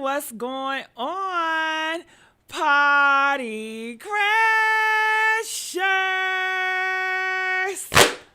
what's going on? Party crashers!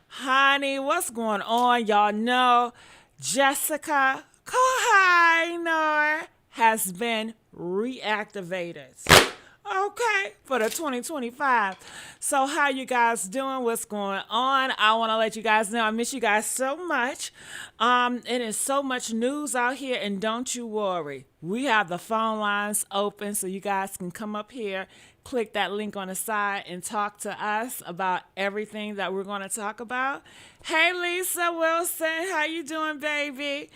Honey, what's going on? Y'all know Jessica Kohiner has been reactivated. Okay, for the 2025. So how you guys doing? What's going on? I want to let you guys know I miss you guys so much. It is so much news out here, and don't you worry. We have the phone lines open so you guys can come up here, click that link on the side, and talk to us about everything that we're going to talk about. Hey, Lisa Wilson, how you doing, baby?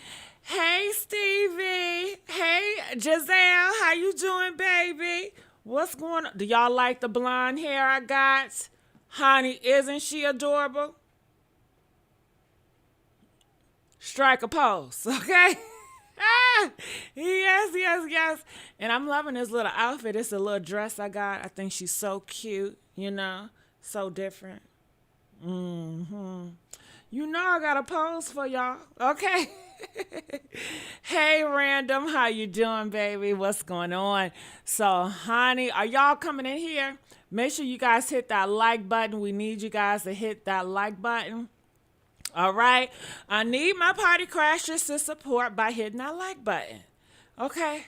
Hey, Stevie. Hey, Giselle, how you doing, baby? What's going on? Do y'all like the blonde hair I got? Honey, isn't she adorable? Strike a pose, okay? Yes. And I'm loving this little outfit. It's a little dress I got. I think she's so cute, so different. You know I got a pose for y'all, okay? Hey, Random, how you doing, baby? What's going on? So, honey, are y'all coming in here? Make sure you guys hit that like button. We need you guys to hit that like button. All right? I need my party crashers to support by hitting that like button. Okay?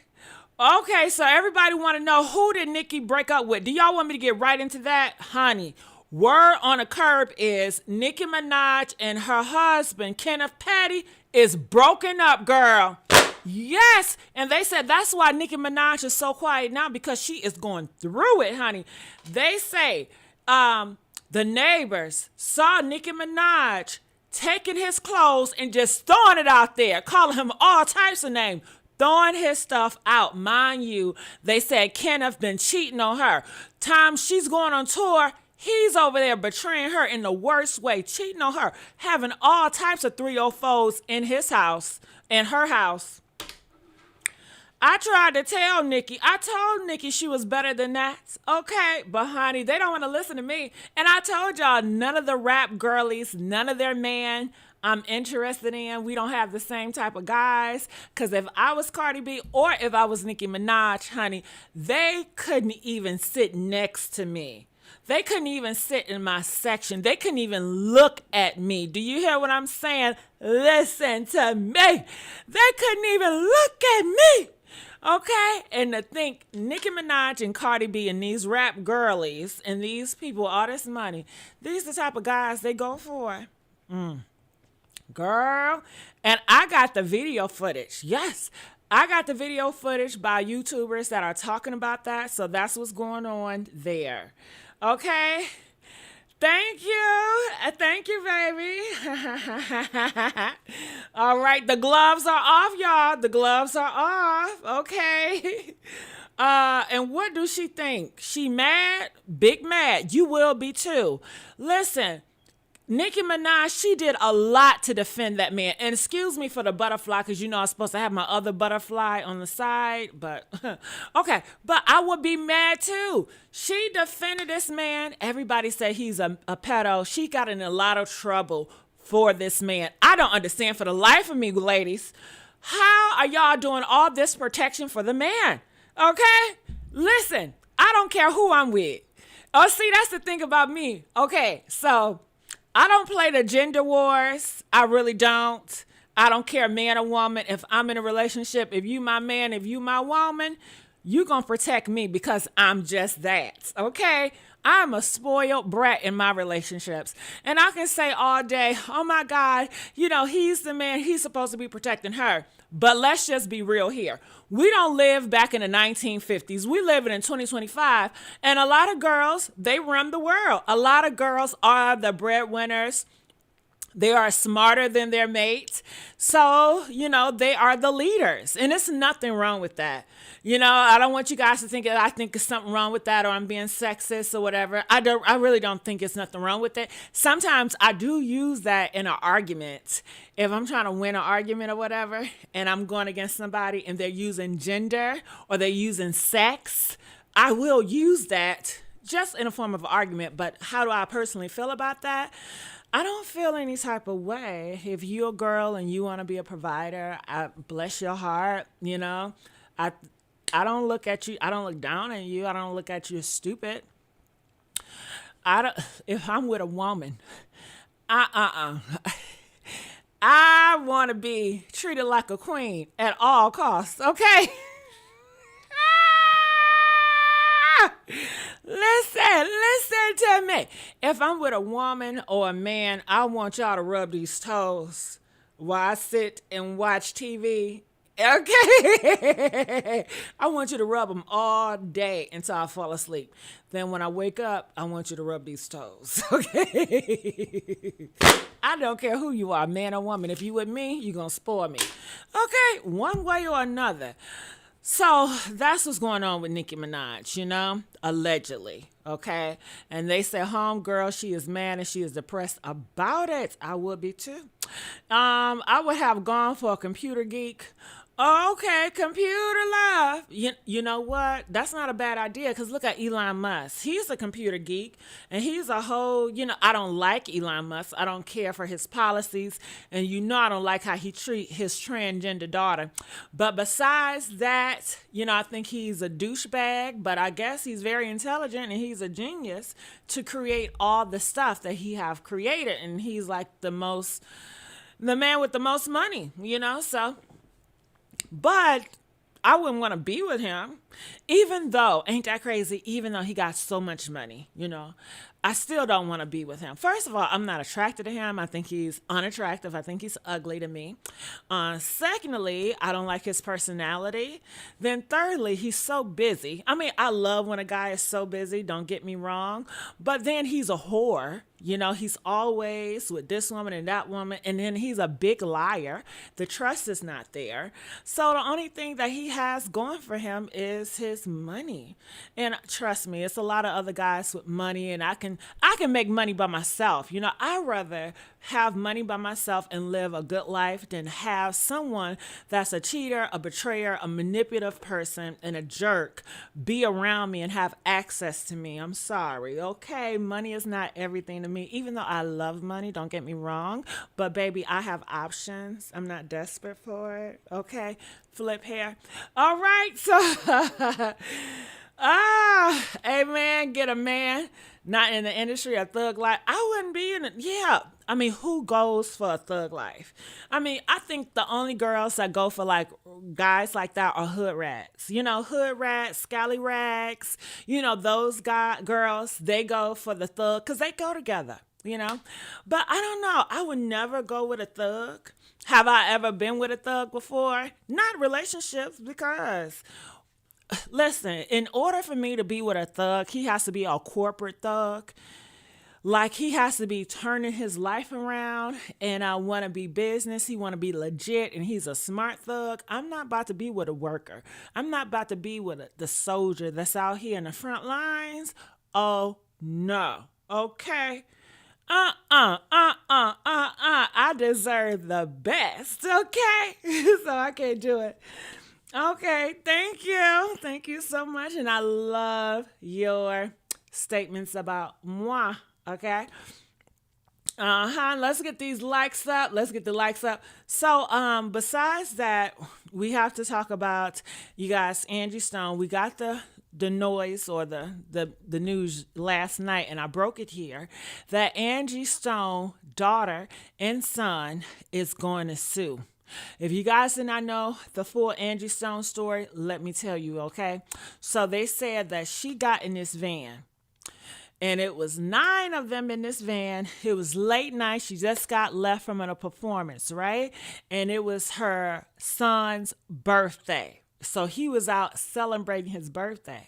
Okay, so everybody want to know, who did Nicki break up with? Do y'all want me to get right into that? Honey, word on the curb is Nicki Minaj and her husband, Kenneth Petty, is broken up, girl. Yes. And they said that's why Nicki Minaj is so quiet now, because she is going through it, honey. They say the neighbors saw Nicki Minaj taking his clothes and just throwing it out there, calling him all types of names, throwing his stuff out. Mind you, they said Kenneth been cheating on her. Time she's going on tour, he's over there betraying her in the worst way, cheating on her, having all types of 304s in his house, in her house. I tried to tell Nicki. I told Nicki she was better than that. Okay, but honey, they don't want to listen to me. And I told y'all, none of the rap girlies, none of their man I'm interested in. We don't have the same type of guys. Because if I was Cardi B or if I was Nicki Minaj, honey, they couldn't even sit next to me. They couldn't even sit in my section. They couldn't even look at me. Do you hear what I'm saying? Listen to me. They couldn't even look at me. Okay? And to think Nicki Minaj and Cardi B and these rap girlies and these people, all this money, these are the type of guys they go for. Girl. And I got the video footage. Yes. I got the video footage by YouTubers that are talking about that. So that's what's going on there. Okay. Thank you, baby. All right. The gloves are off, y'all. The gloves are off. Okay. And what do she think? She mad? Big mad. You will be too. Listen. Nicki Minaj, she did a lot to defend that man. And excuse me for the butterfly, because I'm supposed to have my other butterfly on the side. But, okay. But I would be mad too. She defended this man. Everybody said he's a pedo. She got in a lot of trouble for this man. I don't understand for the life of me, ladies. How are y'all doing all this protection for the man? Okay? Listen, I don't care who I'm with. Oh, see, that's the thing about me. Okay, so I don't play the gender wars. I really don't. I don't care, man or woman. If I'm in a relationship, if you my man, if you my woman, you gonna protect me because I'm just that, okay? I'm a spoiled brat in my relationships. And I can say all day, oh my God, he's the man, he's supposed to be protecting her. But let's just be real here. We don't live back in the 1950s. We live in 2025. And a lot of girls, they run the world. A lot of girls are the breadwinners. They are smarter than their mates. So, they are the leaders. And there's nothing wrong with that. I don't want you guys to think that I think there's something wrong with that or I'm being sexist or whatever. I really don't think it's nothing wrong with it. Sometimes I do use that in an argument. If I'm trying to win an argument or whatever, and I'm going against somebody and they're using gender or they're using sex, I will use that just in a form of argument. But how do I personally feel about that? I don't feel any type of way. If you're a girl and you want to be a provider, I bless your heart, I I don't look at you. I don't look down on you. I don't look at you as stupid. I don't. If I'm with a woman, I want to be treated like a queen at all costs. Okay. Listen to me. If I'm with a woman or a man, I want y'all to rub these toes while I sit and watch TV. Okay. I want you to rub them all day until I fall asleep. Then when I wake up, I want you to rub these toes. Okay. I don't care who you are, man or woman. If you with me, you're going to spoil me. Okay. One way or another. So that's what's going on with Nicki Minaj, allegedly, okay? And they say, homegirl, she is mad and she is depressed about it. I would be too. I would have gone for a computer geek. Okay, computer love. You know what? That's not a bad idea because look at Elon Musk. He's a computer geek and he's a whole, I don't like Elon Musk. I don't care for his policies. And I don't like how he treat his transgender daughter. But besides that, I think he's a douchebag, but I guess he's very intelligent and he's a genius to create all the stuff that he have created. And he's like the man with the most money, so. But I wouldn't want to be with him, even though, ain't that crazy, even though he got so much money, I still don't want to be with him. First of all, I'm not attracted to him. I think he's unattractive. I think he's ugly to me. Secondly, I don't like his personality. Then thirdly, he's so busy. I mean, I love when a guy is so busy, don't get me wrong. But then he's a whore. He's always with this woman and that woman. And then he's a big liar. The trust is not there. So the only thing that he has going for him is his money. And trust me, it's a lot of other guys with money and I can make money by myself. I'd rather have money by myself and live a good life than have someone that's a cheater, a betrayer, a manipulative person, and a jerk be around me and have access to me. I'm sorry, okay? Money is not everything to me, even though I love money, don't get me wrong. But baby, I have options. I'm not desperate for it, okay? Flip hair. All right, so... hey man, get a man, not in the industry, a thug life. I wouldn't be in it. Yeah. I mean, who goes for a thug life? I mean, I think the only girls that go for like guys like that are hood rats. Hood rats, scallywags, those girls, they go for the thug because they go together, But I don't know. I would never go with a thug. Have I ever been with a thug before? Not relationships because... Listen, in order for me to be with a thug, he has to be a corporate thug. Like he has to be turning his life around and I want to be business. He want to be legit and he's a smart thug. I'm not about to be with a worker. I'm not about to be with the soldier that's out here in the front lines. Oh, no. Okay. I deserve the best. Okay. So I can't do it. Okay, thank you. Thank you so much. And I love your statements about moi, okay? Let's get these likes up. Let's get the likes up. So, besides that, we have to talk about, you guys, Angie Stone. We got the noise or the news last night, and I broke it here, that Angie Stone, daughter and son, is going to sue. If you guys did not know the full Angie Stone story, let me tell you, okay? So they said that she got in this van, and it was 9 of them in this van. It was late night. She just got left from a performance, right? And it was her son's birthday. So he was out celebrating his birthday,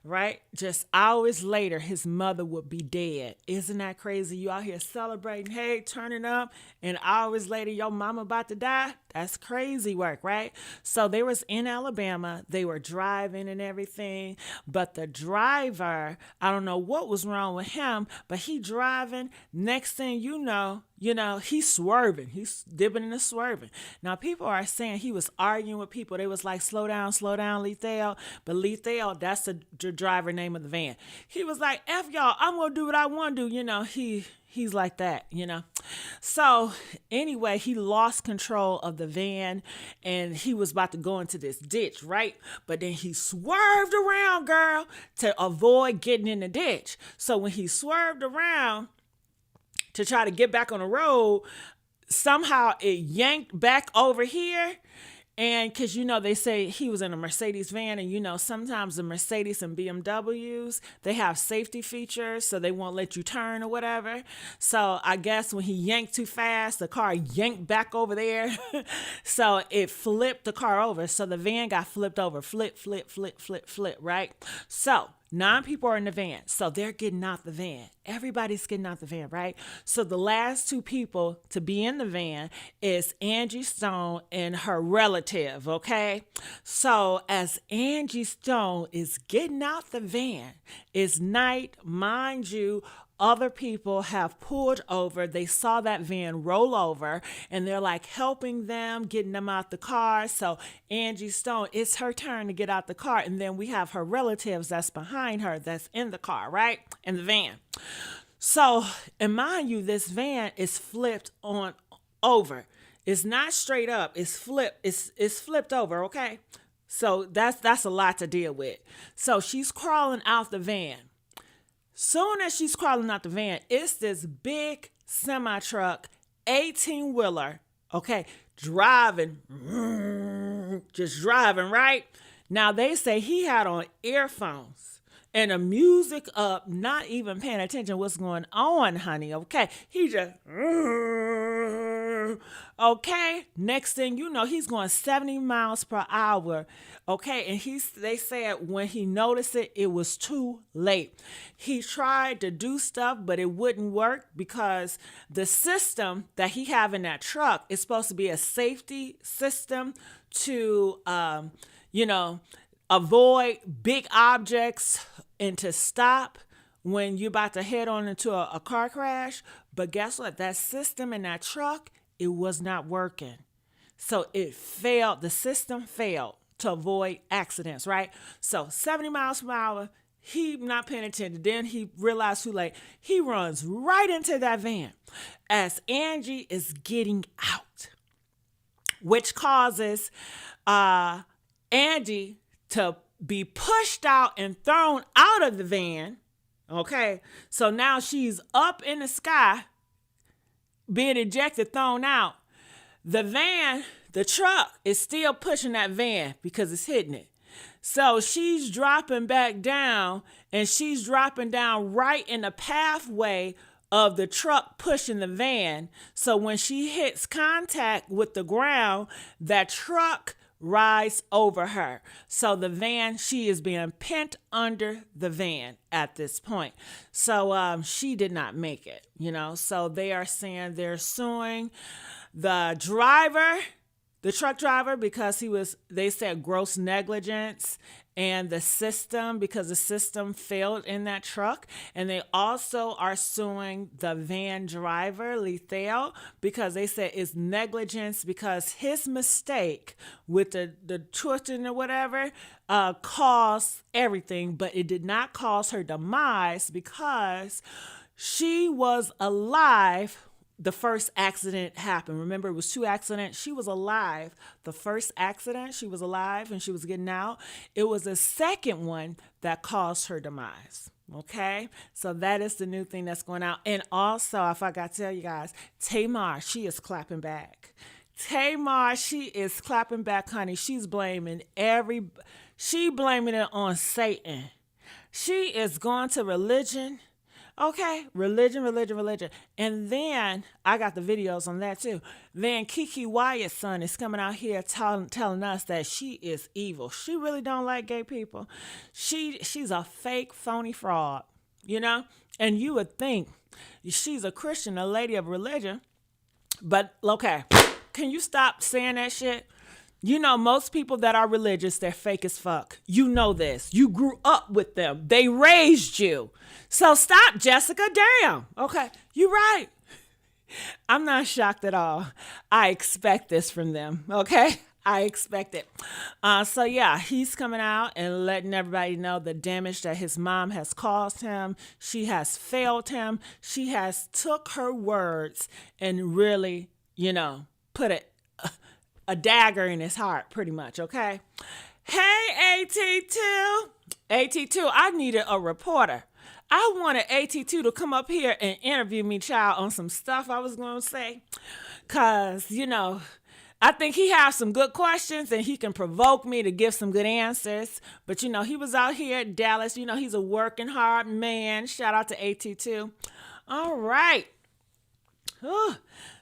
right? Just hours later, his mother would be dead. Isn't that crazy? You out here celebrating, hey, turning up, and hours later, your mama about to die? That's crazy work, right? So they was in Alabama. They were driving and everything, but the driver, I don't know what was wrong with him, but he driving. Next thing you know, he's swerving. He's dipping and swerving. Now, people are saying he was arguing with people. They was like, slow down, Lethal. But Lethal, that's the driver name of the van. He was like, F y'all, I'm going to do what I want to do. He's like that. So anyway, he lost control of the van and he was about to go into this ditch, right? But then he swerved around, girl, to avoid getting in the ditch. So when he swerved around to try to get back on the road, somehow it yanked back over here. And because, they say he was in a Mercedes van and, sometimes the Mercedes and BMWs, they have safety features, so they won't let you turn or whatever. So I guess when he yanked too fast, the car yanked back over there. So it flipped the car over. So the van got flipped over, flip, right? So 9 people are in the van. So they're getting out the van. Everybody's getting out the van, right? So the last 2 people to be in the van is Angie Stone and her relative, okay? So as Angie Stone is getting out the van, it's night, mind you. Other people have pulled over. They saw that van roll over and they're like helping them, getting them out the car. So Angie Stone, it's her turn to get out the car. And then we have her relatives that's behind her, that's in the car, right? In the van. So, and mind you, this van is flipped on over. It's not straight up. It's flipped. It's flipped over. Okay. So that's a lot to deal with. So she's crawling out the van. Soon as she's crawling out the van, it's this big semi-truck, 18-wheeler, okay, driving, just driving, right? Now, they say he had on earphones and the music up, not even paying attention to what's going on, honey, okay? He just, okay? Next thing you know, he's going 70 miles per hour. Okay, and they said when he noticed it, it was too late. He tried to do stuff, but it wouldn't work because the system that he have in that truck is supposed to be a safety system to, avoid big objects and to stop when you're about to head on into a car crash. But guess what? That system in that truck, it was not working. So it failed. The system failed to avoid accidents, right? So 70 miles per hour, he not paying attention. Then he realized too late. He runs right into that van as Angie is getting out, which causes Angie to be pushed out and thrown out of the van. Okay, so now she's up in the sky, being ejected, thrown out. The truck is still pushing that van because it's hitting it. So she's dropping back down and she's dropping down right in the pathway of the truck pushing the van. So when she hits contact with the ground, that truck rides over her. So the van, she is being pent under the van at this point. So she did not make it, So they are saying they're suing the truck driver, because they said gross negligence, and the system, because the system failed in that truck. And they also are suing the van driver, Lethal, because they said it's negligence because his mistake with the twisting or whatever caused everything, but it did not cause her demise because she was alive. The first accident happened. Remember, it was 2 accidents. She was alive. The first accident, she was alive and she was getting out. It was the second one that caused her demise. Okay? So that is the new thing that's going out. And also, I forgot to tell you guys, Tamar, she is clapping back. Tamar, she is clapping back, honey. She's blaming it on Satan. She is going to religion. Okay, religion. And then, I got the videos on that too. Then Kiki Wyatt's son is coming out here telling us that she is evil. She really don't like gay people. She's a fake, phony fraud, And you would think she's a Christian, a lady of religion. But, okay, can you stop saying that shit? Most people that are religious, they're fake as fuck. You know this. You grew up with them. They raised you. So stop, Jessica. Damn. Okay, you're right. I'm not shocked at all. I expect this from them, okay? I expect it. So yeah, he's coming out and letting everybody know the damage that his mom has caused him. She has failed him. She has took her words and really, put a dagger in his heart, pretty much, okay? Hey, AT2. AT2, I needed a reporter. I wanted AT2 to come up here and interview me, child, on some stuff I was going to say. Because, I think he has some good questions and he can provoke me to give some good answers. But, he was out here at Dallas. He's a working hard man. Shout out to AT2. All right.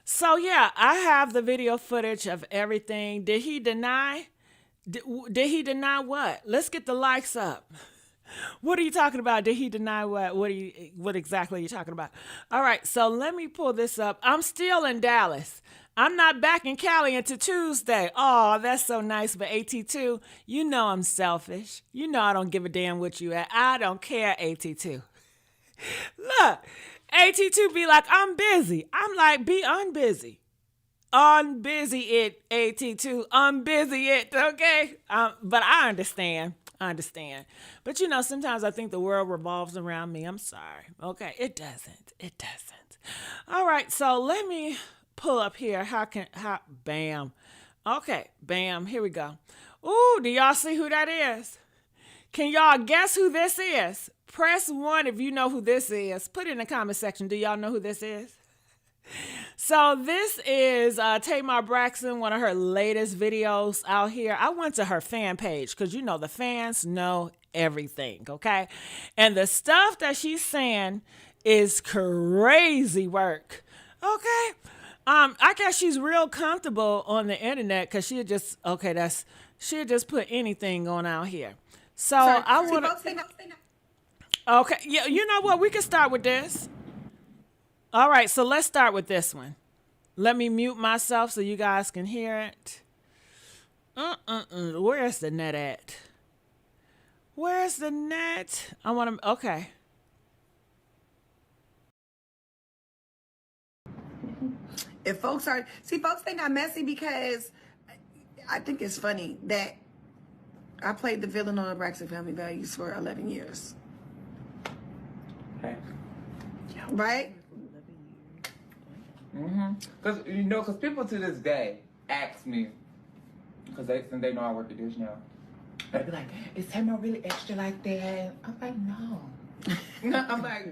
So, yeah, I have the video footage of everything. Did he deny? Did he deny what? Let's get the likes up. What are you talking about? Did he deny what? What exactly are you talking about? All right, so let me pull this up. I'm still in Dallas. I'm not back in Cali until Tuesday. Oh, that's so nice. But AT2, I'm selfish. I don't give a damn what you at. I don't care, AT2. Look, AT2 be like, I'm busy. I'm like, be unbusy. Unbusy it, AT2. Unbusy it, okay? But I understand. But sometimes I think the world revolves around me. I'm sorry. Okay, it doesn't. All right, so let me pull up here. Bam. Okay, bam, here we go. Ooh, do y'all see who that is? Can y'all guess who this is? Press 1 if you know who this is. Put it in the comment section. Do y'all know who this is? So this is Tamar Braxton, one of her latest videos out here. I went to her fan page because, the fans know everything, okay? And the stuff that she's saying is crazy work, okay? I guess she's real comfortable on the internet because she'll just put anything on out here. So I want to... Okay, yeah, you know what? We can start with this. All right, so let's start with this one. Let me mute myself so you guys can hear it. Where's the net at? Where's the net? Okay. If folks think I'm messy because I think it's funny that I played the villain on the Braxton Family Values for 11 years. Okay. Right? Because people to this day ask me, since they know I work at Dish now, they be like, is Tamar really extra like that? I'm like, no. I'm like,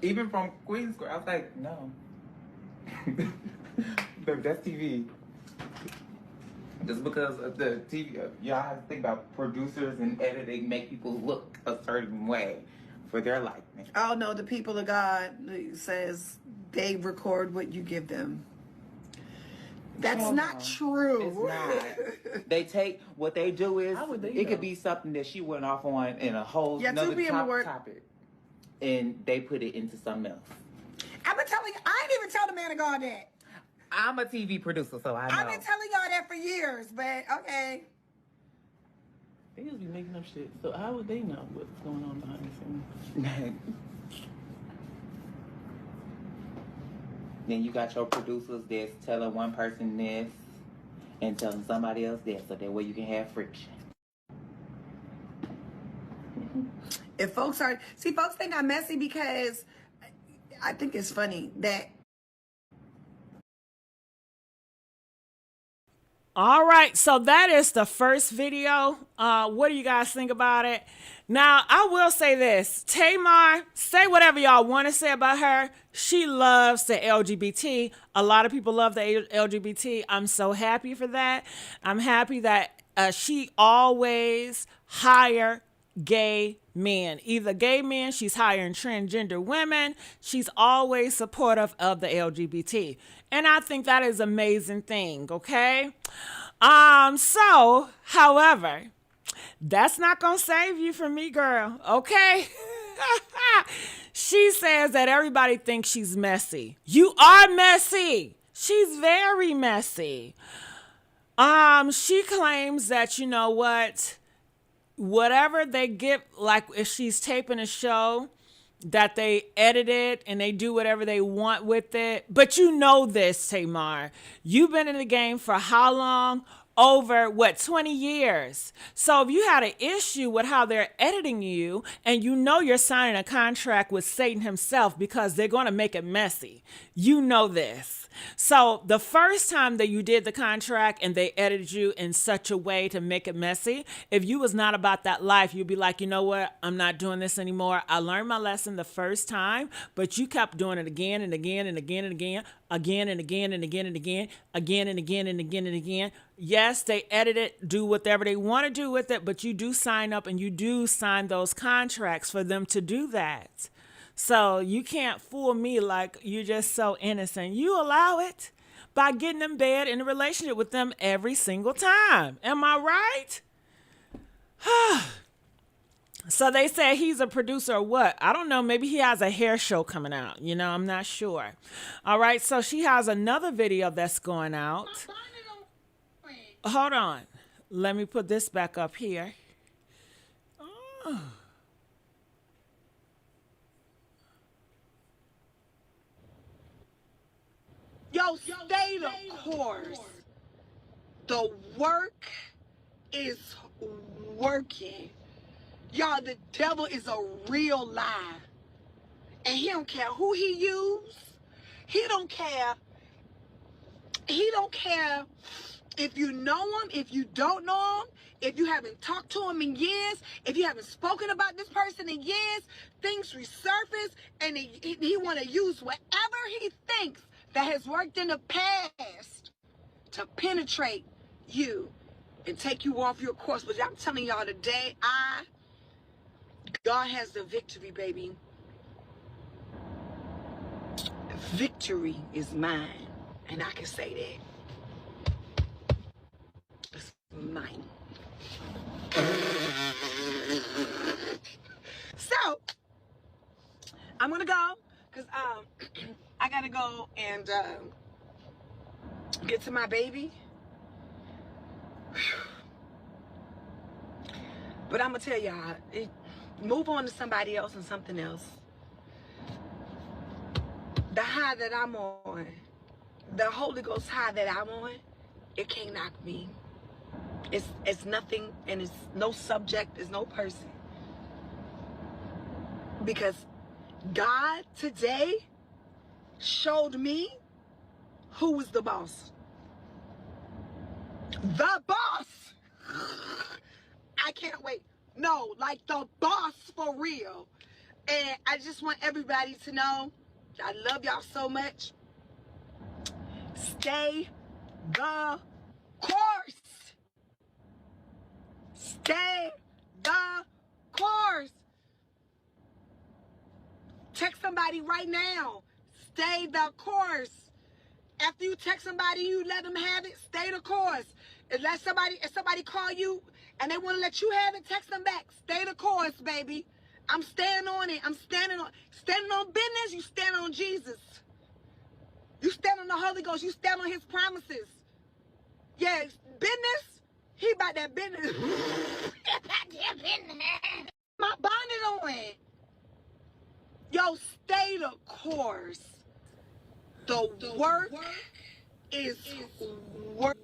even from Queens Square, I was like, no. Baby, that's TV. Just because of the TV, y'all have to think about producers and editing make people look a certain way for their likeness. Oh no, the people of God says they record what you give them. That's not true. It's not. They take what they do is it could be something that she went off on in a whole another topic, and they put it into something else. I've been telling. I ain't even tell the man of God that. I'm a TV producer, so I know. I've been telling y'all that for years, but okay. They just be making up shit. So how would they know what's going on behind the scenes? Then you got your producers that's telling one person this and telling somebody else this, so that way you can have friction. If folks think I'm messy because I think it's funny that. All right, so that is the first video. What do you guys think about it? Now, I will say this. Tamar, say whatever y'all want to say about her. She loves the LGBT. A lot of people love the LGBT. I'm so happy for that. I'm happy that she always hire gay men. Either gay men, she's hiring transgender women. She's always supportive of the LGBT. And I think that is an amazing thing, okay? So, however, that's not going to save you from me, girl, okay? She says that everybody thinks she's messy. You are messy. She's very messy. She claims that, you know what, whatever they get, like if she's taping a show, that they edit it and they do whatever they want with it. But you know this, Tamar. You've been in the game for how long? Over 20 years. So if you had an issue with how they're editing you, and you know you're signing a contract with Satan himself because they're going to make it messy, you know this. So the first time that you did the contract and they edited you in such a way to make it messy, if you was not about that life, you'd be like, you know what? I'm not doing this anymore. I learned my lesson the first time, but you kept doing it again and again and again and again, again and again and again and again, again and again and again and again. Yes, they edit it, do whatever they want to do with it, but you do sign up and you do sign those contracts for them to do that. So you can't fool me like you're just so innocent. You allow it by getting in bed in a relationship with them every single time. Am I right? So they say he's a producer or what? I don't know. Maybe he has a hair show coming out. I'm not sure. All right. So she has another video that's going out. Hold on. Let me put this back up here. Oh. Yo, stay the course. The work is working. Y'all, the devil is a real lie. And he don't care who he use. He don't care. He don't care if you know him, if you don't know him, if you haven't talked to him in years, if you haven't spoken about this person in years, things resurface, and he want to use whatever he thinks that has worked in the past to penetrate you and take you off your course. But I'm telling y'all today, God has the victory, baby. Victory is mine. And I can say that. It's mine. So, I'm going to go because I got to go and get to my baby. But I'm going to tell y'all, move on to somebody else and something else. The high that I'm on, the Holy Ghost high that I'm on, it can't knock me. It's nothing, and it's no subject, it's no person. Because God today showed me who was the boss. The boss! I can't wait. No, like the boss for real. And I just want everybody to know, I love y'all so much. Stay the course. Stay the course. Text somebody right now. Stay the course. After you text somebody, you let them have it. Stay the course. If somebody call you and they want to let you have it, text them back. Stay the course, baby. I'm staying on it. I'm standing on business. You stand on Jesus. You stand on the Holy Ghost. You stand on his promises. Yeah, business. He about that business. My bonnet on. Yo, stay the course. The work is work.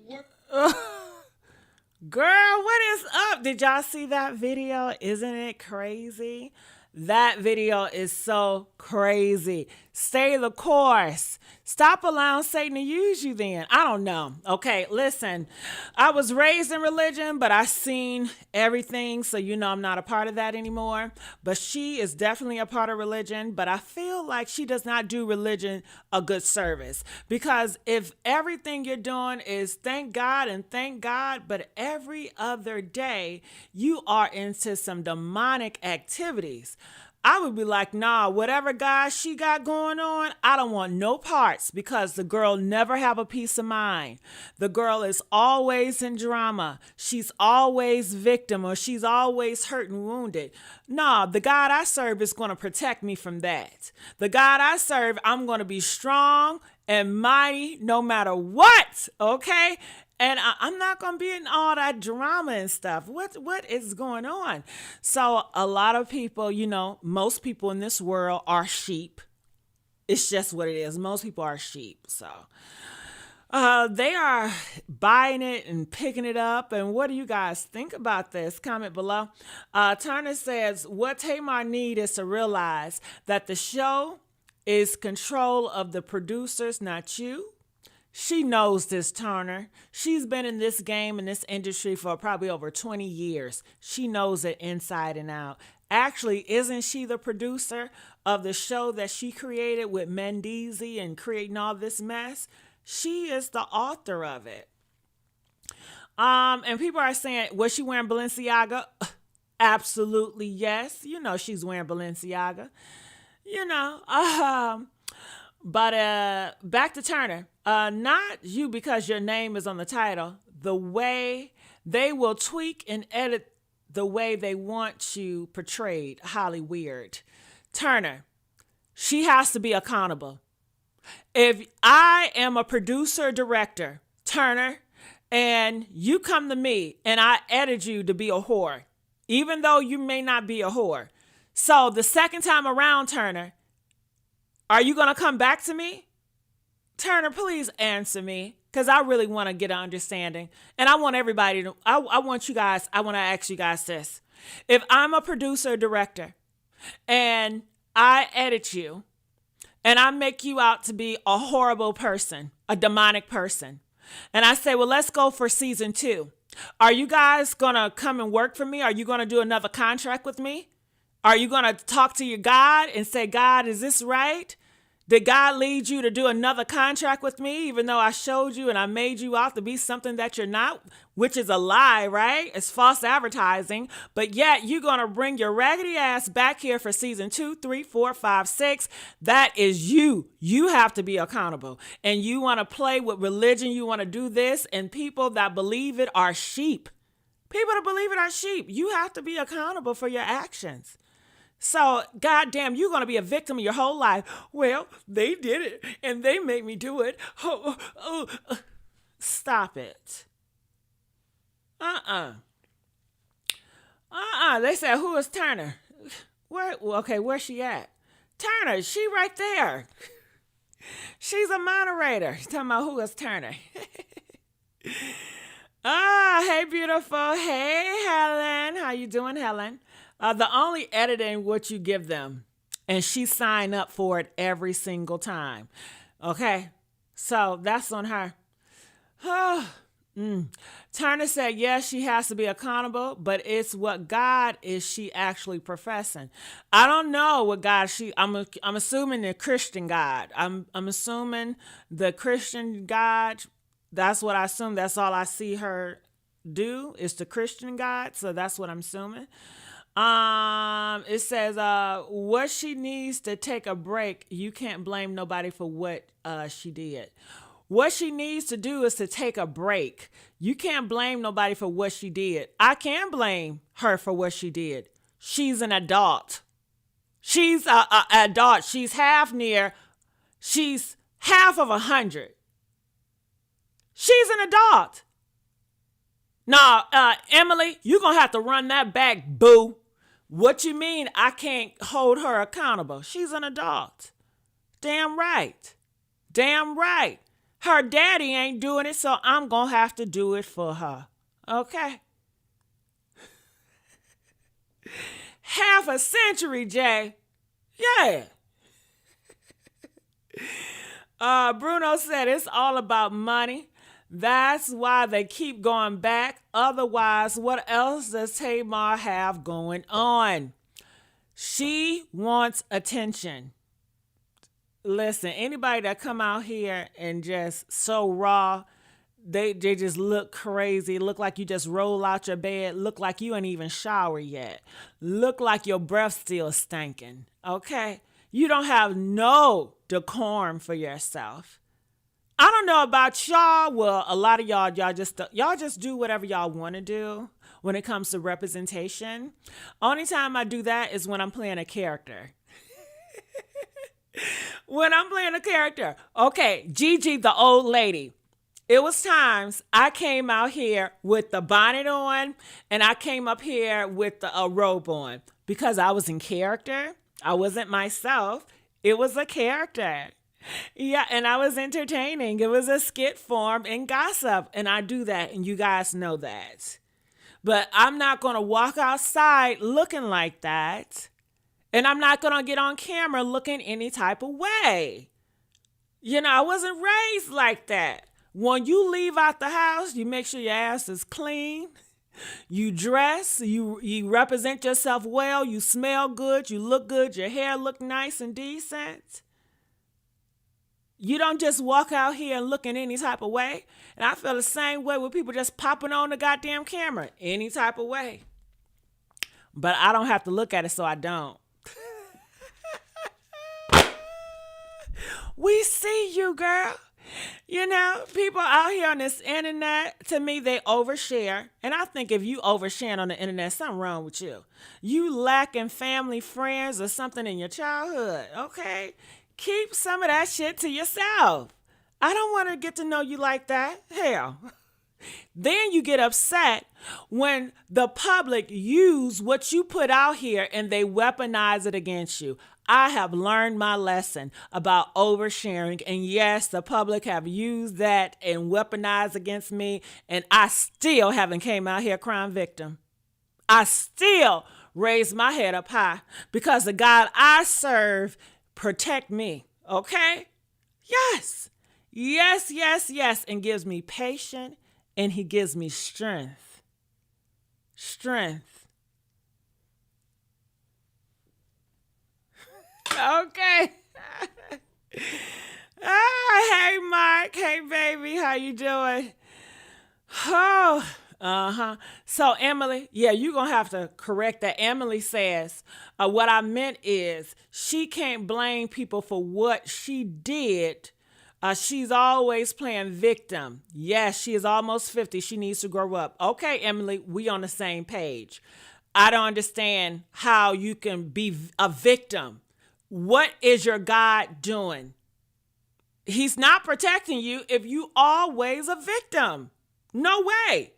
Girl, what is up? Did y'all see that video? Isn't it crazy? That video is so crazy. Stay the course. Stop allowing Satan to use you then. I don't know. Okay, listen. I was raised in religion, but I seen everything, so I'm not a part of that anymore. But she is definitely a part of religion, but I feel like she does not do religion a good service. Because if everything you're doing is thank God and thank God, but every other day you are into some demonic activities, I would be like, nah, whatever guy she got going on, I don't want no parts, because the girl never have a peace of mind. The girl is always in drama. She's always victim, or she's always hurt and wounded. Nah, the God I serve is going to protect me from that. The God I serve, I'm going to be strong and mighty no matter what, okay? And I'm not going to be in all that drama and stuff. What is going on? So a lot of people, most people in this world are sheep. It's just what it is. Most people are sheep. So they are buying it and picking it up. And what do you guys think about this? Comment below. Turner says, what Tamar needs is to realize that the show is control of the producers, not you. She knows this, Turner. She's been in this game, in this industry for probably over 20 years. She knows it inside and out. Actually, isn't she the producer of the show that she created with Mendeezy and creating all this mess? She is the author of it. And people are saying, was she wearing Balenciaga? Absolutely, yes. She's wearing Balenciaga. But back to Turner. Not you because your name is on the title. The way they will tweak and edit the way they want you portrayed. Holly weird. Turner, she has to be accountable. If I am a producer, director, Turner, and you come to me and I edit you to be a whore, even though you may not be a whore. So the second time around, Turner, are you going to come back to me? Turner, please answer me, because I really want to get an understanding. And I want everybody to, I want to ask you guys this. If I'm a producer, director, and I edit you, and I make you out to be a horrible person, a demonic person, and I say, well, let's go for season 2. Are you guys going to come and work for me? Are you going to do another contract with me? Are you going to talk to your God and say, God, is this right? Did God lead you to do another contract with me, even though I showed you and I made you out to be something that you're not, which is a lie, right? It's false advertising. But yet you're going to bring your raggedy ass back here for season 2, 3, 4, 5, 6. That is you. You have to be accountable. And you want to play with religion. You want to do this. And people that believe it are sheep. People that believe it are sheep. You have to be accountable for your actions. So, goddamn, you're going to be a victim of your whole life. Well, they did it, and they made me do it. Stop it. They said, who is Turner? Where's she at? Turner, she right there. She's a moderator. She's talking about who is Turner. Hey, beautiful. Hey, Helen. How you doing, Helen? The only editing what you give them, and she signed up for it every single time. Okay, so that's on her. Turner said, yes, she has to be accountable, but it's what God is she actually professing. I don't know what God I'm assuming the Christian God. I'm assuming the Christian God. That's what I assume. That's all I see her do is the Christian God. So that's what I'm assuming. It says, what she needs to take a break. You can't blame nobody for what she did. What she needs to do is to take a break. You can't blame nobody for what she did. I can blame her for what she did. She's an adult. She's an adult. She's half of 100. She's an adult. Now, Emily, you're going to have to run that back, boo. What you mean I can't hold her accountable? She's an adult. Damn right. Damn right. Her daddy ain't doing it, so I'm going to have to do it for her. Okay? Half a century, Jay. Yeah. Bruno said it's all about money. That's why they keep going back. Otherwise, what else does Tamar have going on? She wants attention. Listen, anybody that come out here and just so raw, they just look crazy. Look like you just roll out your bed. Look like you ain't even showered yet. Look like your breath still stinking. Okay? You don't have no decorum for yourself. I don't know about y'all. Well, a lot of y'all just do whatever y'all want to do when it comes to representation. Only time I do that is when I'm playing a character. When I'm playing a character. Okay, Gigi, the old lady. It was times I came out here with the bonnet on and I came up here with a robe on because I was in character. I wasn't myself. It was a character. Yeah, and I was entertaining. It was a skit form in gossip, and I do that, and you guys know that. But I'm not going to walk outside looking like that, and I'm not going to get on camera looking any type of way. You know, I wasn't raised like that. When you leave out the house, you make sure your ass is clean. You dress, you represent yourself well, you smell good, you look good, your hair look nice and decent. You don't just walk out here and look in any type of way. And I feel the same way with people just popping on the goddamn camera any type of way. But I don't have to look at it, so I don't. We see you, girl. You know, people out here on this internet, to me, they overshare. And I think if you overshare on the internet, something wrong with you. You lacking family, friends, or something in your childhood, okay? Keep some of that shit to yourself. I don't want to get to know you like that. Hell. Then you get upset when the public use what you put out here and they weaponize it against you. I have learned my lesson about oversharing. And yes, the public have used that and weaponized against me. And I still haven't came out here crying victim. I still raise my head up high because the God I serve protect me. Okay? Yes. Yes, yes, yes. And gives me patience and he gives me strength. Strength. Okay. Hey, Mark. Hey, baby. How you doing? Oh, So, Emily, yeah, you're going to have to correct that. Emily says, what I meant is she can't blame people for what she did. She's always playing victim. Yes, she is almost 50. She needs to grow up. Okay, Emily, we on the same page. I don't understand how you can be a victim. What is your God doing? He's not protecting you if you always a victim. No way.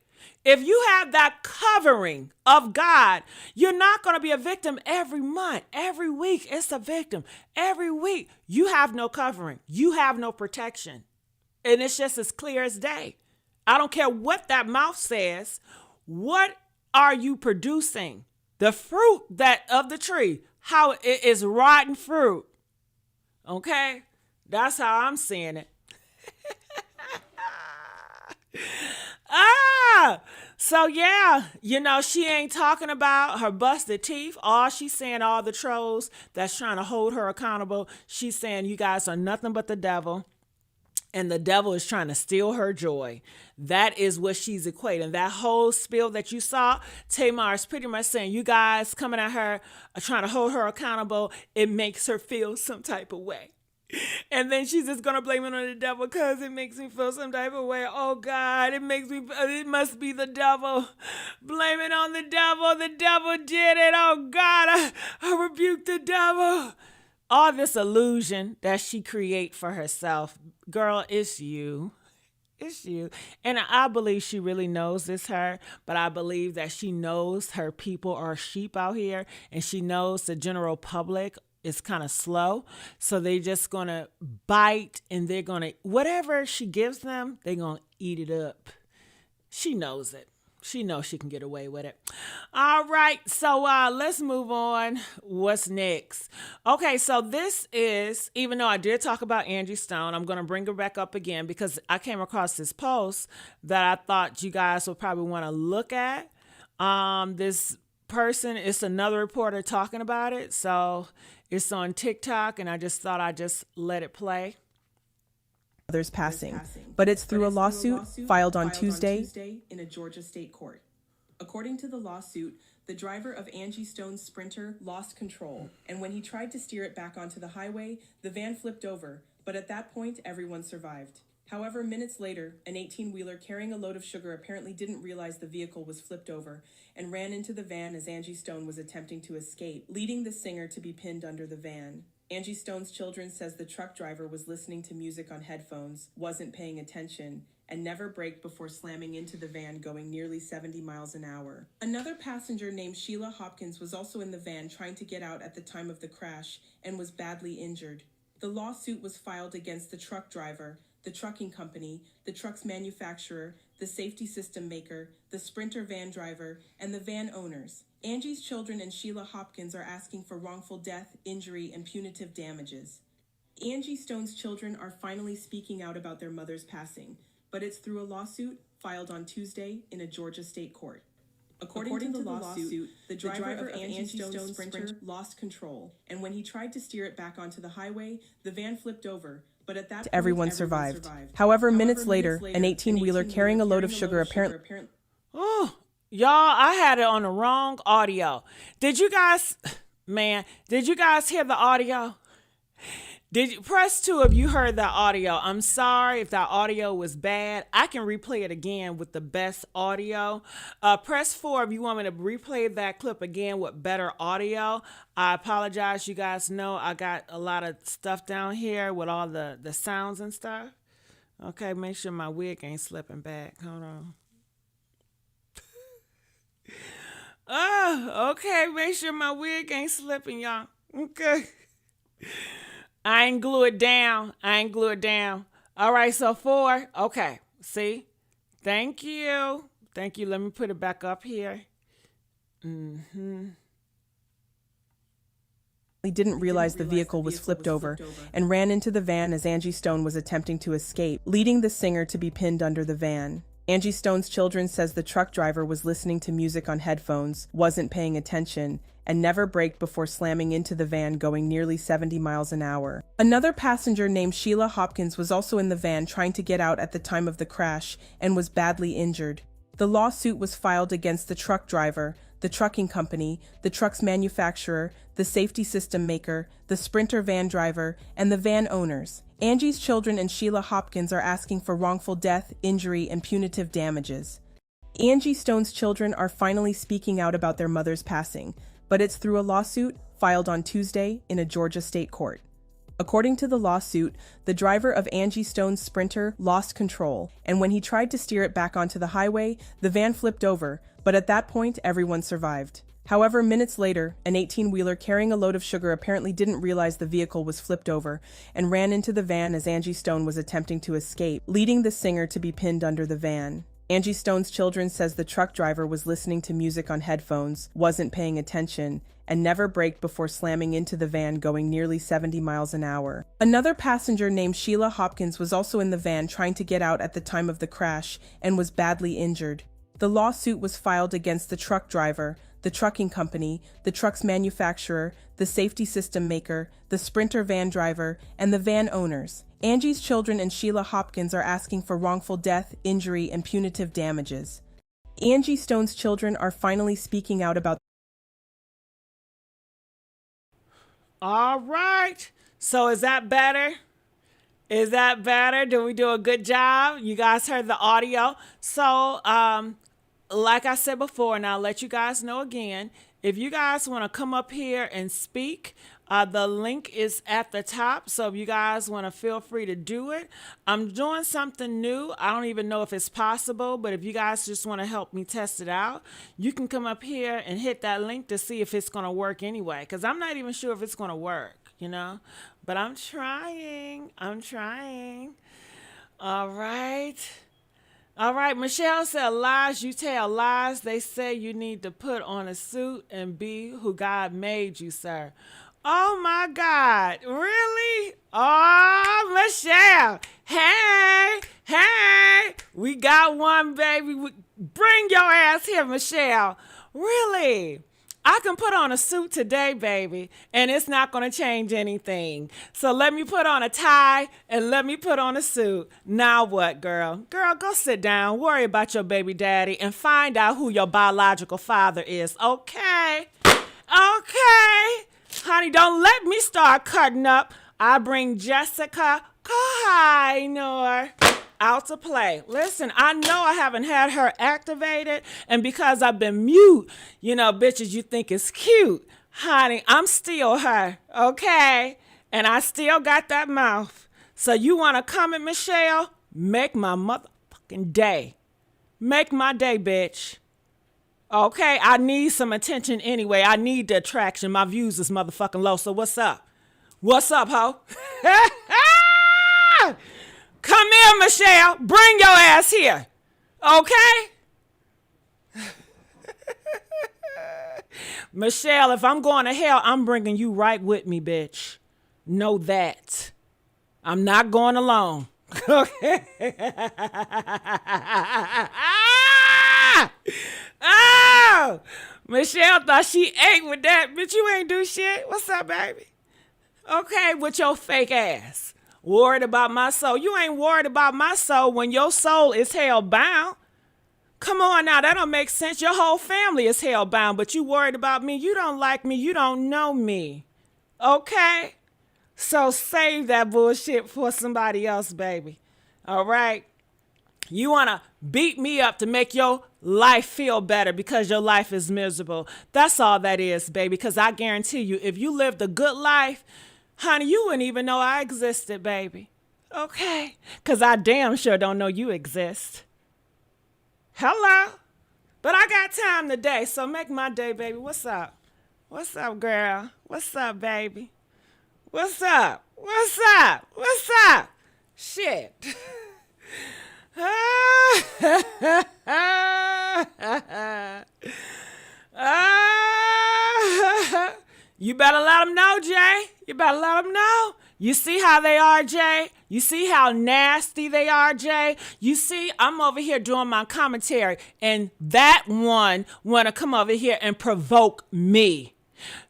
If you have that covering of God, you're not going to be a victim every month, every week. It's a victim. Every week, you have no covering. You have no protection. And it's just as clear as day. I don't care what that mouth says. What are you producing? The fruit that of the tree, how it is rotten fruit. Okay? That's how I'm seeing it. So yeah, you know, she ain't talking about her busted teeth. All she's saying, all the trolls that's trying to hold her accountable, she's saying you guys are nothing but the devil. And the devil is trying to steal her joy. That is what she's equating. That whole spiel that you saw, Tamar is pretty much saying, you guys coming at her, trying to hold her accountable, it makes her feel some type of way. And then she's just going to blame it on the devil because it makes me feel some type of way. Oh, God, it must be the devil. Blame it on the devil. The devil did it. Oh, God, I rebuke the devil. All this illusion that she create for herself, girl, it's you. It's you. And I believe she really knows it's her, but I believe that she knows her people are sheep out here, and she knows the general public is kind of slow. So they just going to bite, and they're going to, whatever she gives them, they're going to eat it up. She knows it. She knows she can get away with it. All right, so let's move on. What's next? Okay, so this is, even though I did talk about Angie Stone, I'm going to bring her back up again because I came across this post that I thought you guys would probably want to look at. This person, it's another reporter talking about it, so it's on TikTok, and I just thought I'd just let it play. Others passing, but it's through a lawsuit filed on Tuesday in a Georgia state court. According to the lawsuit, the driver of Angie Stone's Sprinter lost control, and when he tried to steer it back onto the highway, the van flipped over, but at that point, everyone survived. However, minutes later, an 18-wheeler carrying a load of sugar apparently didn't realize the vehicle was flipped over and ran into the van as Angie Stone was attempting to escape, leading the singer to be pinned under the van. Angie Stone's children says the truck driver was listening to music on headphones, wasn't paying attention, and never brake before slamming into the van going nearly 70 miles an hour. Another passenger named Sheila Hopkins was also in the van trying to get out at the time of the crash and was badly injured. The lawsuit was filed against the truck driver, the trucking company, the truck's manufacturer, the safety system maker, the Sprinter van driver, and the van owners. Angie's children and Sheila Hopkins are asking for wrongful death, injury, and punitive damages. Angie Stone's children are finally speaking out about their mother's passing, but it's through a lawsuit filed on Tuesday in a Georgia state court. According to the lawsuit, the driver of Angie Stone's Sprinter lost control, and when he tried to steer it back onto the highway, the van flipped over. But at that point, everyone survived. However, minutes later, an 18-wheeler carrying a load of sugar apparently... Oh, y'all, I had it on the wrong audio. Did you guys hear the audio? Did you press 2 if you heard that audio? I'm sorry if that audio was bad. I can replay it again with the best audio. Press 4 if you want me to replay that clip again with better audio. I apologize. You guys know I got a lot of stuff down here with all the sounds and stuff. Okay, make sure my wig ain't slipping back. Hold on. Oh, okay. Make sure my wig ain't slipping, y'all. Okay. I ain't glue it down. All right, so 4. Okay, see? Thank you. Let me put it back up here. He didn't realize the vehicle was flipped over and ran into the van as Angie Stone was attempting to escape, leading the singer to be pinned under the van. Angie Stone's children says the truck driver was listening to music on headphones, wasn't paying attention, and never braked before slamming into the van going nearly 70 miles an hour. Another passenger named Sheila Hopkins was also in the van trying to get out at the time of the crash and was badly injured. The lawsuit was filed against the truck driver, the trucking company, the truck's manufacturer, the safety system maker, the Sprinter van driver, and the van owners. Angie's children and Sheila Hopkins are asking for wrongful death, injury, and punitive damages. Angie Stone's children are finally speaking out about their mother's passing, but it's through a lawsuit filed on Tuesday in a Georgia state court. According to the lawsuit, the driver of Angie Stone's Sprinter lost control, and when he tried to steer it back onto the highway, the van flipped over, but at that point, everyone survived. However, minutes later, an 18-wheeler carrying a load of sugar apparently didn't realize the vehicle was flipped over and ran into the van as Angie Stone was attempting to escape, leading the singer to be pinned under the van. Angie Stone's children says the truck driver was listening to music on headphones, wasn't paying attention, and never braked before slamming into the van going nearly 70 miles an hour. Another passenger named Sheila Hopkins was also in the van trying to get out at the time of the crash and was badly injured. The lawsuit was filed against the truck driver, the trucking company, the truck's manufacturer, the safety system maker, the Sprinter van driver, and the van owners. Angie's children and Sheila Hopkins are asking for wrongful death, injury, and punitive damages. Angie Stone's children are finally speaking out about... All right. So is that better? Did we do a good job? You guys heard the audio. So, like I said before, and I'll let you guys know again, if you guys want to come up here and speak, the link is at the top. So if you guys want to, feel free to do it. I'm doing something new. I don't even know if it's possible, but if you guys just want to help me test it out, you can come up here and hit that link to see if it's going to work anyway, because I'm not even sure if it's going to work, but I'm trying. All right, Michelle said, lies, you tell lies. They say you need to put on a suit and be who God made you, sir. Oh, my God. Really? Oh, Michelle. Hey. We got one, baby. Bring your ass here, Michelle. Really? I can put on a suit today, baby, and it's not going to change anything. So let me put on a tie and let me put on a suit. Now what, girl? Girl, go sit down, worry about your baby daddy, and find out who your biological father is, okay? Okay. Honey, don't let me start cutting up. I bring Jessica Kahiner out to play. Listen, I know I haven't had her activated, and because I've been mute, bitches, you think it's cute. Honey, I'm still her, okay? And I still got that mouth. So you want to come at Michelle? Make my motherfucking motherfucking day. Make my day, bitch. Okay, I need some attention anyway. I need the attraction. My views is motherfucking low, so what's up? What's up, ho? Come here, Michelle. Bring your ass here. Okay? Michelle, if I'm going to hell, I'm bringing you right with me, bitch. Know that. I'm not going alone. Okay? Oh! Michelle thought she ate with that. Bitch, you ain't do shit. What's up, baby? Okay, with your fake ass. Worried about my soul. You ain't worried about my soul when your soul is hell bound. Come on now, that don't make sense. Your whole family is hell bound, but you worried about me. You don't like me. You don't know me. Okay? So save that bullshit for somebody else, baby. All right? You want to beat me up to make your life feel better because your life is miserable. That's all that is, baby, because I guarantee you, if you lived a good life, honey, you wouldn't even know I existed, baby. Okay? Because I damn sure don't know you exist. Hello? But I got time today, so make my day, baby. What's up? What's up, girl? What's up, baby? What's up? What's up? What's up? Shit. You better let them know, Jay. You better let them know. You see how they are, Jay? You see how nasty they are, Jay? You see, I'm over here doing my commentary, and that one want to come over here and provoke me.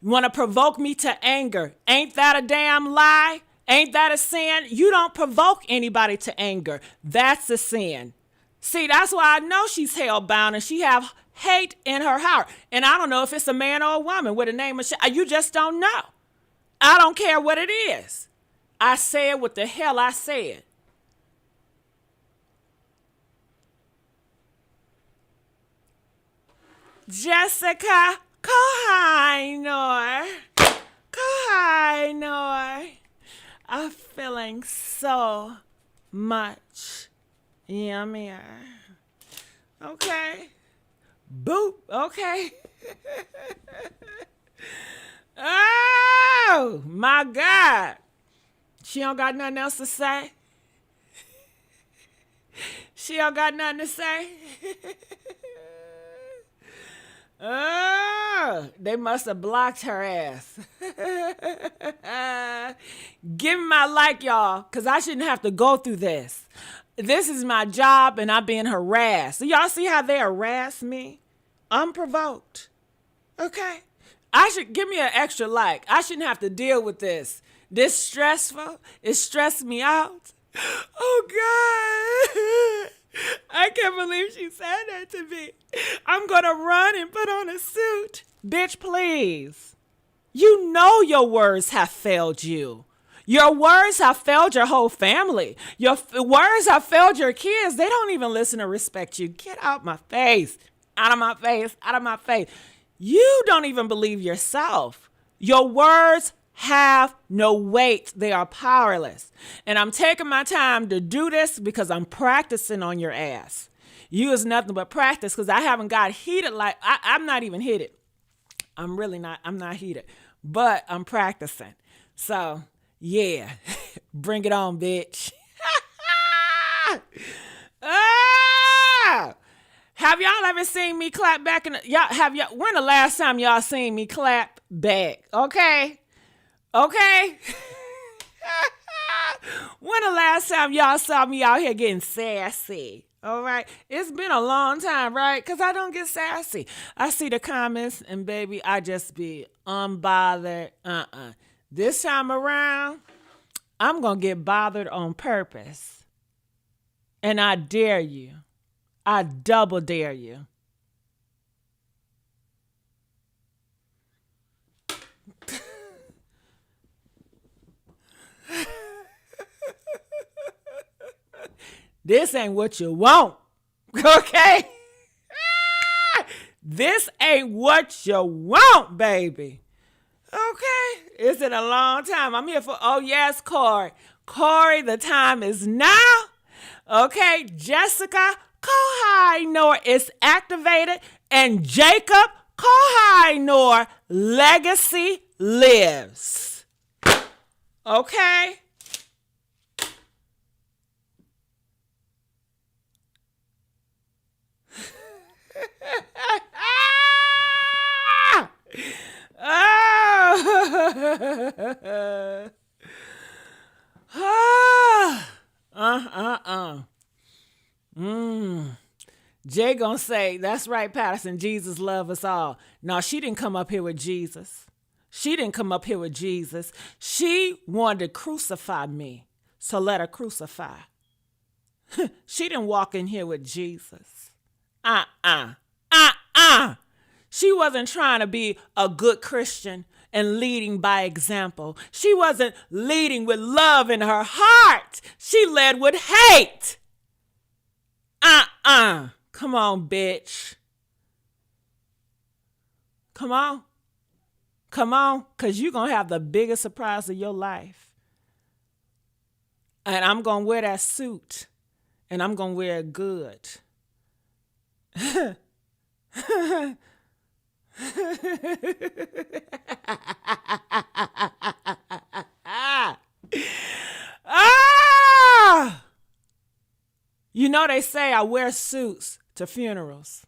Want to provoke me to anger. Ain't that a damn lie? Ain't that a sin? You don't provoke anybody to anger. That's a sin. See, that's why I know she's hell-bound and she have hate in her heart. And I don't know if it's a man or a woman with a name of you just don't know. I don't care what it is. I said what the hell I said. Jessica Kohainor. I'm feeling so much yummier. Okay. Boop. Okay. Oh, my God. She don't got nothing else to say? She don't got nothing to say? Oh, they must have blocked her ass. Give me my like, y'all, because I shouldn't have to go through this. This is my job, and I'm being harassed. So y'all see how they harass me? Unprovoked. Okay? I should give me an extra like. I shouldn't have to deal with this. This stressful. It stressed me out. Oh, God. I can't believe she said that to me. I'm going to run and put on a suit. Bitch, please. You know your words have failed you. Your words have failed your whole family. Your words have failed your kids. They don't even listen or respect you. Get out my face. Out of my face. Out of my face. You don't even believe yourself. Your words have no weight. They are powerless. And I'm taking my time to do this because I'm practicing on your ass. You is nothing but practice because I haven't got heated like, I'm not even heated. I'm not heated, but I'm practicing. So yeah, bring it on, bitch. Ah! Have y'all ever seen me clap back? When the last time y'all seen me clap back? Okay. When the last time y'all saw me out here getting sassy? All right. It's been a long time, right? Because I don't get sassy. I see the comments and baby, I just be unbothered. This time around, I'm going to get bothered on purpose. And I dare you. I double dare you. This ain't what you want, okay? This ain't what you want, baby. Okay? It's been a long time. I'm here for, oh yes, Corey. Corey, the time is now. Okay, Jessica Kohinoor is activated, and Jacob Kohinoor legacy lives. Okay? Jay gonna say, that's right, Patterson, Jesus love us all. No, she didn't come up here with Jesus. She didn't come up here with Jesus. She wanted to crucify me, so let her crucify. She didn't walk in here with Jesus. She wasn't trying to be a good Christian and leading by example. She wasn't leading with love in her heart. She led with hate. Come on, bitch. Come on. Come on, because you're going to have the biggest surprise of your life. And I'm going to wear that suit. And I'm going to wear it good. You know they say I wear suits to funerals.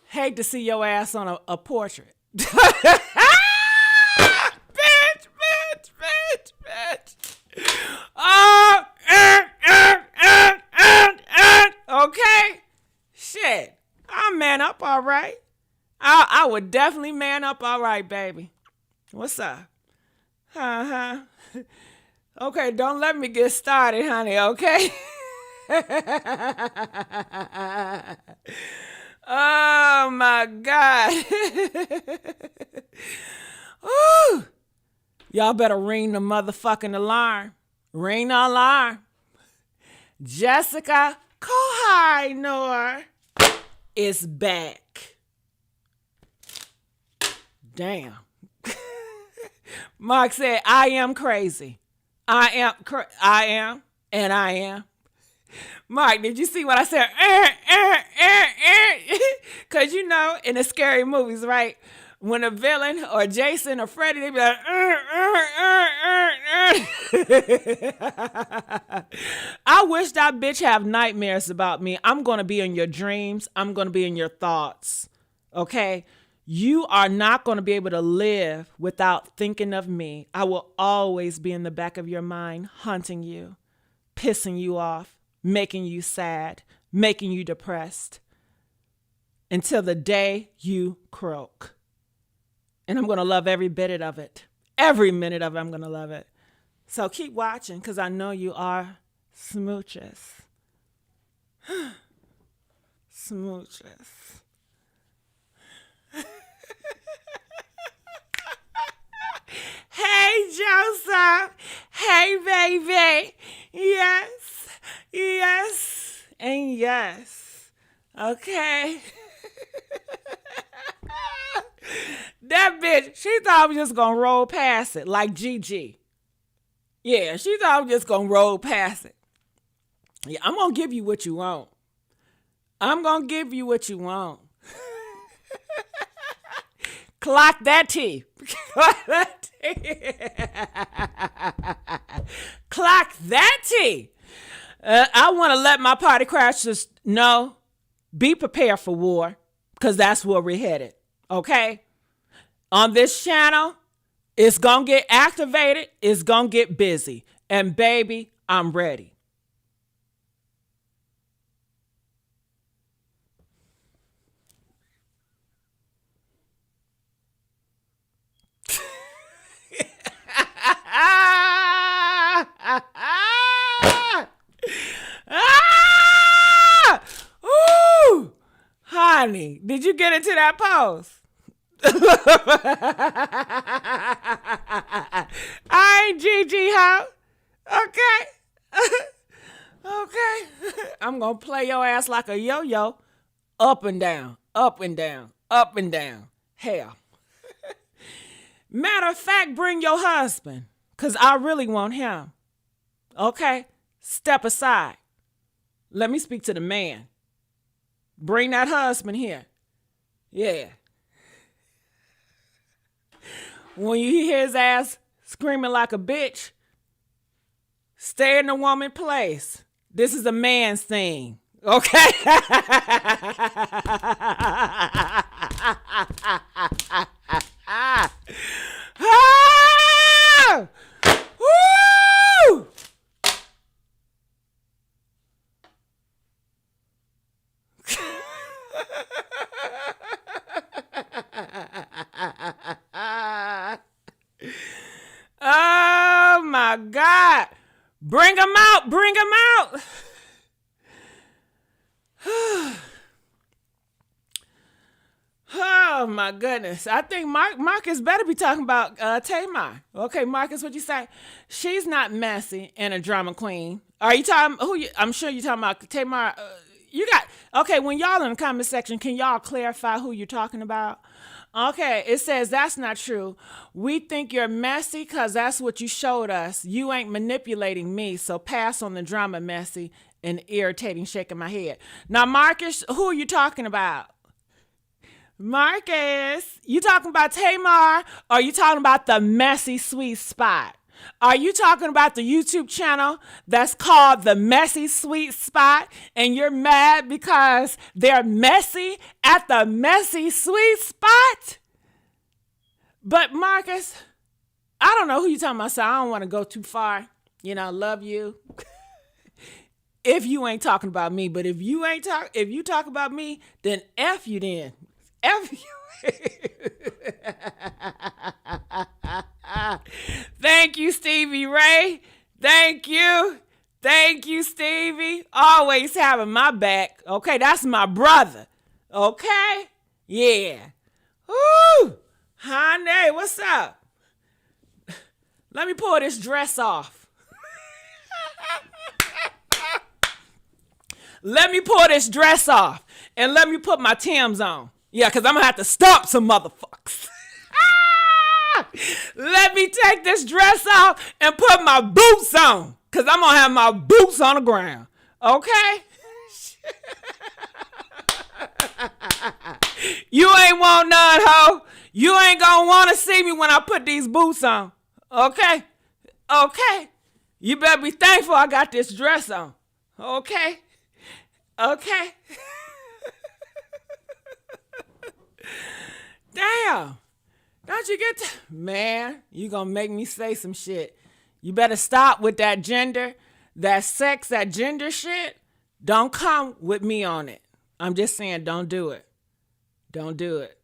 Hate to see your ass on a portrait. bitch. Okay. Shit. I'll man up all right. I would definitely man up all right, baby. What's up? Okay, don't let me get started, honey, okay? Oh, my God. Ooh. Y'all better ring the motherfucking alarm. Ring the alarm. Jessica Kohinoor is back. Damn. Mark said, I am crazy. I am, and I am. Mark, did you see what I said? Because you know, in the scary movies, right? When a villain or Jason or Freddy, they be like, I wish that bitch have nightmares about me. I'm going to be in your dreams. I'm going to be in your thoughts. Okay? You are not going to be able to live without thinking of me. I will always be in the back of your mind, haunting you, pissing you off, making you sad, making you depressed, until the day you croak. And I'm going to love every bit of it. Every minute of it, I'm going to love it. So keep watching, because I know you are smooches. Smooches. Hey, Joseph. Hey, baby. Yes. Yes. And yes. Okay. That bitch, she thought I was just going to roll past it like Gigi. Yeah, she thought I was just going to roll past it. Yeah, I'm going to give you what you want. I'm going to give you what you want. Clock that T. Clock that T. Clock that T. I want to let my party crashers know, be prepared for war, because that's where we're headed. Okay? On this channel, it's going to get activated. It's going to get busy. And baby, I'm ready. Ooh, honey, did you get into that pose? I ain't Gigi, huh? Okay. Okay. I'm going to play your ass like a yo-yo. Up and down, up and down, up and down. Hell. Matter of fact, bring your husband, because I really want him. Okay? Step aside. Let me speak to the man. Bring that husband here. Yeah. When you hear his ass screaming like a bitch, stay in the woman place. This is a man's thing. Okay? Ah! Woo! Oh my God. Bring him out. Bring him out. Oh my goodness. I think Marcus better be talking about Tamar. Okay, Marcus, what you say? She's not messy and a drama queen. Are you talking I'm sure you're talking about Tamar. Okay, when y'all in the comment section, can y'all clarify who you're talking about? Okay, it says that's not true. We think you're messy because that's what you showed us. You ain't manipulating me, so pass on the drama, messy and irritating, shaking my head. Now, Marcus, who are you talking about? Marcus, you talking about Tamar, or are you talking about the messy sweet spot? Are you talking about the YouTube channel that's called The Messy Sweet Spot, and you're mad because they're messy at the Messy Sweet Spot? But Marcus, I don't know who you're talking about, so I don't want to go too far. You know, love you. If you ain't talking about me, but if you talk about me, then F you then. F you. Thank you, Stevie Ray. Thank you. Thank you, Stevie. Always having my back. Okay, that's my brother. Okay? Yeah. Woo! Honey, what's up? Let me pull this dress off. Let me pull this dress off. And let me put my Timbs on. Yeah, because I'm going to have to stomp some motherfuckers. Let me take this dress off and put my boots on. Because I'm going to have my boots on the ground. Okay? You ain't want none, ho. You ain't going to want to see me when I put these boots on. Okay? Okay? You better be thankful I got this dress on. Okay? Okay? Damn. Don't you get to... Man, you gonna make me say some shit. You better stop with that gender, that sex, that gender shit. Don't come with me on it. I'm just saying, don't do it. Don't do it.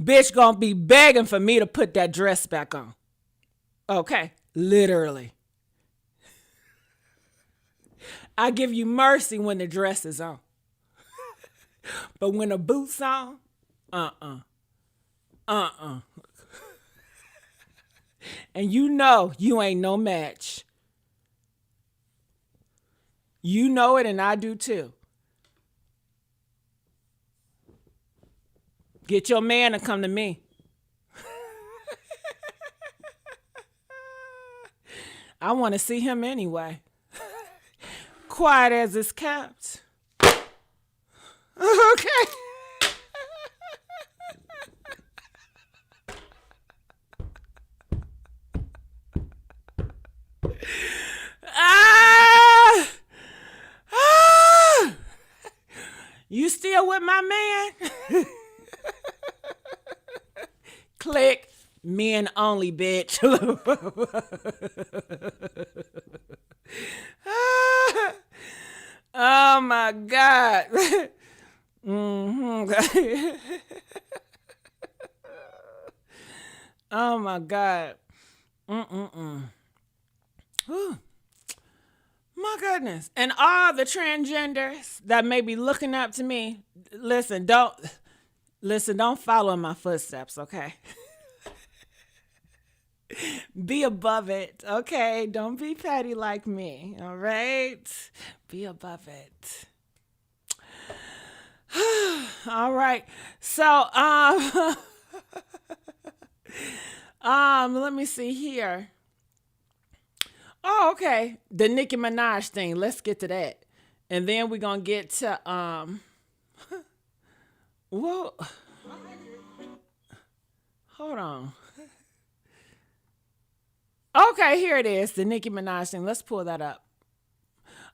Bitch gonna be begging for me to put that dress back on. Okay, literally. I give you mercy when the dress is on. But when the boots on, And you know you ain't no match. You know it and I do too. Get your man to come to me. I want to see him anyway. Quiet as it's kept. Okay. You still with my man? Click. Men only, bitch. Oh my God. Oh my God. Whew. My goodness. And all the transgenders that may be looking up to me, listen, don't follow in my footsteps, okay? Be above it, okay? Don't be petty like me, all right? Be above it. All right. So, let me see here. Oh, okay. The Nicki Minaj thing. Let's get to that. And then we're gonna get to well, hold on. Okay, here it is, the Nicki Minaj thing. Let's pull that up.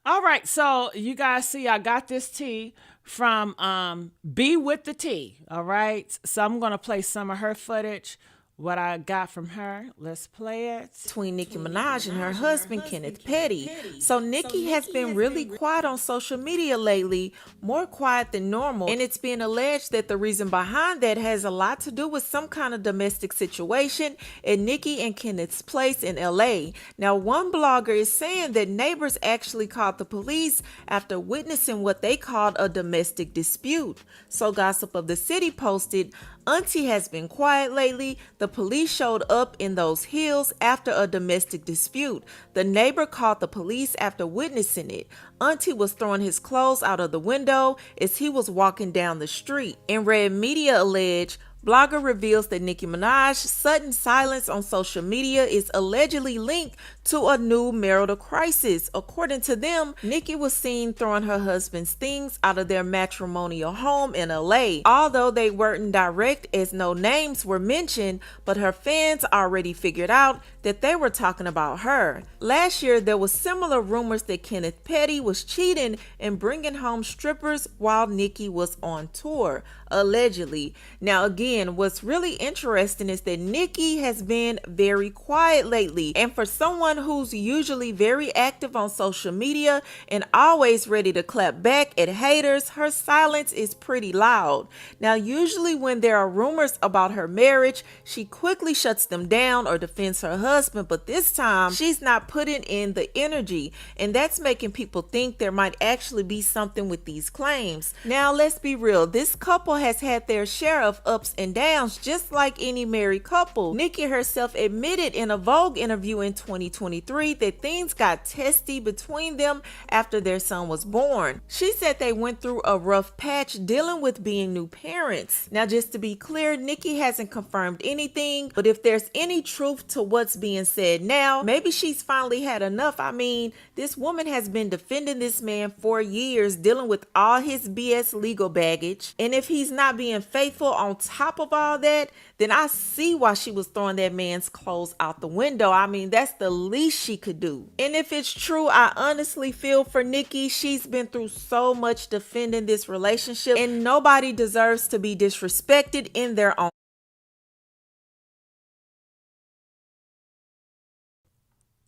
All right, so you guys see I got this tea from Be With the Tea. All right. So I'm gonna play some of her footage. What I got from her. Let's play it. Between Nicki Minaj and her husband, Kenneth Petty. So Nicki has been really quiet on social media lately, more quiet than normal. And it's being alleged that the reason behind that has a lot to do with some kind of domestic situation at Nicki and Kenneth's place in LA. Now, one blogger is saying that neighbors actually called the police after witnessing what they called a domestic dispute. So Gossip of the City posted, Auntie has been quiet lately. The police showed up in those hills after a domestic dispute. The neighbor called the police after witnessing it. Auntie was throwing his clothes out of the window as he was walking down the street. In Red Media alleged, blogger reveals that Nicki Minaj's sudden silence on social media is allegedly linked to a new marital crisis. According to them, Nicki was seen throwing her husband's things out of their matrimonial home in LA. Although they weren't direct as no names were mentioned, but her fans already figured out that they were talking about her. Last year, there was similar rumors that Kenneth Petty was cheating and bringing home strippers while Nicki was on tour, allegedly. Now again, what's really interesting is that Nicki has been very quiet lately, and for someone who's usually very active on social media and always ready to clap back at haters, her silence is pretty loud. Now usually when there are rumors about her marriage, she quickly shuts them down or defends her husband, but this time she's not putting in the energy, and that's making people think there might actually be something with these claims. Now let's be real, this couple has had their share of ups and downs just like any married couple. Nicki herself admitted in a Vogue interview in 2023 that things got testy between them after their son was born. She said they went through a rough patch dealing with being new parents. Now just to be clear, Nicki hasn't confirmed anything, but if there's any truth to what's being said now, maybe she's finally had enough. I mean, this woman has been defending this man for years, dealing with all his BS legal baggage, and if he's not being faithful on top of all that, then I see why she was throwing that man's clothes out the window. I mean, that's the least she could do. And if it's true, I honestly feel for Nicki. She's been through so much defending this relationship, and nobody deserves to be disrespected in their own.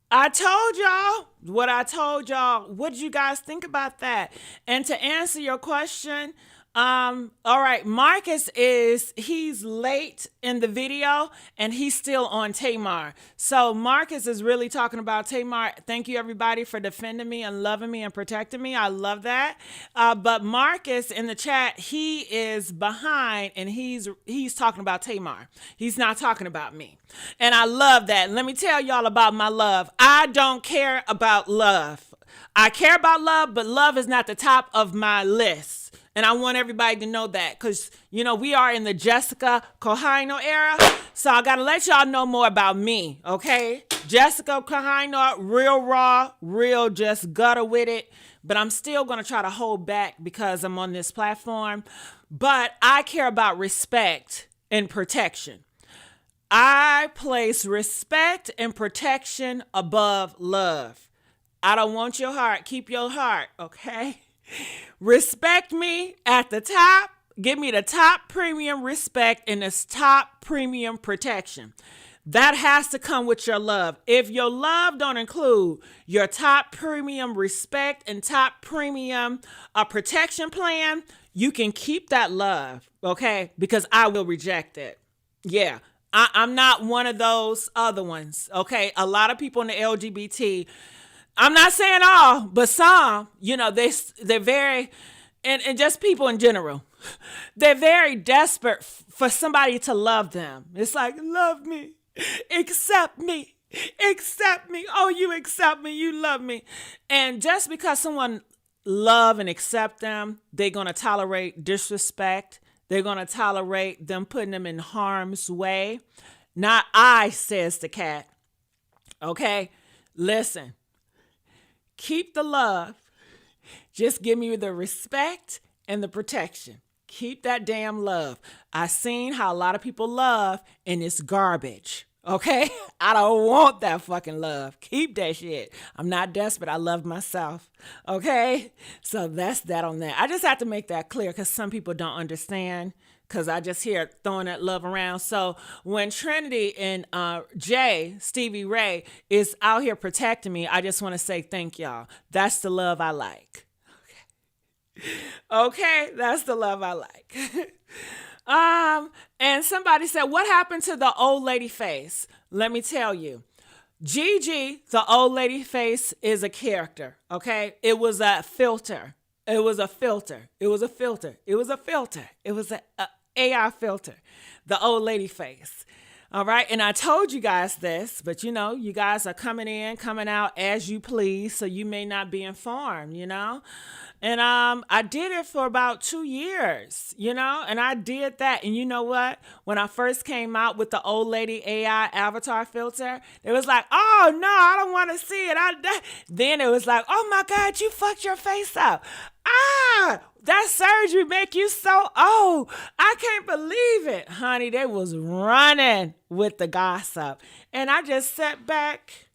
I told y'all what I told y'all. What did you guys think about that? And to answer your question, all right, Marcus he's late in the video and he's still on Tamar. So Marcus is really talking about Tamar. Thank you everybody for defending me and loving me and protecting me. I love that. But Marcus in the chat, he is behind and he's talking about Tamar. He's not talking about me. And I love that. Let me tell y'all about my love. I don't care about love. I care about love, but love is not the top of my list. And I want everybody to know that because, you know, we are in the Jessica Kohino era. So I got to let y'all know more about me, okay? Jessica Kohino, real raw, real just gutter with it. But I'm still going to try to hold back because I'm on this platform. But I care about respect and protection. I place respect and protection above love. I don't want your heart. Keep your heart, okay? Respect me at the top. Give me the top premium respect and this top premium protection. That has to come with your love. If your love don't include your top premium respect and top premium protection plan, you can keep that love, okay? Because I will reject it. Yeah, I'm not one of those other ones, okay? A lot of people in the LGBT, I'm not saying all, but some, you know, they're very, and just people in general, they're very desperate for somebody to love them. It's like, love me. Accept me. Accept me. Oh, you accept me. You love me. And just because someone love and accept them, they're going to tolerate disrespect. They're going to tolerate them putting them in harm's way. Not I, says the cat. Okay? Listen. Keep the love. Just give me the respect and the protection. Keep that damn love. I seen how a lot of people love and it's garbage. Okay? I don't want that fucking love. Keep that shit. I'm not desperate. I love myself. Okay? So that's that on that. I just have to make that clear because some people don't understand because I just hear throwing that love around. So when Trinity and Stevie Ray is out here protecting me, I just want to say thank y'all. That's the love I like. Okay? That's the love I like. And somebody said, what happened to the old lady face? Let me tell you. Gigi, the old lady face, is a character, okay? It was a filter. It was a filter. It was a filter. It was a filter. It was a AI filter. The old lady face. All right. And I told you guys this, but you know, you guys are coming in, coming out as you please. So you may not be informed, you know? And I did it for about 2 years, you know, and I did that. And you know what? When I first came out with the old lady AI avatar filter, it was like, oh, no, I don't want to see it. Then it was like, oh, my God, you fucked your face up. That surgery make you so old. I can't believe it. Honey, they was running with the gossip. And I just sat back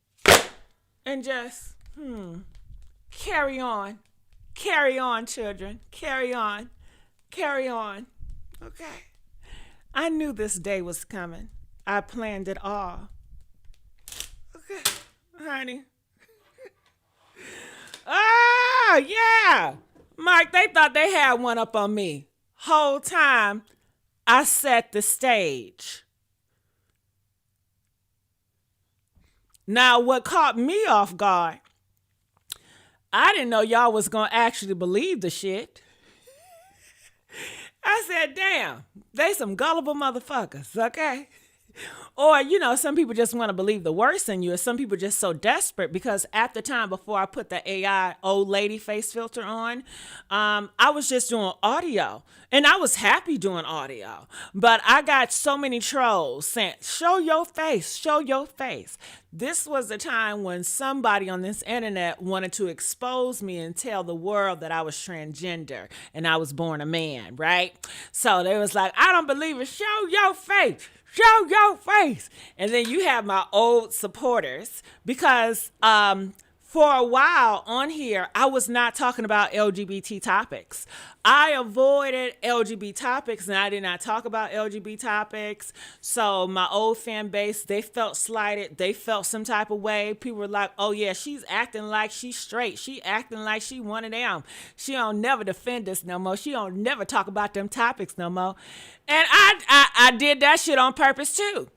and just, carry on. Carry on, children. Carry on. Carry on. Okay. I knew this day was coming. I planned it all. Okay, honey. Oh, yeah. Mike, they thought they had one up on me. Whole time, I set the stage. Now, what caught me off guard, I didn't know y'all was going to actually believe the shit. I said, damn, they some gullible motherfuckers, okay? Or, you know, some people just want to believe the worst in you, or some people just so desperate because at the time before I put the AI old lady face filter on, I was just doing audio. And I was happy doing audio. But I got so many trolls saying, show your face, show your face. This was the time when somebody on this internet wanted to expose me and tell the world that I was transgender and I was born a man, right? So they was like, I don't believe it. Show your face. Show your face. And then you have my old supporters because for a while on here, I was not talking about LGBT topics. I avoided LGBT topics and I did not talk about LGBT topics. So my old fan base, they felt slighted. They felt some type of way. People were like, oh yeah, she's acting like she's straight. She acting like she one of them. She don't never defend us no more. She don't never talk about them topics no more. And I did that shit on purpose too.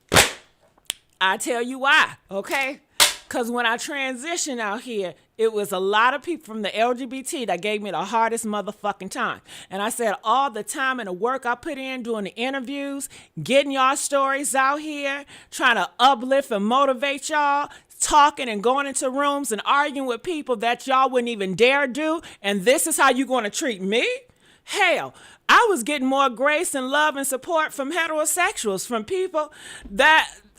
I tell you why, okay? Because when I transitioned out here, it was a lot of people from the LGBT that gave me the hardest motherfucking time. And I said all the time and the work I put in doing the interviews, getting y'all stories out here, trying to uplift and motivate y'all, talking and going into rooms and arguing with people that y'all wouldn't even dare do. And this is how you going to treat me? Hell, I was getting more grace and love and support from heterosexuals, from people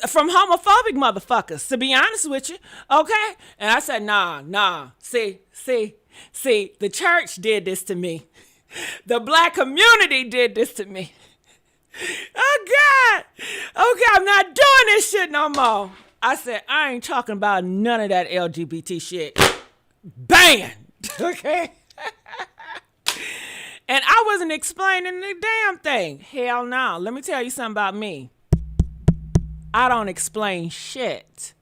from homophobic motherfuckers, to be honest with you, okay? And I said, nah, see, the church did this to me. The black community did this to me. Oh, God. Okay, I'm not doing this shit no more. I said, I ain't talking about none of that LGBT shit. Banned, okay? And I wasn't explaining the damn thing. Hell no. Let me tell you something about me. I don't explain shit.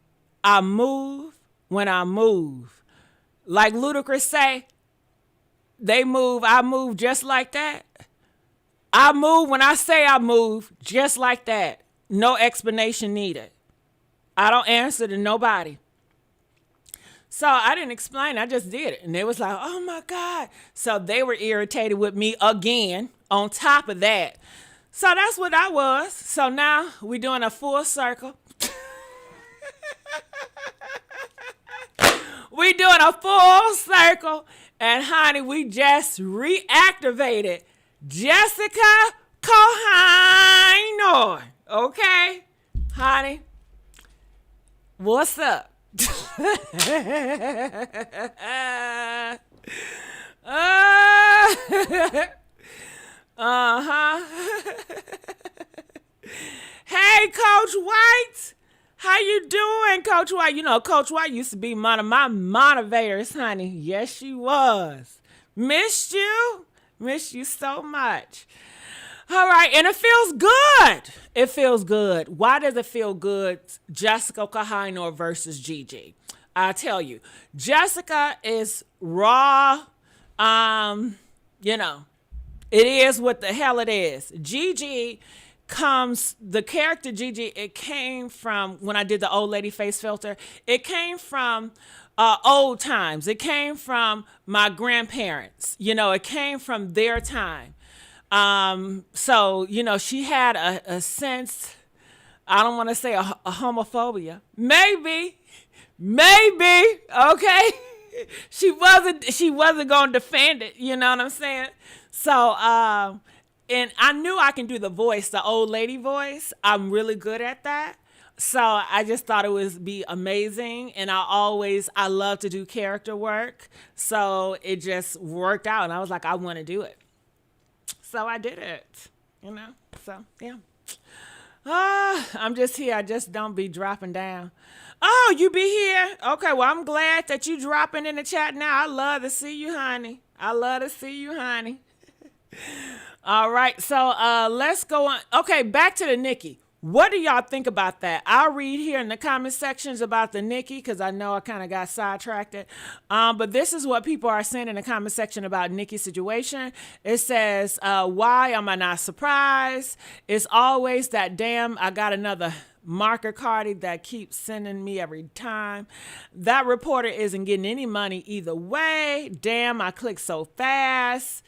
I move when I move. Like Ludacris say, they move, I move just like that. I move when I say I move just like that. No explanation needed. I don't answer to nobody. So I didn't explain. I just did it. And they was like, oh, my God. So they were irritated with me again on top of that. So that's what I was. So now we're doing a full circle. We doing a full circle. And honey, we just reactivated Jessica Kohinoor. Okay? Honey, what's up? Hey, Coach White. How you doing, Coach White? You know, Coach White used to be one of my motivators, honey. Yes, she was. Missed you. Missed you so much. All right, and it feels good. It feels good. Why does it feel good? Jessica Kohinoor versus Gigi. I'll tell you. Jessica is raw. You know, it is what the hell it is. Gigi the character Gigi, it came from when I did the old lady face filter. It came from old times. It came from my grandparents. You know, it came from their time. So, you know, she had a sense, I don't want to say a homophobia. Maybe, okay? She wasn't going to defend it, you know what I'm saying? So, and I knew I can do the voice, the old lady voice. I'm really good at that. So I just thought it would be amazing. And I love to do character work. So it just worked out. And I was like, I want to do it. So I did it, you know? So, yeah. I'm just here. I just don't be dropping down. Oh, you be here? Okay, well, I'm glad that you dropping in the chat now. I love to see you, honey. All right, so let's go on. Okay, back to the Nicki. What do y'all think about that? I'll read here in the comment sections about the Nicki because I know I kind of got sidetracked. But this is what people are saying in the comment section about Nicki's situation. It says, why am I not surprised? It's always that damn, I got another marker Cardi that keeps sending me every time. That reporter isn't getting any money either way. Damn, I clicked so fast.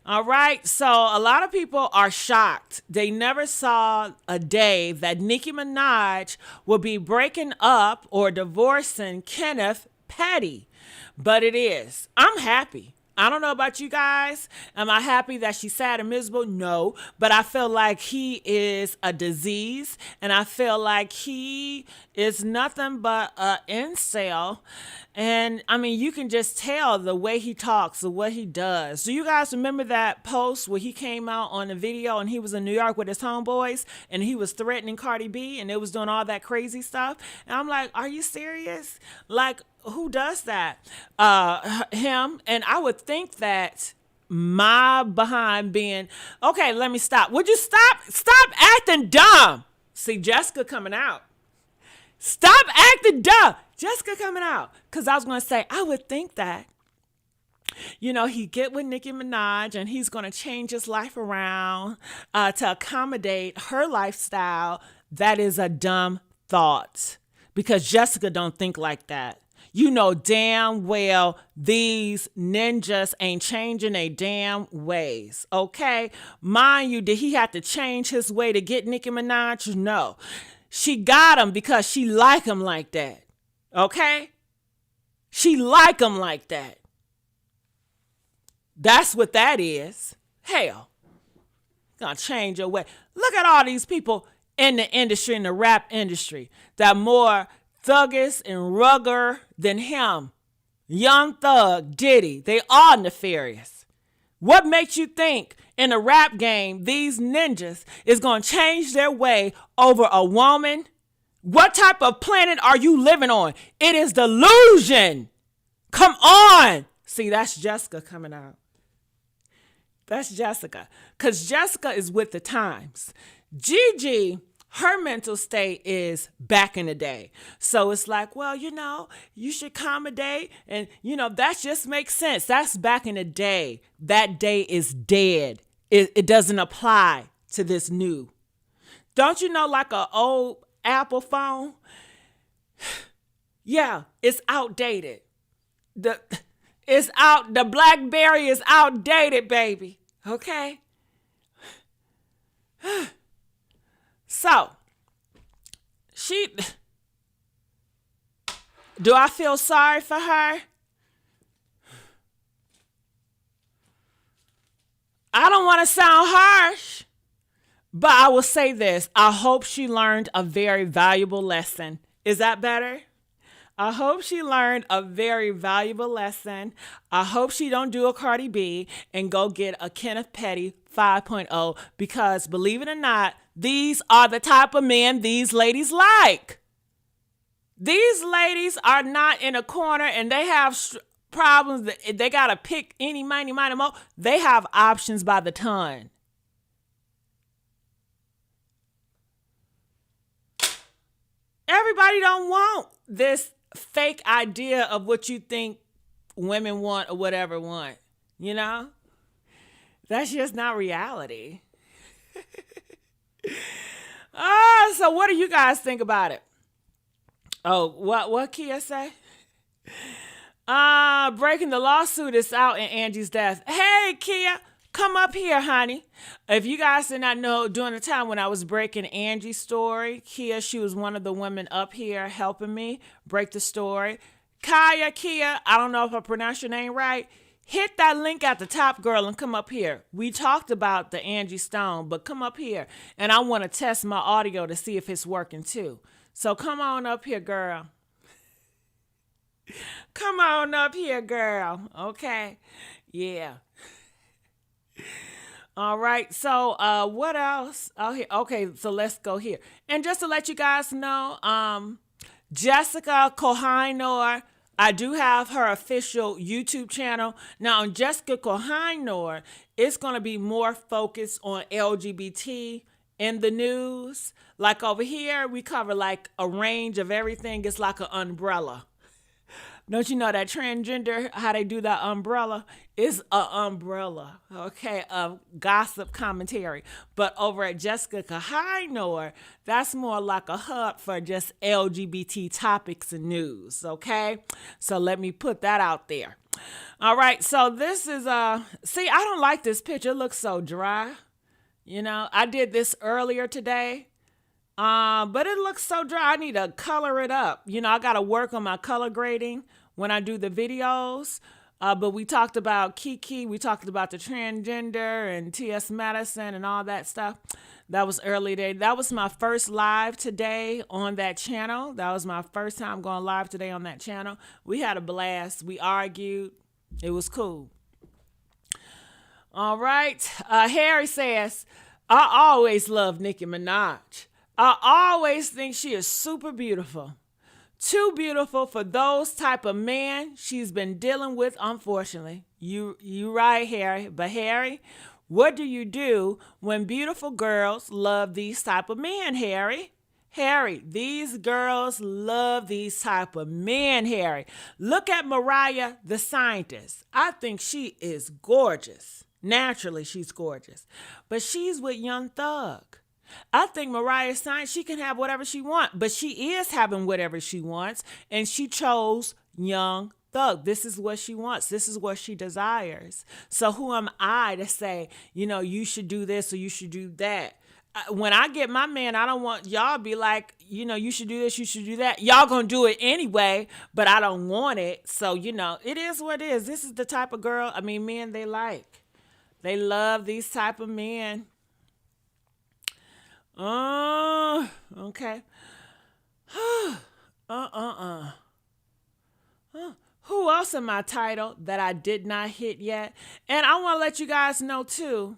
All right, so a lot of people are shocked. They never saw a day that Nicki Minaj will be breaking up or divorcing Kenneth Petty, but it is. I'm happy. I don't know about you guys. Am I happy that she's sad and miserable? No, but I feel like he is a disease, and I feel like he is nothing but an incel. And I mean, you can just tell the way he talks, the way he does. Do you guys remember that post where he came out on a video and he was in New York with his homeboys and he was threatening Cardi B and it was doing all that crazy stuff? And I'm like, are you serious? Like, who does that? Him. And I would think that my behind being, okay, let me stop. Would you stop acting dumb? See, Jessica coming out. Stop acting dumb. Jessica coming out. Because I was going to say, I would think that, you know, he get with Nicki Minaj and he's going to change his life around to accommodate her lifestyle. That is a dumb thought. Because Jessica don't think like that. You know damn well these ninjas ain't changing their damn ways, okay? Mind you, did he have to change his way to get Nicki Minaj? No. She got him because she like him like that, okay? She like him like that. That's what that is. Hell, gonna change your way. Look at all these people in the industry, in the rap industry, that more thuggish and rugger than him. Young Thug, Diddy, they all nefarious. What makes you think in the rap game these ninjas is going to change their way over a woman? What type of planet are you living on? It is delusion. Come on. See, that's Jessica coming out. That's Jessica. Because Jessica is with the times. Gigi, her mental state is back in the day. So it's like, well, you know, you should accommodate. And, you know, that just makes sense. That's back in the day. That day is dead. It doesn't apply to this new. Don't you know, like an old Apple phone? Yeah, it's outdated. The BlackBerry is outdated, baby. Okay? So, Do I feel sorry for her? I don't want to sound harsh, but I will say this. I hope she learned a very valuable lesson. Is that better? I hope she learned a very valuable lesson. I hope she don't do a Cardi B and go get a Kenneth Petty 5.0, because believe it or not, these are the type of men these ladies like. These ladies are not in a corner and they have problems that they got to pick any, miny, mo. They have options by the ton. Everybody don't want this fake idea of what you think women want or whatever want, you know? That's just not reality. So what do you guys think about it? Oh, what Kia say? Breaking the lawsuit is out in Angie's death. Hey, Kia, come up here, honey. If you guys did not know, during the time when I was breaking Angie's story, Kia, she was one of the women up here helping me break the story. Kia, I don't know if I pronounced your name right. Hit that link at the top, girl, and come up here. We talked about the Angie Stone, but come up here. And I want to test my audio to see if it's working too. So come on up here, girl. Come on up here, girl. Okay. Yeah. All right. So what else? Okay, so let's go here. And just to let you guys know, Jessica Kohainor, I do have her official YouTube channel. Now on Jessica Kohainor, it's going to be more focused on LGBT in the news. Like over here, we cover like a range of everything. It's like an umbrella. Don't you know that transgender, how they do that umbrella? Is an umbrella, okay, of gossip commentary. But over at Jessica Kohainor, that's more like a hub for just LGBT topics and news, okay? So let me put that out there. All right, so this is, see, I don't like this picture. It looks so dry. You know, I did this earlier today. But it looks so dry. I need to color it up. You know, I got to work on my color grading when I do the videos. But we talked about Keke. We talked about the transgender and T.S. Madison and all that stuff. That was early today. That was my first live today on that channel. That was my first time going live today on that channel. We had a blast. We argued. It was cool. All right. Harry says, I always love Nicki Minaj. I always think she is super beautiful. Too beautiful for those type of men she's been dealing with, unfortunately. You right, Harry. But Harry, what do you do when beautiful girls love these type of men, Harry? Harry, these girls love these type of men, Harry. Look at Mariah the Scientist. I think she is gorgeous. Naturally, she's gorgeous. But she's with Young Thug. I think Mariah Science, she can have whatever she wants, but she is having whatever she wants, and she chose Young Thug. This is what she wants. This is what she desires. So who am I to say, you know, you should do this or you should do that? When I get my man, I don't want y'all to be like, you know, you should do this, you should do that. Y'all gonna do it anyway, but I don't want it. So, you know, it is what it is. This is the type of girl, men they like. They love these type of men. Okay. Who else in my title that I did not hit yet? And I want to let you guys know too.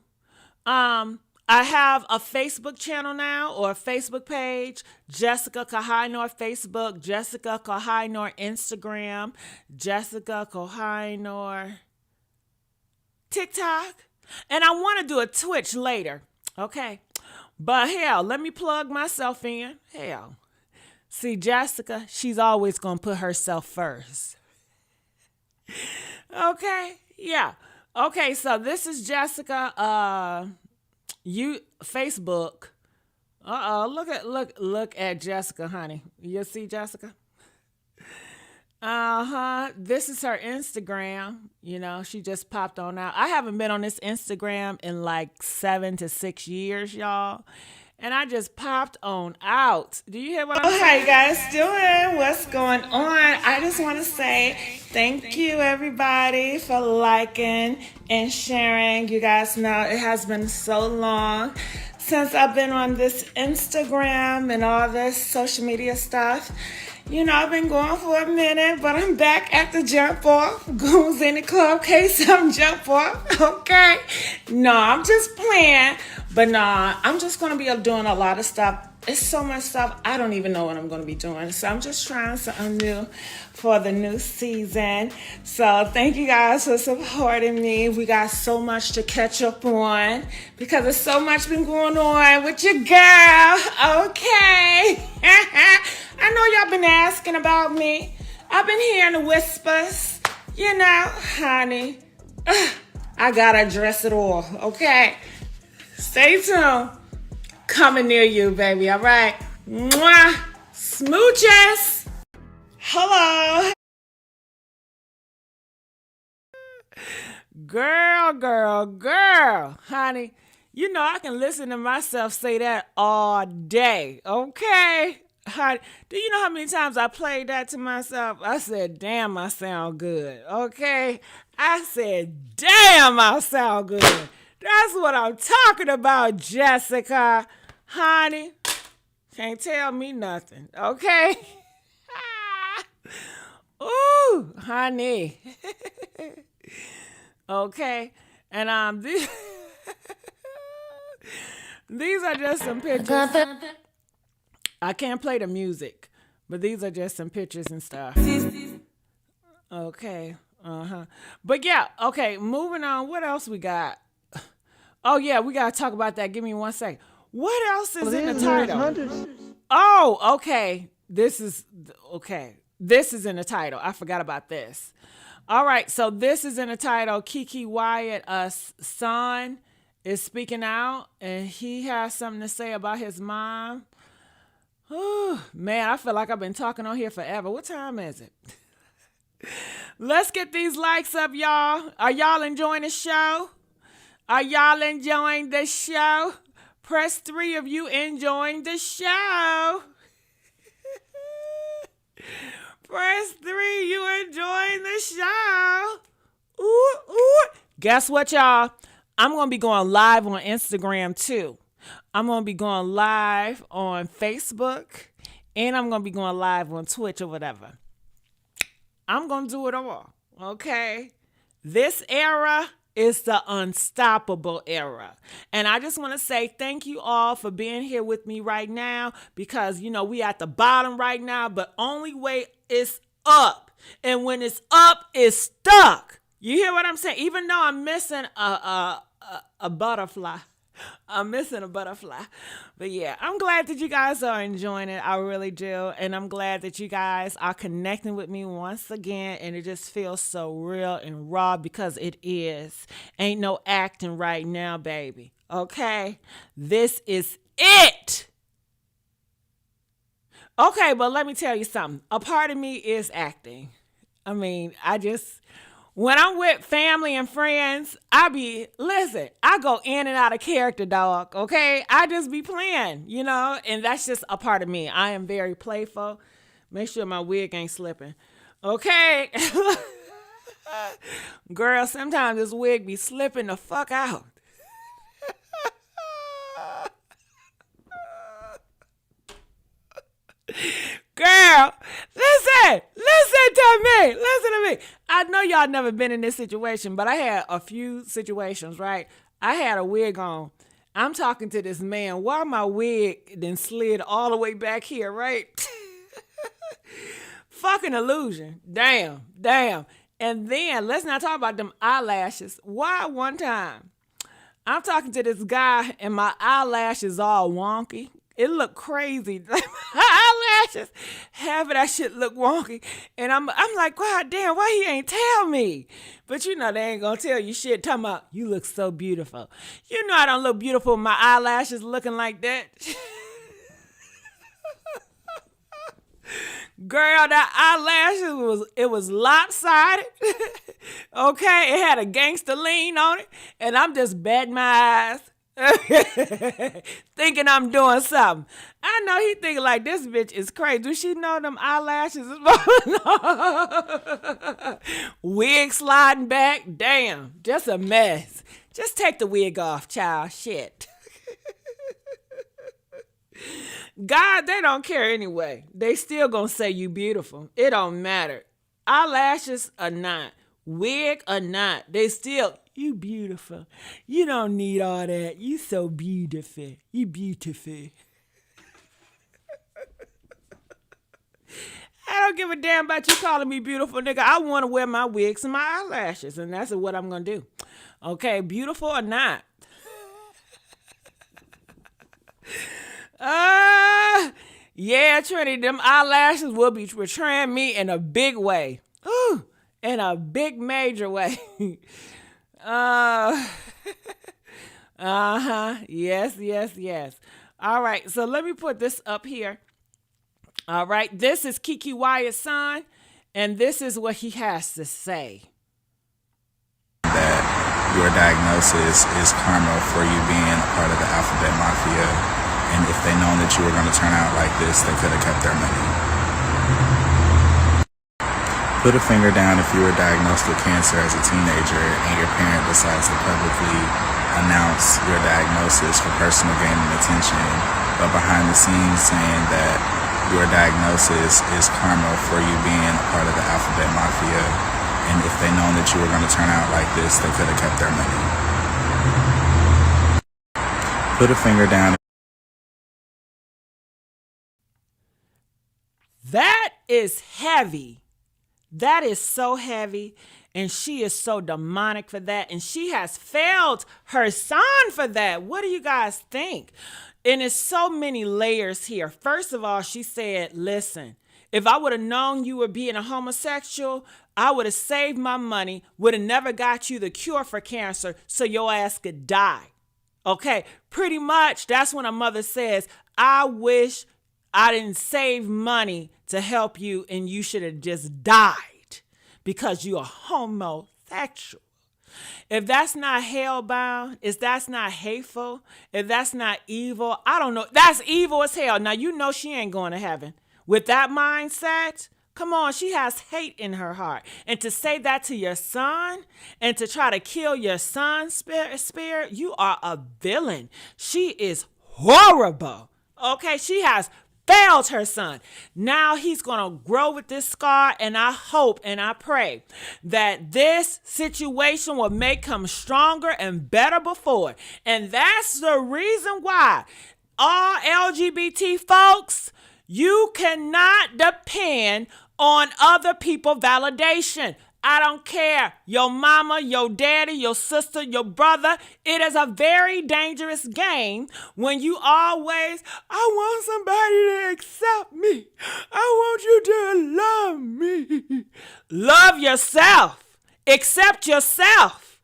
I have a Facebook channel now, or a Facebook page. Jessica Kohainor Facebook, Jessica Kohainor Instagram, Jessica Kohainor TikTok. And I want to do a Twitch later. Okay. But hell, let me plug myself in. Hell. See, Jessica, she's always going to put herself first. Okay. Yeah. Okay, so this is Jessica. Facebook. Look at Jessica, honey. You see Jessica? This is her Instagram. You know, she just popped on out. I haven't been on this Instagram in like 7 to 6 years, y'all. and I just popped on out. Do you hear what I'm saying? How you guys doing? What's going on? I just want to say thank you, everybody, for liking and sharing. You guys know it has been so long since I've been on this Instagram and all this social media stuff. You know, I've been going for a minute, but I'm back at the jump off. Goons in the club, case I'm jump off, okay? No, I'm just playing, but nah, I'm just going to be doing a lot of stuff. It's so much stuff, I don't even know what I'm going to be doing. So I'm just trying something new for the new season. So thank you guys for supporting me. We got so much to catch up on because there's so much been going on with your girl, okay? I know y'all been asking about me. I've been hearing the whispers. You know, honey, I gotta address it all, okay? Stay tuned. Coming near you, baby, all right? Mwah! Smooches! Hello! Girl, honey, you know I can listen to myself say that all day, okay? Honey, do you know how many times I played that to myself? I said, damn, I sound good, okay? I said, damn, I sound good. That's what I'm talking about, Jessica. Honey, can't tell me nothing, okay? Ooh, honey. Okay, and these are just some pictures. I can't play the music, but these are just some pictures and stuff. Okay, But yeah, okay, moving on. What else we got? Oh yeah, we gotta talk about that. Give me 1 second. What else is in the title? Oh, okay. This is in the title. I forgot about this. All right, so this is in the title. Kiki Wyatt, son, is speaking out, and he has something to say about his mom. Oh, man, I feel like I've been talking on here forever. What time is it? Let's get these likes up, y'all. Are y'all enjoying the show? Are y'all enjoying the show? Press 3 of you enjoying the show. Press 3, you enjoying the show. Ooh, ooh. Guess what, y'all? I'm going to be going live on Instagram, too. I'm going to be going live on Facebook, and I'm going to be going live on Twitch or whatever. I'm going to do it all, okay? This era is the unstoppable era. And I just want to say thank you all for being here with me right now because, you know, we at the bottom right now, but only way is up. And when it's up, it's stuck. You hear what I'm saying? Even though I'm missing a butterfly. I'm missing a butterfly. But yeah, I'm glad that you guys are enjoying it. I really do. And I'm glad that you guys are connecting with me once again. And it just feels so real and raw because it is. Ain't no acting right now, baby. Okay? This is it. Okay, but let me tell you something. A part of me is acting. I mean, when I'm with family and friends, I go in and out of character, dog, okay? I just be playing, you know, and that's just a part of me. I am very playful. Make sure my wig ain't slipping, okay? Girl, sometimes this wig be slipping the fuck out. Girl, listen to me. I know y'all never been in this situation, but I had a few situations, right? I had a wig on. I'm talking to this man while my wig then slid all the way back here, right? Fucking illusion. Damn. And then, let's not talk about them eyelashes. Why one time, I'm talking to this guy and my eyelashes all wonky. It looked crazy. Like my eyelashes, half of that shit look wonky. And I'm like, God damn, why he ain't tell me? But you know they ain't gonna tell you shit. Talking about, you look so beautiful. You know I don't look beautiful with my eyelashes looking like that. Girl, that eyelashes was lopsided. Okay, it had a gangster lean on it. And I'm just batting my eyes. Thinking I'm doing something. I know he thinking like this bitch is crazy. Do she know them eyelashes is falling off? Wig sliding back. Damn, just a mess. Just take the wig off, child. Shit. God, they don't care anyway. They still gonna say you beautiful. It don't matter. Eyelashes or not, wig or not, they still, you beautiful. You don't need all that. You so beautiful. You beautiful. I don't give a damn about you calling me beautiful, nigga. I want to wear my wigs and my eyelashes, and that's what I'm gonna do. Okay, beautiful or not. Yeah, Trinity, them eyelashes will be betraying me in a big way. Ooh, in a big major way. Yes. All right, so let me put this up here. All right, this is Kiki Wyatt's son, and this is what he has to say. That your diagnosis is karma for you being a part of the alphabet mafia. And if they known that you were going to turn out like this, they could have kept their money. Put a finger down if you were diagnosed with cancer as a teenager and your parent decides to publicly announce your diagnosis for personal gain and attention, but behind the scenes saying that your diagnosis is karma for you being a part of the alphabet mafia. And if they known that you were going to turn out like this, they could have kept their money. Put a finger down. That is heavy. That is so heavy. And she is so demonic for that. And she has failed her son for that. What do you guys think? And it's so many layers here. First of all, she said, listen, if I would have known you were being a homosexual, I would have saved my money, would have never got you the cure for cancer so your ass could die. Okay, pretty much that's when a mother says, I wish I didn't save money to help you and you should have just died because you're a homosexual. If that's not hellbound, if that's not hateful, if that's not evil, I don't know. That's evil as hell. Now, you know she ain't going to heaven. With that mindset, come on, she has hate in her heart. And to say that to your son and to try to kill your son's spirit, you are a villain. She is horrible. Okay, she has failed her son. Now he's going to grow with this scar, and I hope and I pray that this situation will make him stronger and better before. And that's the reason why all LGBT folks, you cannot depend on other people's validation. I don't care. Your mama, your daddy, your sister, your brother. It is a very dangerous game when you always, I want somebody to accept me. I want you to love me. Love yourself. Accept yourself.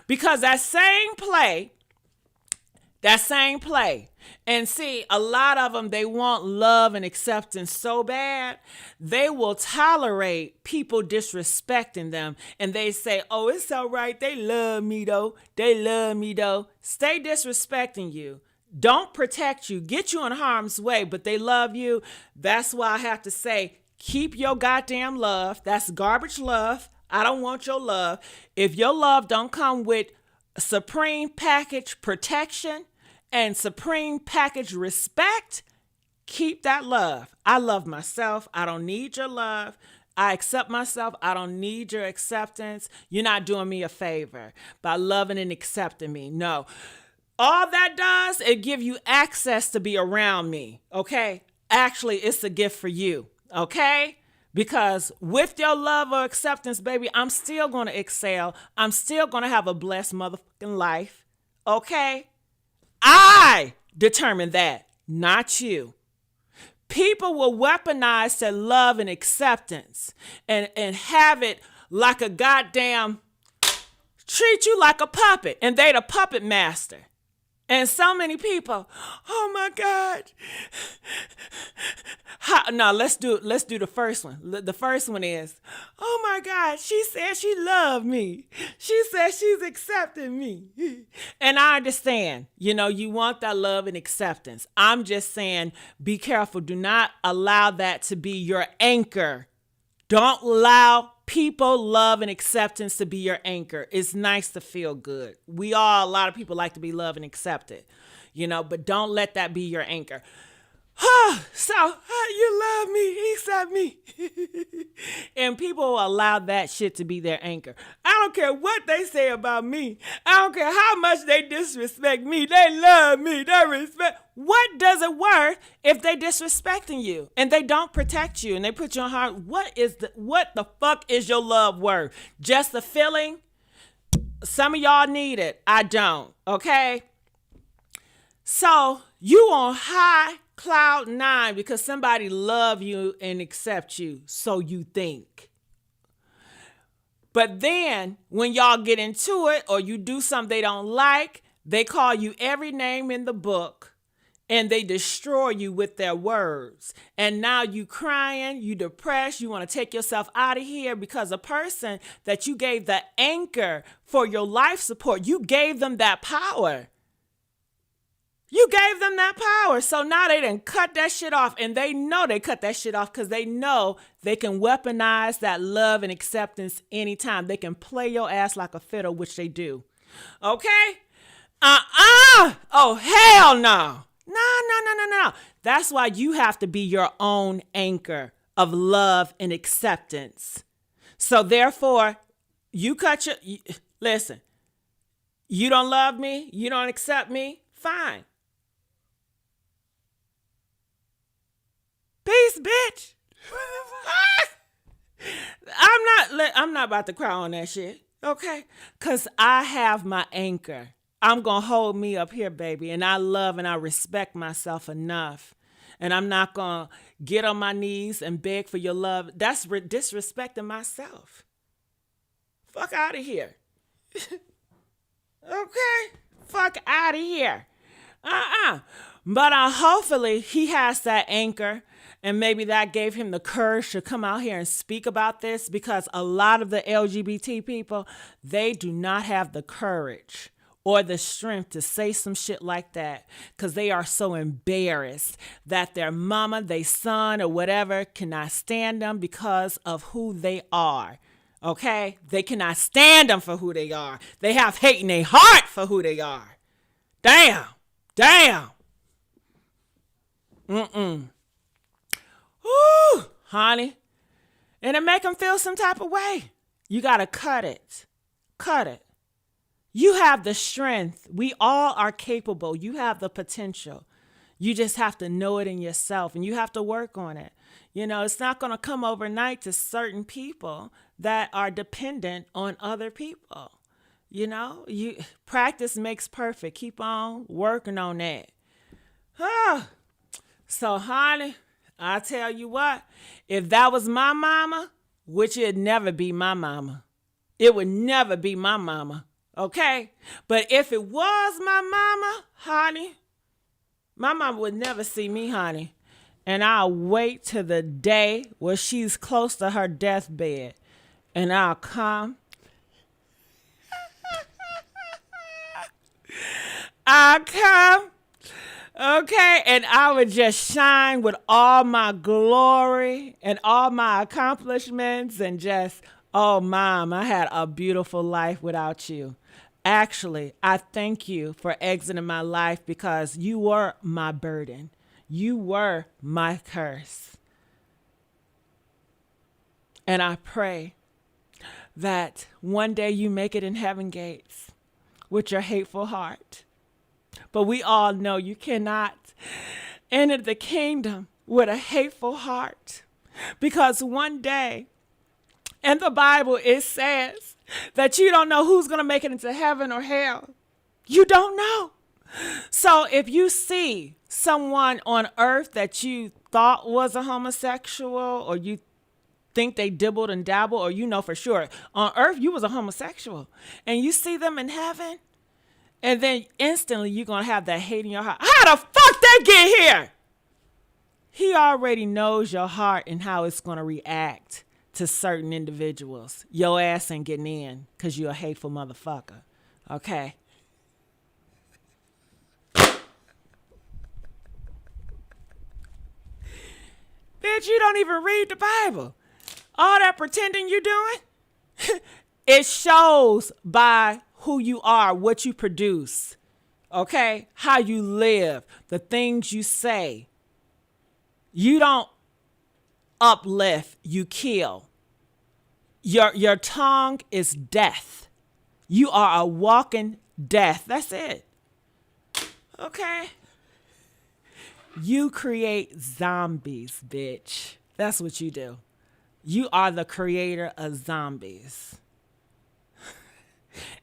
Because that same play, and see, a lot of them, they want love and acceptance so bad, they will tolerate people disrespecting them. And they say, oh, it's all right. They love me, though. Stay disrespecting you. Don't protect you. Get you in harm's way, but they love you. That's why I have to say, keep your goddamn love. That's garbage love. I don't want your love. If your love don't come with supreme package protection and supreme package respect, keep that love. I love myself. I don't need your love. I accept myself. I don't need your acceptance. You're not doing me a favor by loving and accepting me. No. All that does, it give you access to be around me. Okay? Actually, it's a gift for you. Okay? Because with your love or acceptance, baby, I'm still going to excel. I'm still going to have a blessed motherfucking life. Okay? I determine that, not you. People will weaponize their love and acceptance and have it like a goddamn, treat you like a puppet, and they the puppet master. And so many people, oh my God. No, let's do the first one. The first one is, oh my God, she said she loved me. She said she's accepting me. And I understand, you want that love and acceptance. I'm just saying, be careful. Do not allow that to be your anchor. Don't allow people, love, and acceptance to be your anchor. It's nice to feel good. A lot of people like to be loved and accepted, but don't let that be your anchor. You love me, accept me. And people allow that shit to be their anchor. I don't care what they say about me. I don't care how much they disrespect me. They love me, they respect. What does it worth if they disrespecting you and they don't protect you and they put you on heart? What the fuck is your love worth? Just a feeling? Some of y'all need it. I don't. Okay? So you on high cloud 9 because somebody love you and accept you, so you think. But then when y'all get into it or you do something they don't like, they call you every name in the book and they destroy you with their words. And now you crying, you depressed, you want to take yourself out of here because a person that you gave the anchor for your life support, you gave them that power. You gave them that power. So now they done cut that shit off. And they know they cut that shit off because they know they can weaponize that love and acceptance anytime. They can play your ass like a fiddle, which they do. Okay? Oh, hell no. No. That's why you have to be your own anchor of love and acceptance. So therefore, listen, you don't love me, you don't accept me, fine. Peace, bitch. I'm not about to cry on that shit, okay? Because I have my anchor. I'm going to hold me up here, baby, and I love and I respect myself enough. And I'm not going to get on my knees and beg for your love. That's disrespecting myself. Fuck out of here. Okay? Fuck out of here. But hopefully he has that anchor. And maybe that gave him the courage to come out here and speak about this, because a lot of the LGBT people, they do not have the courage or the strength to say some shit like that because they are so embarrassed that their mama, their son, or whatever cannot stand them because of who they are. Okay? They cannot stand them for who they are. They have hate in their heart for who they are. Damn. Ooh, honey. And it make them feel some type of way. You got to cut it. You have the strength. We all are capable. You have the potential. You just have to know it in yourself and you have to work on it. It's not going to come overnight to certain people that are dependent on other people. Practice makes perfect. Keep on working on that. So, honey, I tell you what, if that was my mama, which it'd never be my mama. It would never be my mama, okay? But if it was my mama, honey, my mama would never see me, honey. And I'll wait till the day where she's close to her deathbed. And I'll come. Okay, and I would just shine with all my glory and all my accomplishments and just, oh, Mom, I had a beautiful life without you. Actually, I thank you for exiting my life because you were my burden. You were my curse. And I pray that one day you make it in heaven gates with your hateful heart. But we all know you cannot enter the kingdom with a hateful heart. Because one day, in the Bible, it says that you don't know who's going to make it into heaven or hell. You don't know. So if you see someone on earth that you thought was a homosexual, or you think they dibbled and dabbled, or for sure on earth you was a homosexual, and you see them in heaven, And then instantly you're going to have that hate in your heart. How the fuck they get here? He already knows your heart and how it's going to react to certain individuals. Your ass ain't getting in because you're a hateful motherfucker. Okay? Bitch, you don't even read the Bible. All that pretending you doing, it shows by who you are, what you produce, okay? How you live, the things you say. You don't uplift, you kill. Your tongue is death. You are a walking death. That's it. Okay? You create zombies, bitch. That's what you do. You are the creator of zombies.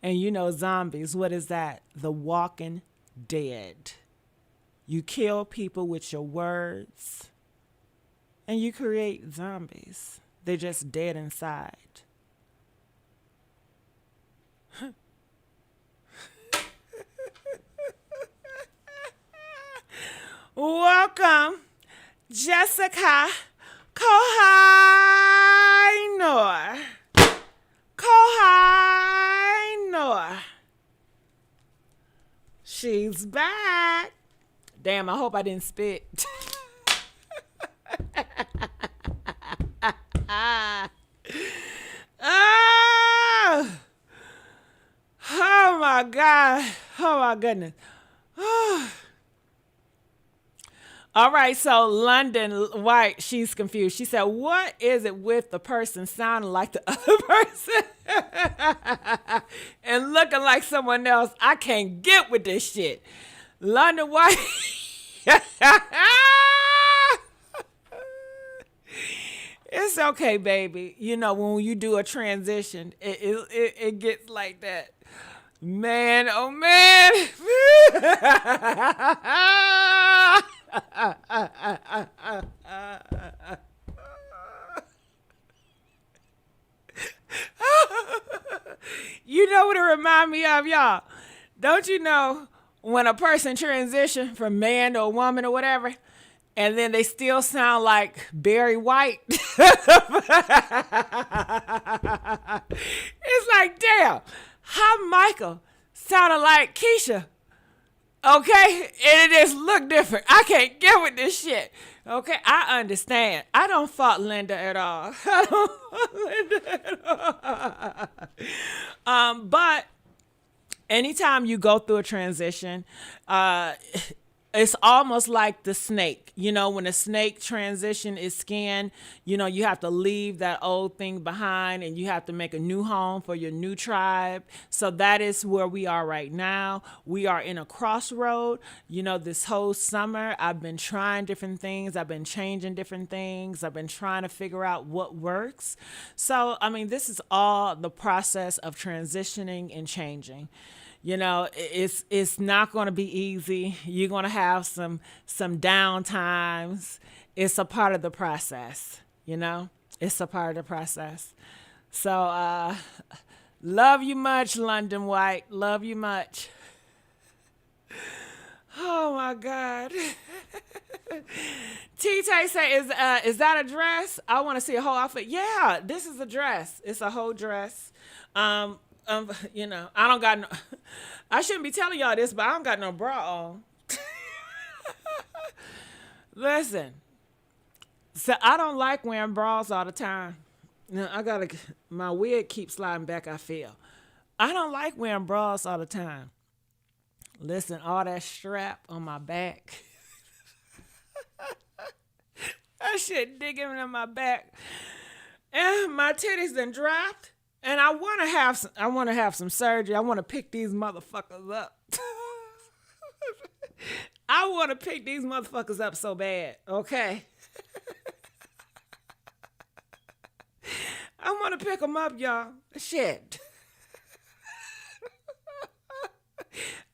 And you know zombies, what is that? The walking dead. You kill people with your words. And you create zombies. They're just dead inside. Welcome, Jessica Kohainor. Kohainor. She's back. Damn, I hope I didn't spit. Oh my God. Oh my goodness. All right, so London White, she's confused. She said, what is it with the person sounding like the other person and looking like someone else? I can't get with this shit. London White. It's okay, baby. You know, when you do a transition, it gets like that. Man, oh man. You know what it remind me of, y'all? Don't you know when a person transition from man to a woman or whatever, and then they still sound like Barry White? It's like, damn, how Michael sounded like Keisha. Okay? And it just look different. I can't get with this shit. Okay? I understand. I don't fault Linda at all. I don't fault Linda at all. But anytime you go through a transition, it's almost like the snake. You know, when a snake transition is skin, you know, you have to leave that old thing behind and you have to make a new home for your new tribe. So that is where we are right now. We are in a crossroad. You know, this whole summer, I've been trying different things. I've been changing different things. I've been trying to figure out what works. So, I mean, this is all the process of transitioning and changing. You know, it's not going to be easy. You're going to have some down times. It's a part of the process, you know? It's a part of the process. So, love you much, London White. Love you much. Oh, my God. T-Tay say, is that a dress? I want to see a whole outfit. Yeah, this is a dress. It's a whole dress. You know, I don't got no, I shouldn't be telling y'all this, but I don't got no bra on. Listen, so I don't like wearing bras all the time. Now my wig keeps sliding back, I feel. I don't like wearing bras all the time. Listen, all that strap on my back. That shit digging in my back. And my titties done dropped. And I want to have some surgery. I want to pick these motherfuckers up. I want to pick these motherfuckers up so bad, okay? I want to pick them up, y'all. Shit.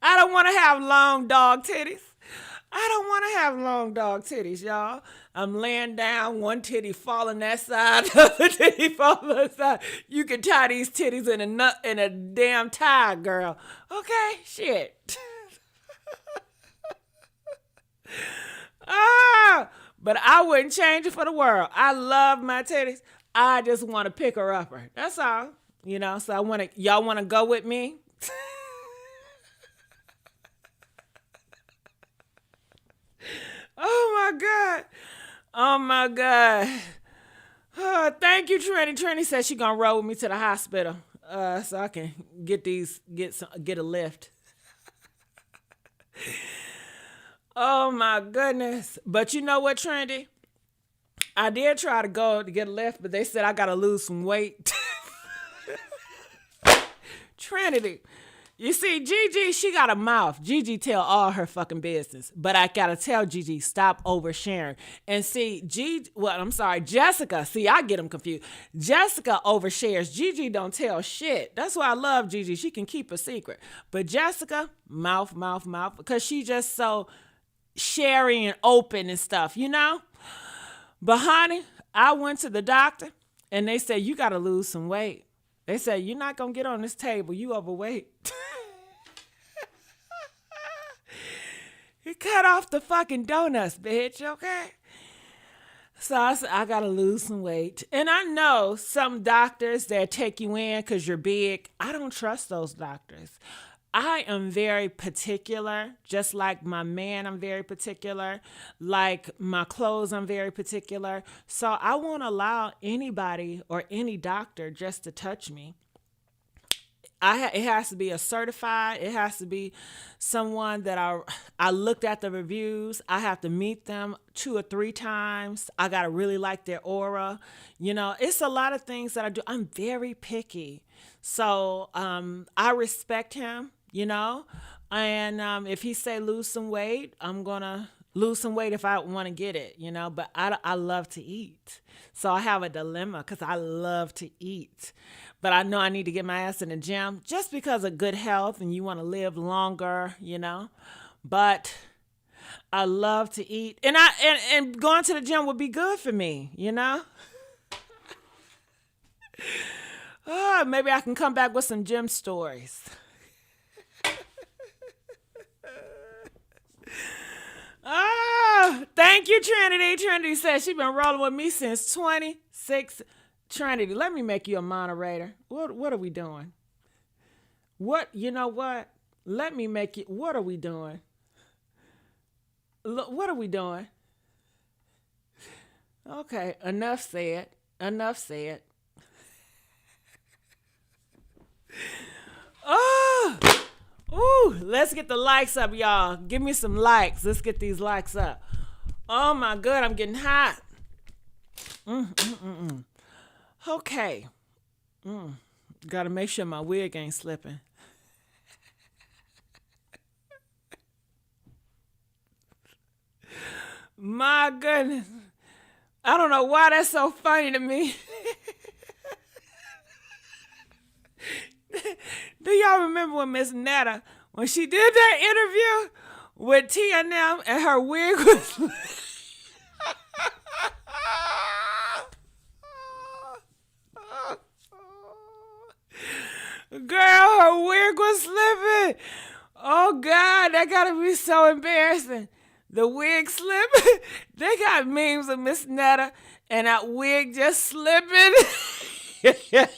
I don't want to have long dog titties. I don't want to have long dog titties, y'all. I'm laying down, one titty falling that side, the other titty falling that side. You can tie these titties in a damn tie, girl. Okay, shit. But I wouldn't change it for the world. I love my titties. I just want to pick her upper. That's all. So y'all want to go with me? Oh my God. Oh my God. Thank you, Trini. Trini said she gonna roll with me to the hospital, so I can get a lift. Oh my goodness. But you know what, Trendy? I did try to go to get a lift, but they said I gotta lose some weight. Trinity. You see, Gigi, she got a mouth. Gigi tell all her fucking business. But I gotta tell Gigi, stop oversharing. And see, Jessica. See, I get them confused. Jessica overshares. Gigi don't tell shit. That's why I love Gigi. She can keep a secret. But Jessica, mouth. Because she just so sharing and open and stuff, But honey, I went to the doctor and they said, you gotta lose some weight. They said, you're not gonna get on this table. You overweight. You cut off the fucking donuts, bitch, okay? So I said, I gotta lose some weight. And I know some doctors that take you in because you're big. I don't trust those doctors. I am very particular, just like my man, I'm very particular. Like my clothes, I'm very particular. So I won't allow anybody or any doctor just to touch me. It has to be a certified, it has to be someone that I looked at the reviews. I have to meet them 2 or 3 times. I got to really like their aura. It's a lot of things that I do. I'm very picky. So I respect him, and if he say lose some weight, I'm going to lose some weight if I want to get it, but I love to eat. So I have a dilemma because I love to eat. But I know I need to get my ass in the gym just because of good health and you want to live longer, But I love to eat. And going to the gym would be good for me, Oh, maybe I can come back with some gym stories. Oh, thank you, Trinity. Trinity says she's been rolling with me since 26. Trinity, let me make you a moderator. What are we doing? You know what? Let me make you, what are we doing? What are we doing? Okay, enough said. Oh, ooh, let's get the likes up, y'all. Give me some likes. Let's get these likes up. Oh my God, I'm getting hot. Okay. Gotta make sure my wig ain't slipping. My goodness. I don't know why that's so funny to me. Do y'all remember when Miss Netta, when she did that interview with T&M and her wig was... Girl, her wig was slipping. Oh, God, that got to be so embarrassing. The wig slipping. They got memes of Miss Netta and that wig just slipping. And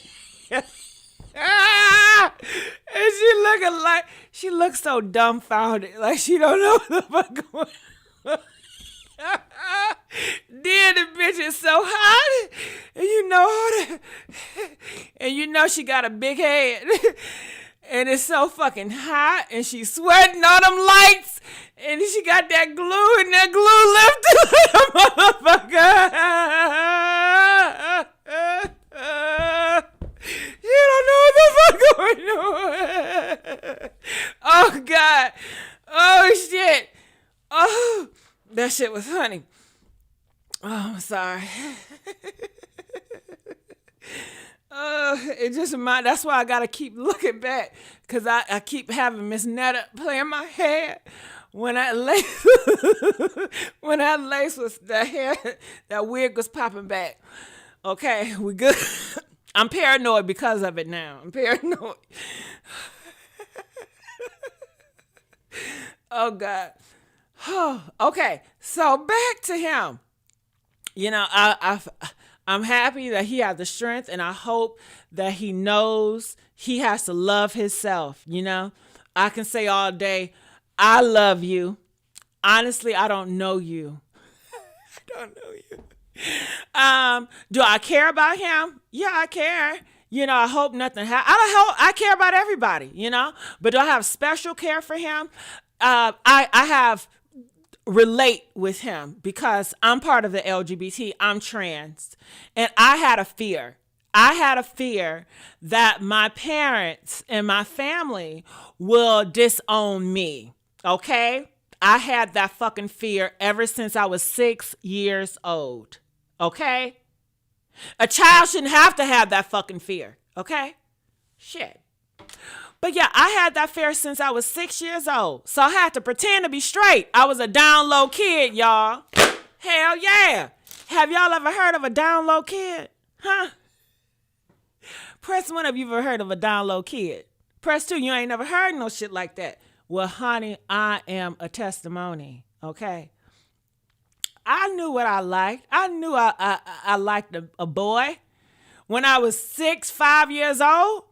she looks so dumbfounded. Like she don't know what the fuck going on. Then the bitch is so hot, and she got a big head, and it's so fucking hot, and she's sweating on them lights, and she got that glue, and that glue lifted like a motherfucker. You don't know what the fuck going on. Oh God. Oh shit. Oh. That shit was funny. Oh, I'm sorry. It just reminds, that's why I gotta keep looking back, because I keep having Miss Netta playing my head. when that lace, when that lace was, that hair, that wig was popping back. Okay, we good. I'm paranoid because of it now. I'm paranoid. Oh God. Okay, so back to him. You know, I'm happy that he has the strength, and I hope that he knows he has to love himself. You know, I can say all day, I love you. Honestly, I don't know you. I don't know you. Do I care about him? Yeah, I care. You know, I hope nothing happens. I care about everybody, you know, but do I have special care for him? I have relate with him because I'm part of the LGBT. I'm trans, and I had a fear. I had a fear that my parents and my family will disown me. Okay? I had that fucking fear ever since I was 6 years old. Okay? A child shouldn't have to have that fucking fear. Okay? Shit. But yeah, I had that fear since I was 6 years old. So I had to pretend to be straight. I was a down low kid, y'all. Hell yeah. Have y'all ever heard of a down low kid? Huh? Press 1 if you've ever heard of a down low kid. Press 2, you ain't never heard no shit like that. Well, honey, I am a testimony, okay? I knew what I liked. I knew I liked a boy. When I was 5 years old,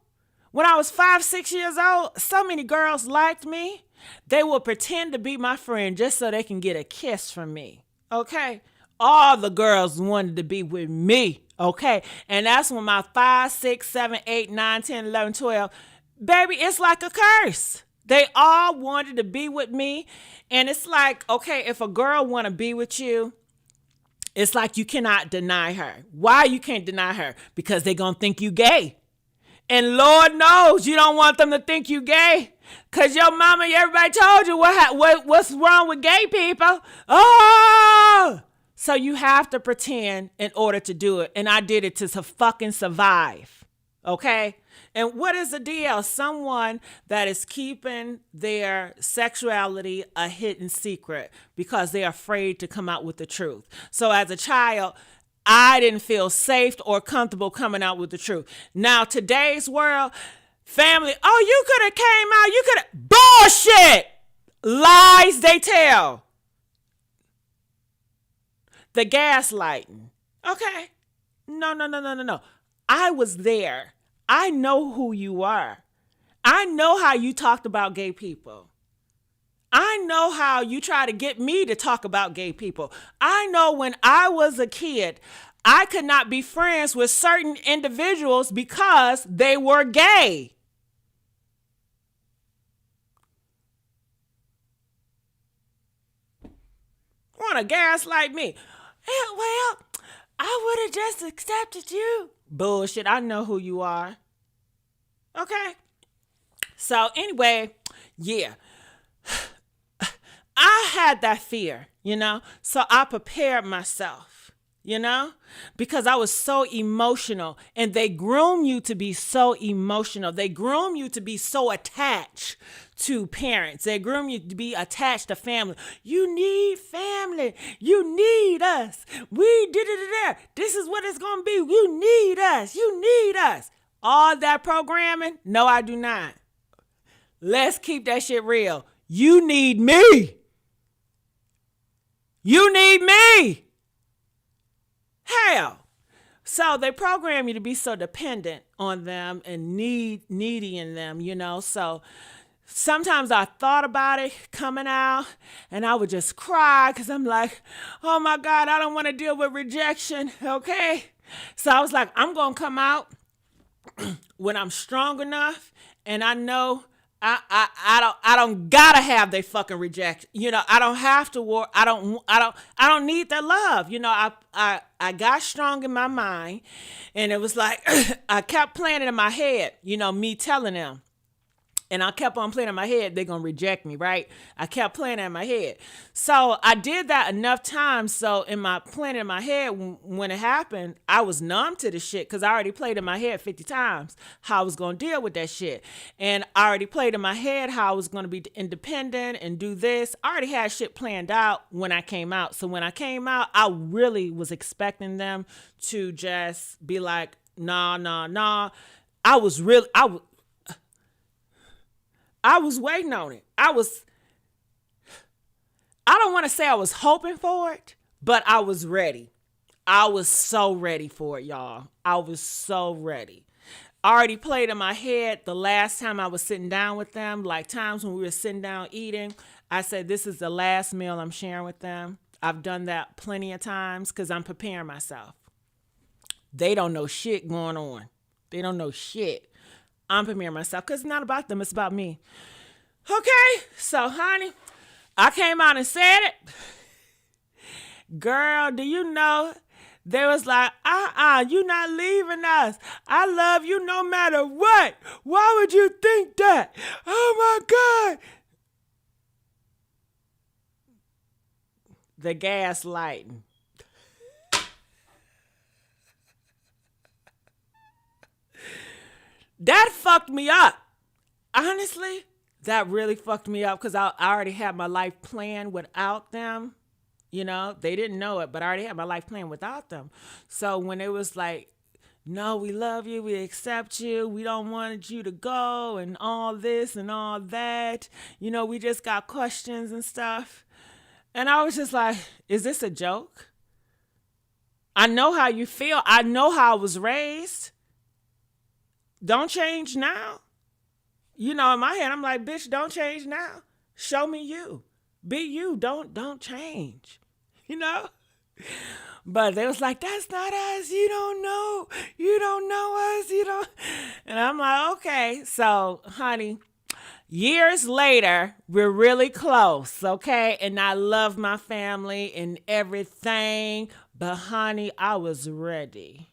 when I was 5, 6 years old, so many girls liked me. They would pretend to be my friend just so they can get a kiss from me, okay? All the girls wanted to be with me, okay? And that's when my 5, 6, 7, 8, 9, 10, 11, 12, baby, it's like a curse. They all wanted to be with me. And it's like, okay, if a girl want to be with you, it's like you cannot deny her. Why you can't deny her? Because they going to think you gay. And Lord knows you don't want them to think you gay. Because your mama and everybody told you what's wrong with gay people. Oh! So you have to pretend in order to do it. And I did it to fucking survive. Okay? And what is the deal? Someone that is keeping their sexuality a hidden secret because they're afraid to come out with the truth. So as a child, I didn't feel safe or comfortable coming out with the truth. Now, today's world, family, oh, you could have came out, you could have, bullshit, lies they tell. The gaslighting, okay? No. I was there. I know who you are. I know how you talked about gay people. I know how you try to get me to talk about gay people. I know when I was a kid, I could not be friends with certain individuals because they were gay. Want to gaslight me? Well, I would have just accepted you. Bullshit, I know who you are. Okay? So anyway, yeah. I had that fear, you know? So I prepared myself, you know? Because I was so emotional. And they groom you to be so emotional. They groom you to be so attached to parents. They groom you to be attached to family. You need family. You need us. We did it there. This is what it's going to be. You need us. You need us. All that programming? No, I do not. Let's keep that shit real. You need me. You need me. Hell. So they program you to be so dependent on them and needy in them, you know. So sometimes I thought about it coming out and I would just cry because I'm like, oh my God, I don't want to deal with rejection, okay? So I was like, I'm going to come out when I'm strong enough and I know I don't gotta have their fucking rejection. You know, I don't have to work. I don't need their love. You know, I got strong in my mind and it was like, I kept playing it in my head, you know, me telling them, And I kept on playing in my head, they're going to reject me, right? I kept playing in my head. So I did that enough times. So in my playing in my head, when it happened, I was numb to the shit because I already played in my head 50 times how I was going to deal with that shit. And I already played in my head how I was going to be independent and do this. I already had shit planned out when I came out. So when I came out, I really was expecting them to just be like, nah. I was waiting on it. I don't want to say I was hoping for it, but I was ready. I was so ready for it, y'all. I was so ready. I already played in my head the last time I was sitting down with them, like times when we were sitting down eating. I said, this is the last meal I'm sharing with them. I've done that plenty of times because I'm preparing myself. They don't know shit going on. They don't know shit. I'm preparing myself because it's not about them. It's about me. Okay. So, honey, I came out and said it. Girl, do you know? They was like, you not leaving us. I love you no matter what. Why would you think that? Oh, my God. The gaslighting. That fucked me up. Honestly, that really fucked me up because I already had my life planned without them. You know, they didn't know it, but I already had my life planned without them. So when it was like, no, we love you, we accept you, we don't want you to go and all this and all that. You know, we just got questions and stuff. And I was just like, is this a joke? I know how you feel. I know how I was raised. Don't change now. You know, in my head, I'm like, bitch, don't change now. Show me you. Be you. Don't change. You know? But they was like, that's not us. You don't know. You don't know us. You don't. And I'm like, okay. So, honey, years later, we're really close, okay? And I love my family and everything. But, honey, I was ready.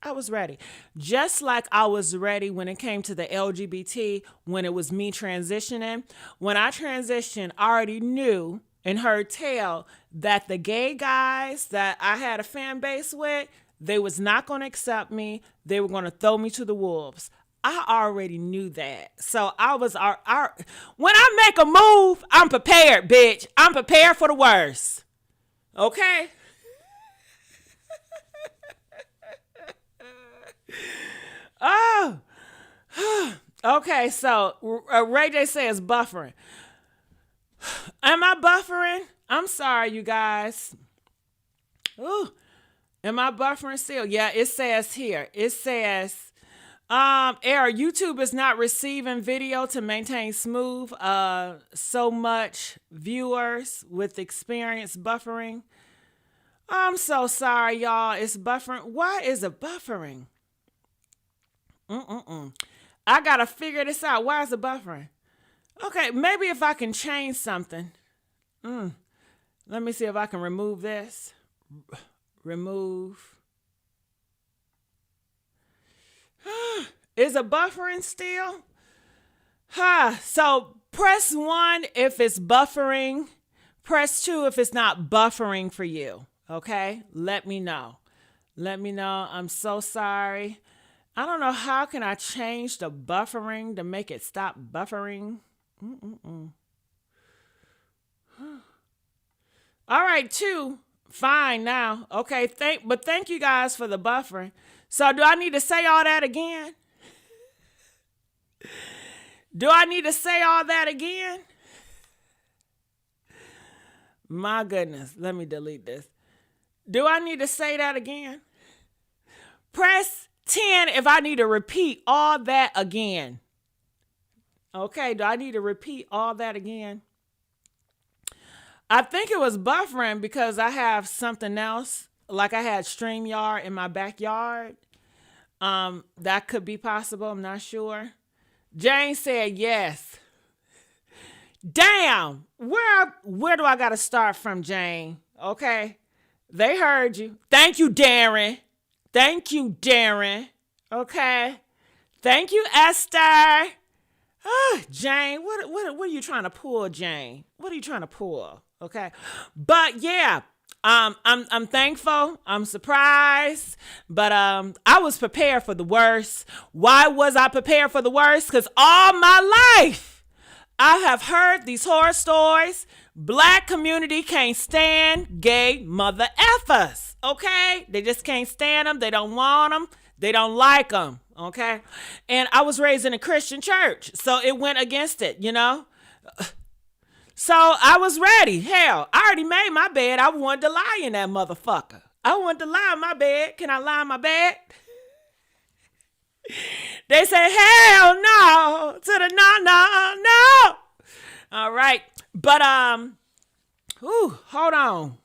I was ready. Just like I was ready when it came to the LGBT, when it was me transitioning. When I transitioned, I already knew and heard tell that the gay guys that I had a fan base with, they was not going to accept me. They were going to throw me to the wolves. I already knew that. So I was, when I make a move, I'm prepared, bitch. I'm prepared for the worst. Okay? Oh, okay. So Ray J says buffering. Am I buffering? I'm sorry, you guys. Ooh, am I buffering still? Yeah, it says here. It says, error. YouTube is not receiving video to maintain smooth. So much viewers with experience buffering. I'm so sorry, y'all. It's buffering. Why is it buffering? I gotta figure this out. Why is it buffering? Okay, maybe if I can change something. Let me see if I can remove this. Remove. Is it buffering still? So press 1 if it's buffering. Press 2 if it's not buffering for you. Okay? Let me know. Let me know. I'm so sorry. I don't know how can I change the buffering to make it stop buffering. All right, 2. Fine now. Okay, thank you guys for the buffering. So do I need to say all that again? Do I need to say all that again? My goodness, let me delete this. Do I need to say that again? Press 10 if I need to repeat all that again. Okay, do I need to repeat all that again? I think it was buffering because I have something else. Like I had StreamYard in my backyard. That could be possible. I'm not sure. Jane said yes. Damn. Where do I got to start from, Jane? Okay. They heard you. Thank you, Darren. Thank you, Darren. Okay. Thank you, Esther. Jane, what are you trying to pull, Jane? What are you trying to pull? Okay. But yeah, I'm thankful. I'm surprised, but I was prepared for the worst. Why was I prepared for the worst? Because all my life I have heard these horror stories. Black community can't stand gay mother effers. Okay, they just can't stand them. They don't want them. They don't like them. Okay, and I was raised in a Christian church, so it went against it. So I was ready. Hell, I already made my bed. I wanted to lie in that motherfucker. I wanted to lie in my bed. Can I lie in my bed? They said, hell no, to the no. All right. But, hold on.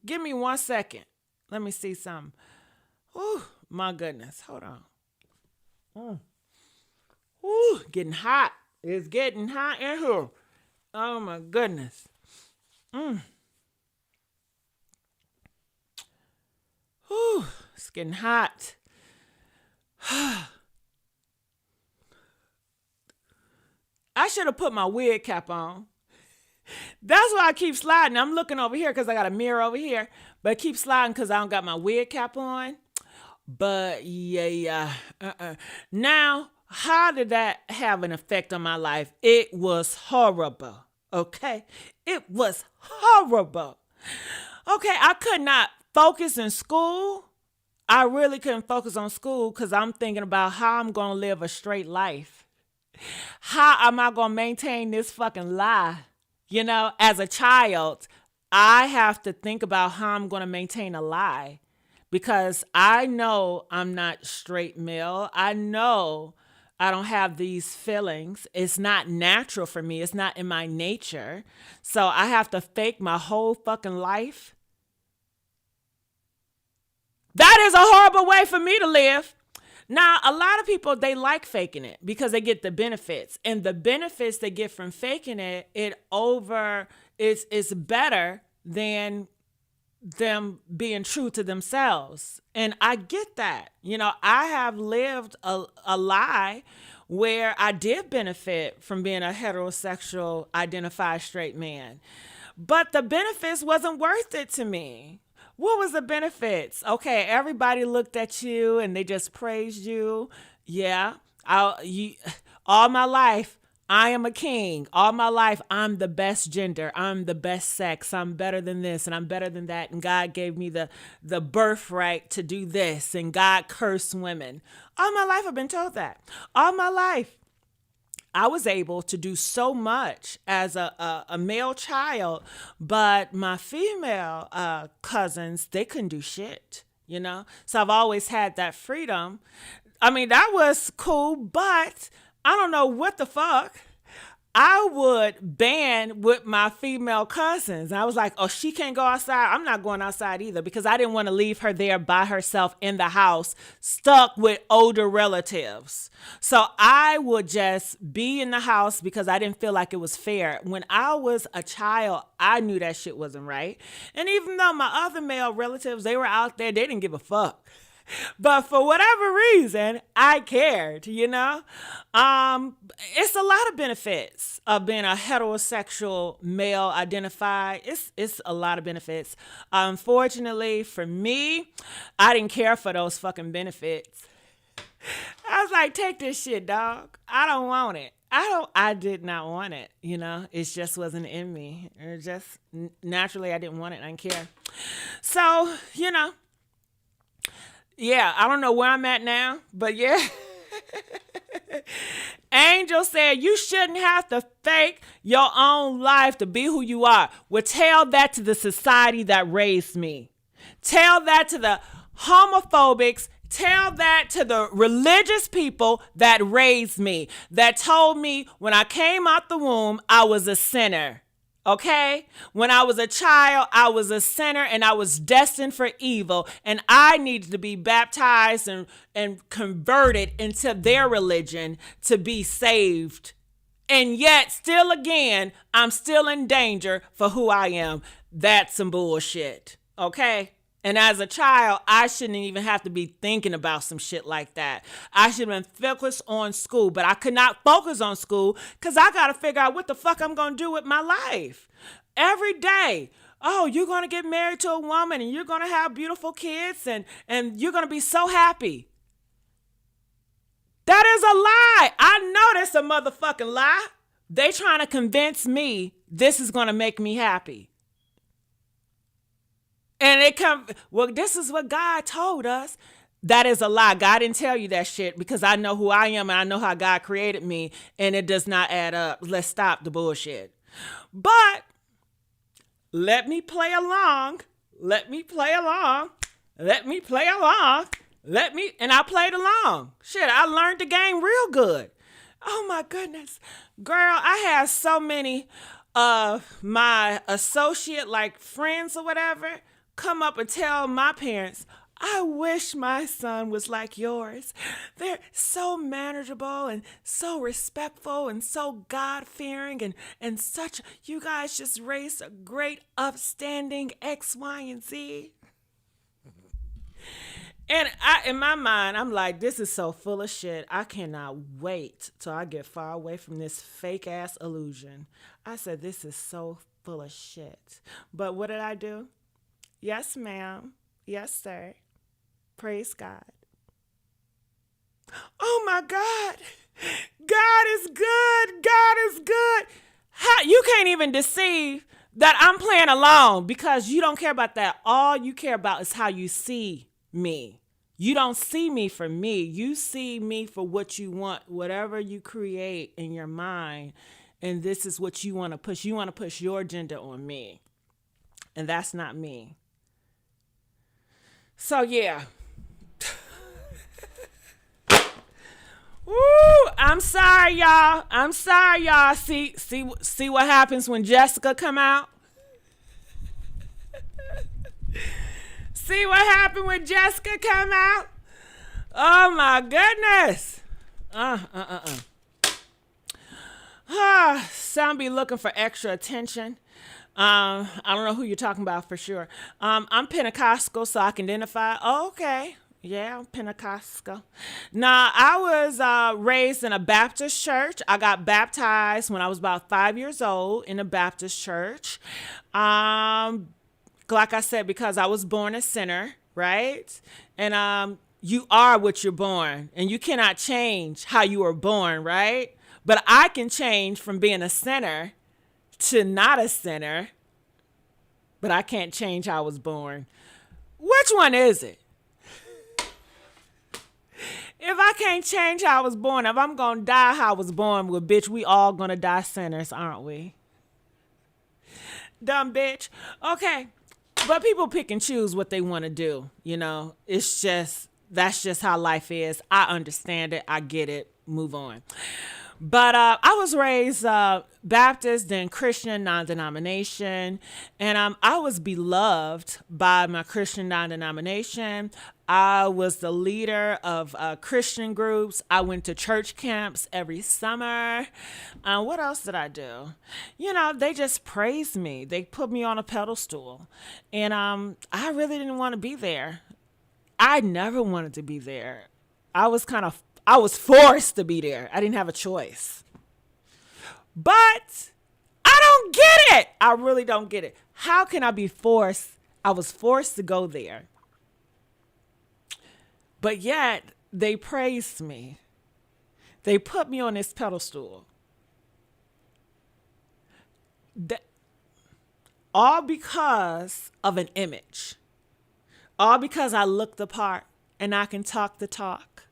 Give me 1 second. Let me see something. My goodness. Hold on. Getting hot. It's getting hot in here. Oh my goodness. It's getting hot. I should have put my wig cap on. That's why I keep sliding. I'm looking over here because I got a mirror over here, but I keep sliding because I don't got my wig cap on. But yeah. Now, how did that have an effect on my life? It was horrible. Okay? It was horrible. Okay, I could not focus in school. I really couldn't focus on school because I'm thinking about how I'm going to live a straight life. How am I going to maintain this fucking lie? As a child, I have to think about how I'm going to maintain a lie because I know I'm not straight male. I know I don't have these feelings. It's not natural for me. It's not in my nature. So I have to fake my whole fucking life. That is a horrible way for me to live. Now, a lot of people, they like faking it because they get the benefits. And the benefits they get from faking it, it's better than them being true to themselves. And I get that. I have lived a lie where I did benefit from being a heterosexual identified straight man. But the benefits wasn't worth it to me. What was the benefits? Okay, everybody looked at you and they just praised you. Yeah, all my life, I am a king. All my life, I'm the best gender. I'm the best sex. I'm better than this and I'm better than that. And God gave me the birthright to do this. And God cursed women. All my life, I've been told that. All my life. I was able to do so much as a male child, but my female cousins, they couldn't do shit, So I've always had that freedom. I mean, that was cool, but I don't know what the fuck. I would band with my female cousins. I was like, oh, she can't go outside. I'm not going outside either because I didn't want to leave her there by herself in the house, stuck with older relatives. So I would just be in the house because I didn't feel like it was fair. When I was a child, I knew that shit wasn't right. And even though my other male relatives, they were out there, they didn't give a fuck. But for whatever reason, I cared, It's a lot of benefits of being a heterosexual male identified. It's a lot of benefits. Unfortunately for me, I didn't care for those fucking benefits. I was like, take this shit, dog. I don't want it. I did not want it, It just wasn't in me. It just naturally I didn't want it. I didn't care. So, yeah, I don't know where I'm at now, but yeah. Angel said you shouldn't have to fake your own life to be who you are. Well, tell that to the society that raised me. Tell that to the homophobics. Tell that to the religious people that raised me, that told me when I came out the womb, I was a sinner. Okay? When I was a child, I was a sinner and I was destined for evil. And I needed to be baptized and converted into their religion to be saved. And yet, still again, I'm still in danger for who I am. That's some bullshit. Okay? And as a child, I shouldn't even have to be thinking about some shit like that. I should have been focused on school, but I could not focus on school because I got to figure out what the fuck I'm going to do with my life. Every day, oh, you're going to get married to a woman and you're going to have beautiful kids and you're going to be so happy. That is a lie. I know that's a motherfucking lie. They trying to convince me this is going to make me happy. And well, this is what God told us. That is a lie. God didn't tell you that shit because I know who I am and I know how God created me and it does not add up. Let's stop the bullshit. But let me play along. And I played along. Shit, I learned the game real good. Oh my goodness. Girl, I had so many of my associate like friends or whatever come up and tell my parents, I wish my son was like yours. They're so manageable and so respectful and so God-fearing and such, you guys just raised a great upstanding X, Y, and Z. And in my mind, I'm like, this is so full of shit. I cannot wait till I get far away from this fake ass illusion. I said, this is so full of shit. But what did I do? Yes, ma'am. Yes, sir. Praise God. Oh my God. God is good. God is good. You can't even deceive that I'm playing along because you don't care about that. All you care about is how you see me. You don't see me for me. You see me for what you want, whatever you create in your mind. And this is what you want to push. You want to push your agenda on me. And that's not me. So yeah. Woo, I'm sorry, y'all. See what happens when Jessica come out? See what happened when Jessica come out? Oh my goodness. Some be looking for extra attention. I don't know who you're talking about for sure. I'm Pentecostal, so I can identify. Oh, okay. Yeah, I'm Pentecostal. Now, I was raised in a Baptist church. I got baptized when I was about 5 years old in a Baptist church. Like I said, because I was born a sinner, right? And you are what you're born, and you cannot change how you were born, right? But I can change from being a sinner to not a sinner, but I can't change how I was born. Which one is it? If I can't change how I was born, if I'm going to die how I was born, well, bitch, we all going to die sinners, aren't we? Dumb bitch. Okay. But people pick and choose what they want to do, you know. That's just how life is. I understand it. I get it. Move on. But I was raised Baptist, then Christian, non-denomination. And I was beloved by my Christian non-denomination. I was the leader of Christian groups. I went to church camps every summer. What else did I do? You know, they just praised me. They put me on a pedestal. And I really didn't want to be there. I never wanted to be there. I was forced to be there. I didn't have a choice. But I don't get it. I really don't get it. How can I be forced? I was forced to go there. But yet, they praised me. They put me on this pedestal. All because of an image. All because I look the part and I can talk the talk.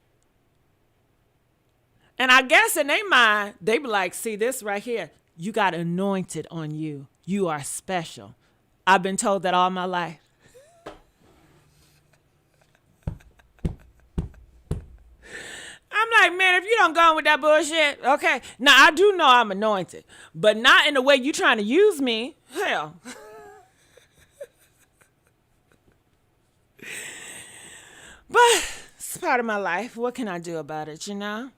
And I guess in their mind, they be like, see this right here. You got anointed on you. You are special. I've been told that all my life. I'm like, man, if you don't go on with that bullshit, okay. Now, I do know I'm anointed, but not in the way you trying to use me. Hell. But it's part of my life. What can I do about it, you know?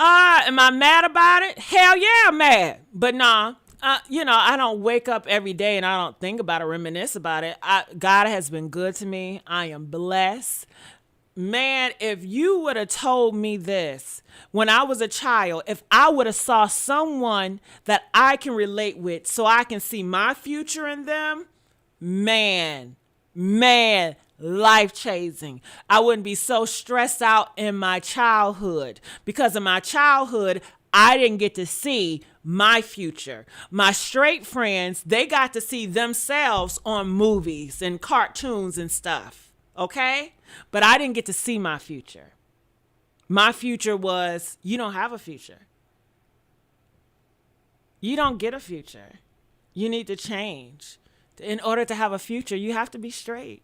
Am I mad about it? Hell yeah, I'm mad. But nah, I don't wake up every day and I don't think about it, reminisce about it. God has been good to me. I am blessed. Man, if you would have told me this when I was a child, if I would have saw someone that I can relate with so I can see my future in them, man, life changing. I wouldn't be so stressed out in my childhood because in my childhood, I didn't get to see my future. My straight friends, they got to see themselves on movies and cartoons and stuff. Okay? But I didn't get to see my future. My future was, you don't have a future. You don't get a future. You need to change. In order to have a future, you have to be straight.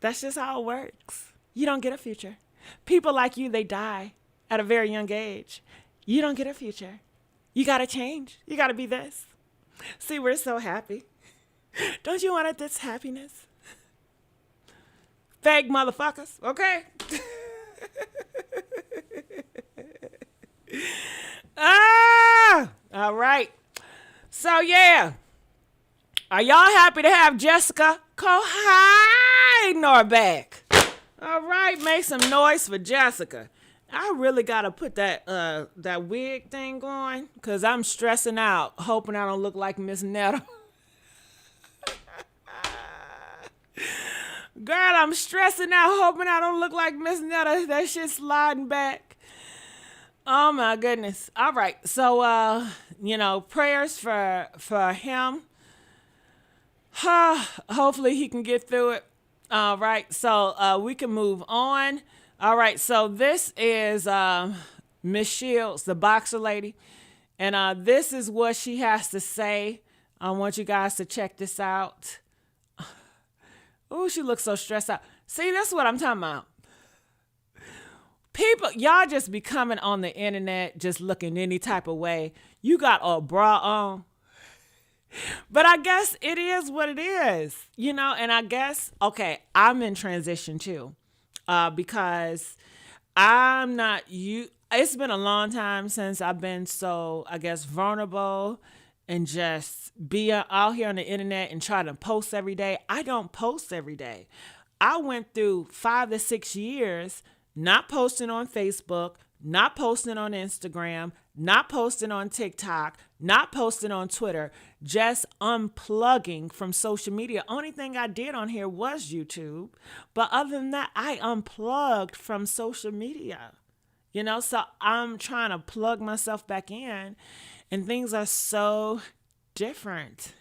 That's just how it works. You don't get a future. People like you, they die at a very young age. You don't get a future. You got to change. You got to be this. See, we're so happy. Don't you want this happiness? Fake motherfuckers, okay? All right. So, yeah. Are y'all happy to have Jessica Kohinoor back? All right, make some noise for Jessica. I really got to put that wig thing on because I'm stressing out, hoping I don't look like Miss Netta. Girl, I'm stressing out, hoping I don't look like Miss Netta. That shit's sliding back. Oh, my goodness. All right. So, prayers for him. Hopefully he can get through it. All right. So, we can move on. All right. So, this is Miss Shields, the boxer lady. And this is what she has to say. I want you guys to check this out. Oh, she looks so stressed out. See, that's what I'm talking about. People, y'all just be coming on the internet, just looking any type of way. You got a bra on. But I guess it is what it is, and I guess, okay, I'm in transition too, because I'm not it's been a long time since I've been so, I guess, vulnerable and just be out here on the internet and try to post every day. I don't post every day. I went through 5 to 6 years not posting on Facebook, not posting on Instagram, not posting on TikTok, not posting on Twitter, just unplugging from social media. Only thing I did on here was YouTube. But other than that, I unplugged from social media. So I'm trying to plug myself back in. And things are so different.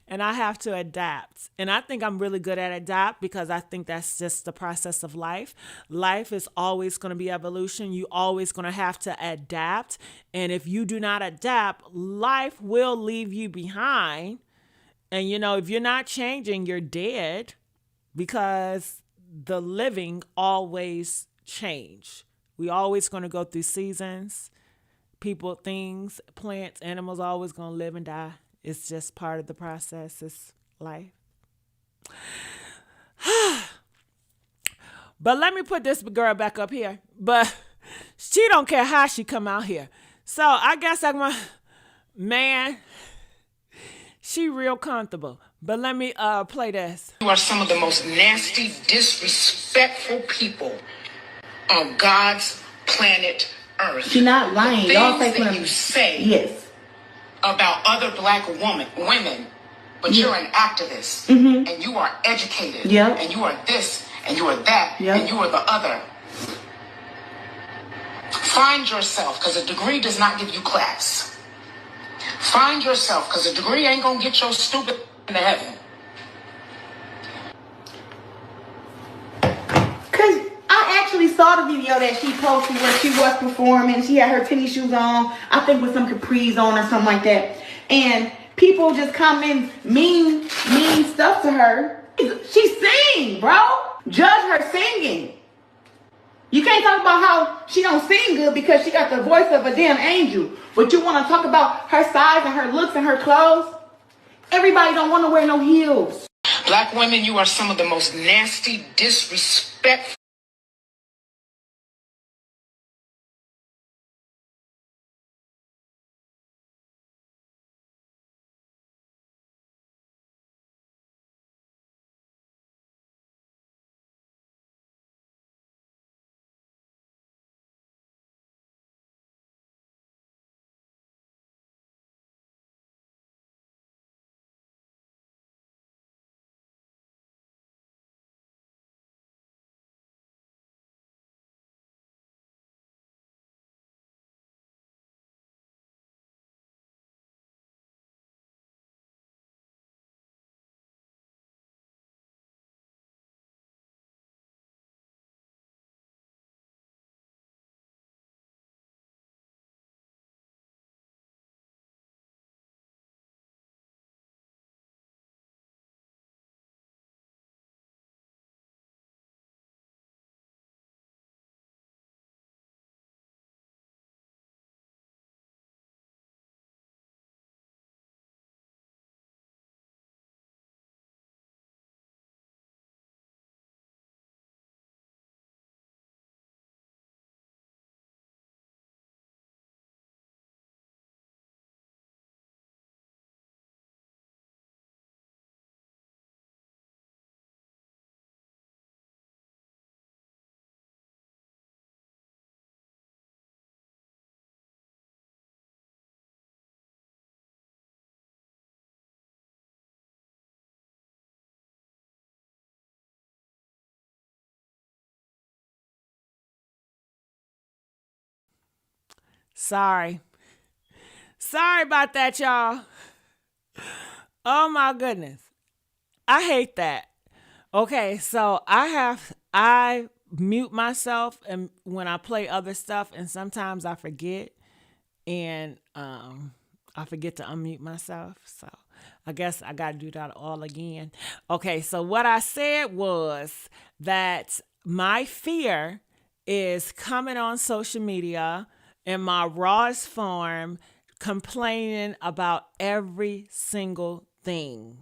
And I have to adapt. And I think I'm really good at adapt because I think that's just the process of life. Life is always going to be evolution. You always going to have to adapt. And if you do not adapt, life will leave you behind. And, if you're not changing, you're dead because the living always change. We always going to go through seasons. People, things, plants, animals always going to live and die. It's just part of the process. It's life. But let me put this girl back up here. But she don't care how she come out here. So I guess man, she real comfortable. But let me play this. You are some of the most nasty, disrespectful people on God's planet Earth. She's not lying. Y'all Things that you say yes. about other black women, but you're an activist, and you are educated, and you are this, and you are that, and you are the other. Find yourself, because a degree does not give you class. Find yourself, because a degree ain't gonna get your stupid into heaven. I actually saw the video that she posted where she was performing. She had her tennis shoes on, I think with some capris on or something like that. And people just come in mean stuff to her. She sing, bro. Judge her singing. You can't talk about how she don't sing good because she got the voice of a damn angel. But you want to talk about her size and her looks and her clothes? Everybody don't want to wear no heels. Black women, you are some of the most nasty, disrespectful Sorry. Sorry about that, y'all. Oh my goodness. I hate that. Okay, so I mute myself and when I play other stuff, and sometimes I forget, and I forget to unmute myself. So I guess I got to do that all again. Okay, so what I said was that my fear is coming on social media in my rawest form, complaining about every single thing.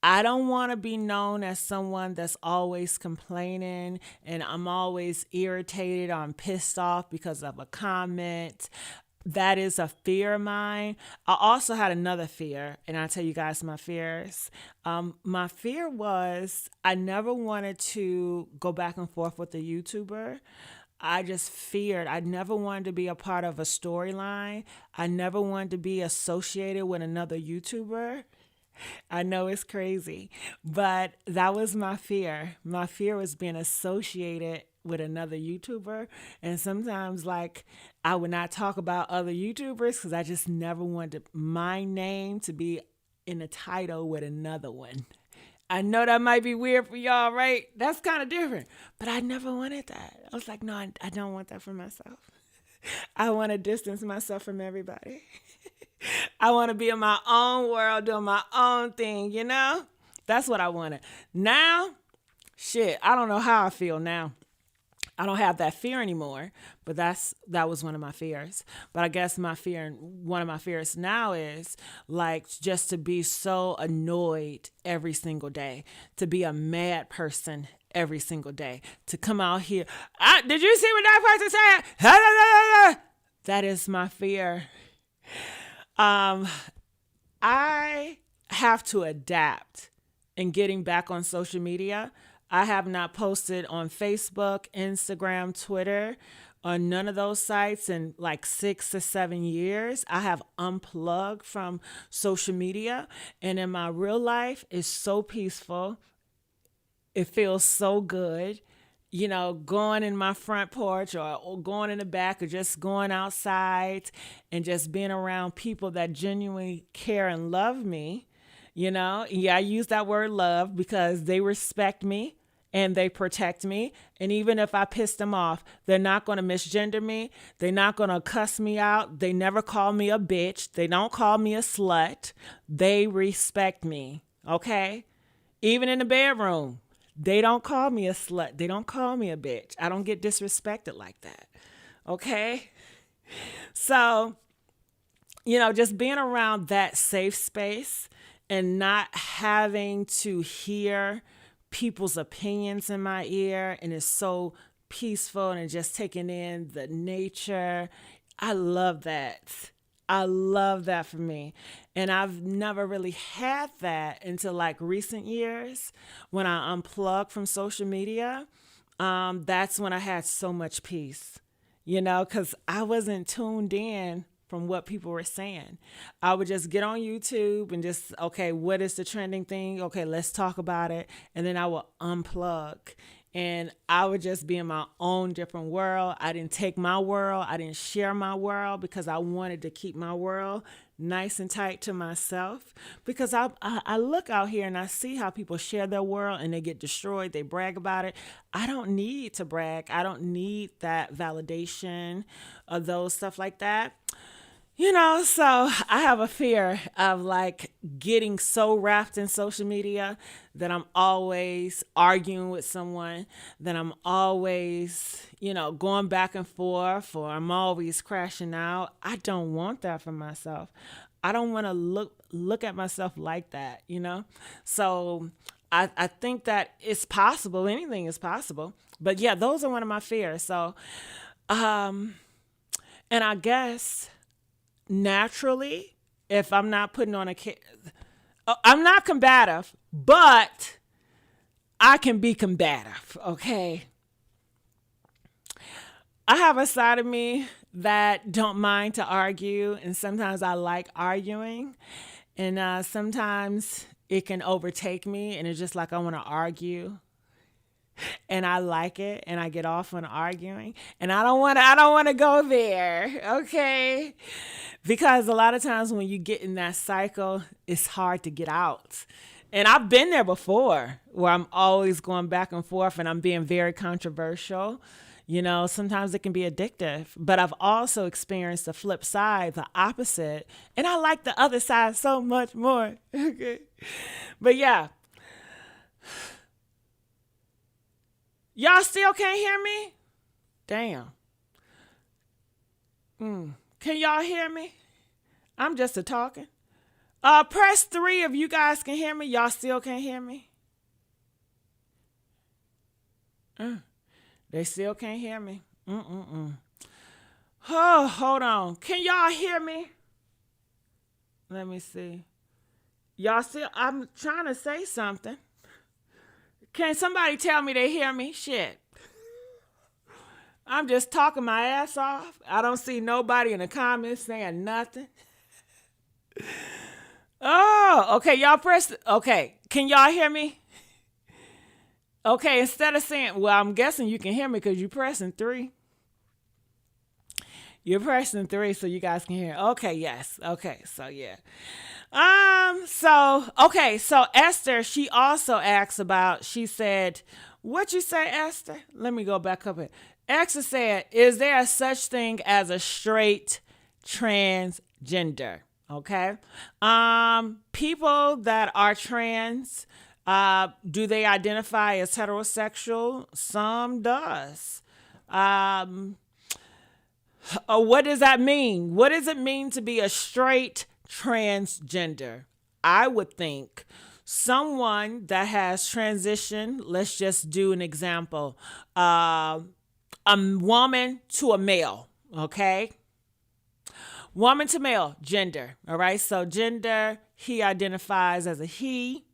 I don't want to be known as someone that's always complaining and I'm always irritated or I'm pissed off because of a comment. That is a fear of mine. I also had another fear, and I'll tell you guys my fears. My fear was I never wanted to go back and forth with a YouTuber. I just feared. I never wanted to be a part of a storyline. I never wanted to be associated with another YouTuber. I know it's crazy, but that was my fear. My fear was being associated with another YouTuber. And sometimes, like, I would not talk about other YouTubers because I just never wanted my name to be in a title with another one. I know that might be weird for y'all, right? That's kind of different, but I never wanted that. I was like, no, I don't want that for myself. I want to distance myself from everybody. I want to be in my own world, doing my own thing, you know? That's what I wanted. Now, shit, I don't know how I feel now. I don't have that fear anymore, but that was one of my fears. But I guess one of my fears now is like just to be so annoyed every single day, to be a mad person every single day, to come out here. Did you see what that person said? That is my fear. I have to adapt in getting back on social media. I have not posted on Facebook, Instagram, Twitter, on none of those sites in like 6 to 7 years. I have unplugged from social media, and in my real life, it's so peaceful. It feels so good. You know, going in my front porch or going in the back or just going outside and just being around people that genuinely care and love me. You know, yeah, I use that word love because they respect me and they protect me. And even if I piss them off, they're not going to misgender me. They're not going to cuss me out. They never call me a bitch. They don't call me a slut. They respect me. Okay. Even in the bedroom, they don't call me a slut. They don't call me a bitch. I don't get disrespected like that. Okay. So, you know, just being around that safe space and not having to hear people's opinions in my ear, and it's so peaceful and just taking in the nature. I love that. I love that for me. And I've never really had that until like recent years when I unplugged from social media. That's when I had so much peace, you know, because I wasn't tuned in from what people were saying. I would just get on YouTube and just, okay, what is the trending thing? Okay, let's talk about it. And then I would unplug. And I would just be in my own different world. I didn't take my world. I didn't share my world because I wanted to keep my world nice and tight to myself. Because I look out here and I see how people share their world and they get destroyed. They brag about it. I don't need to brag. I don't need that validation or those stuff like that. You know, so I have a fear of like getting so wrapped in social media that I'm always arguing with someone, that I'm always, you know, going back and forth, or I'm always crashing out. I don't want that for myself. I don't want to look at myself like that, you know? So I think that it's possible. Anything is possible. But yeah, those are one of my fears. So, and I guess naturally, if I'm not putting on I'm not combative, but I can be combative, okay? I have a side of me that don't mind to argue, and sometimes I like arguing, and sometimes it can overtake me, and it's just like I want to argue. and I like it, and I get off on arguing, and I don't want to go there, okay? Because a lot of times when you get in that cycle, it's hard to get out. And I've been there before where I'm always going back and forth and I'm being very controversial. You know, sometimes it can be addictive, but I've also experienced the flip side, the opposite. And I like the other side so much more. Okay. But yeah. Y'all still can't hear me? Damn. Can y'all hear me? I'm just a talking. Press 3 if you guys can hear me. Y'all still can't hear me? They still can't hear me. Oh, hold on. Can y'all hear me? Let me see. Y'all still, I'm trying to say something. Can somebody tell me they hear me? Shit. I'm just talking my ass off. I don't see nobody in the comments saying nothing. Oh, okay. Y'all press. Okay. Can y'all hear me? Okay. Instead of saying, well, I'm guessing you can hear me because you're pressing 3. You're pressing 3 so you guys can hear. Okay. Yes. Okay. So yeah. So Esther, she also asked about, she said, what you say, Esther? Let me go back up here. Esther said, is there a such thing as a straight transgender? Okay. People that are trans, do they identify as heterosexual? Some does. What does that mean? What does it mean to be a straight transgender? I would think someone that has transitioned, let's just do an example, a woman to a male, okay? Woman to male, gender, all right? So gender, he identifies as a he,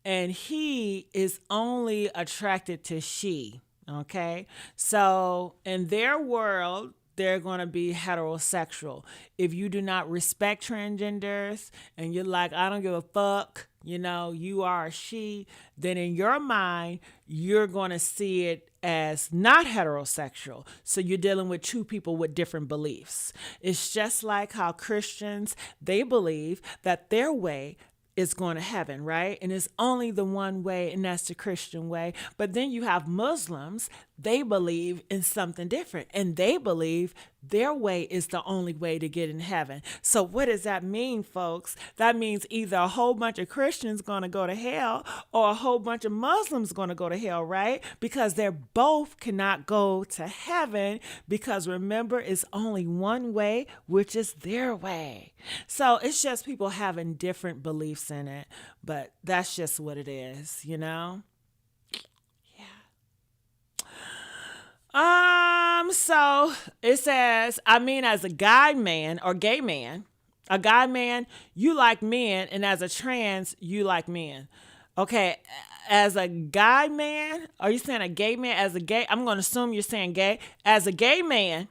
and he is only attracted to she, okay? So in their world, they're going to be heterosexual. If you do not respect transgenders and you're like, I don't give a fuck, you know, you are a she, then in your mind, you're going to see it as not heterosexual. So you're dealing with two people with different beliefs. It's just like how Christians, they believe that their way is going to heaven, right? And it's only the one way, and that's the Christian way. But then you have Muslims, they believe in something different, and they believe their way is the only way to get in heaven. So what does that mean, folks? That means either a whole bunch of Christians going to go to hell or a whole bunch of Muslims going to go to hell, right? Because they're both cannot go to heaven, because remember, it's only one way, which is their way. So it's just people having different beliefs in it, but that's just what it is, you know? So it says, I mean, as a guy man or gay man, a guy man, you like men, and as a trans, you like men. Okay, as a guy man, are you saying a gay man? As a gay, I'm going to assume you're saying gay. As a gay man,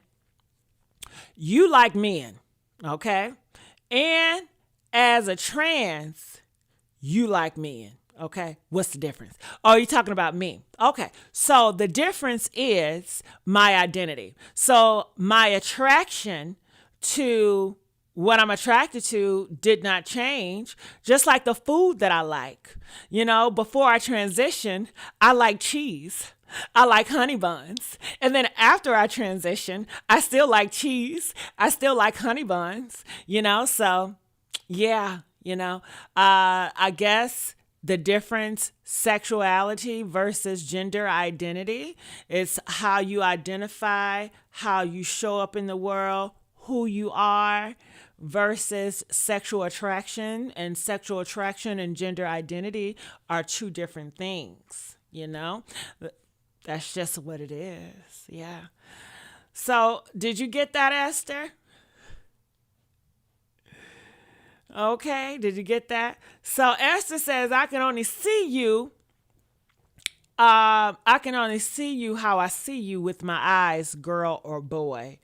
you like men, okay? And as a trans, you like men. Okay, what's the difference? Oh, you're talking about me. Okay, so the difference is my identity. So my attraction to what I'm attracted to did not change, just like the food that I like. You know, before I transitioned, I like cheese. I like honey buns. And then after I transitioned, I still like cheese. I still like honey buns, you know, so yeah, you know, I guess the difference, sexuality versus gender identity, is how you identify, how you show up in the world, who you are, versus sexual attraction. And sexual attraction and gender identity are two different things, you know? That's just what it is. Yeah. So did you get that, Esther? Okay, did you get that? So Esther says, I can only see you. I can only see you how I see you with my eyes, girl or boy.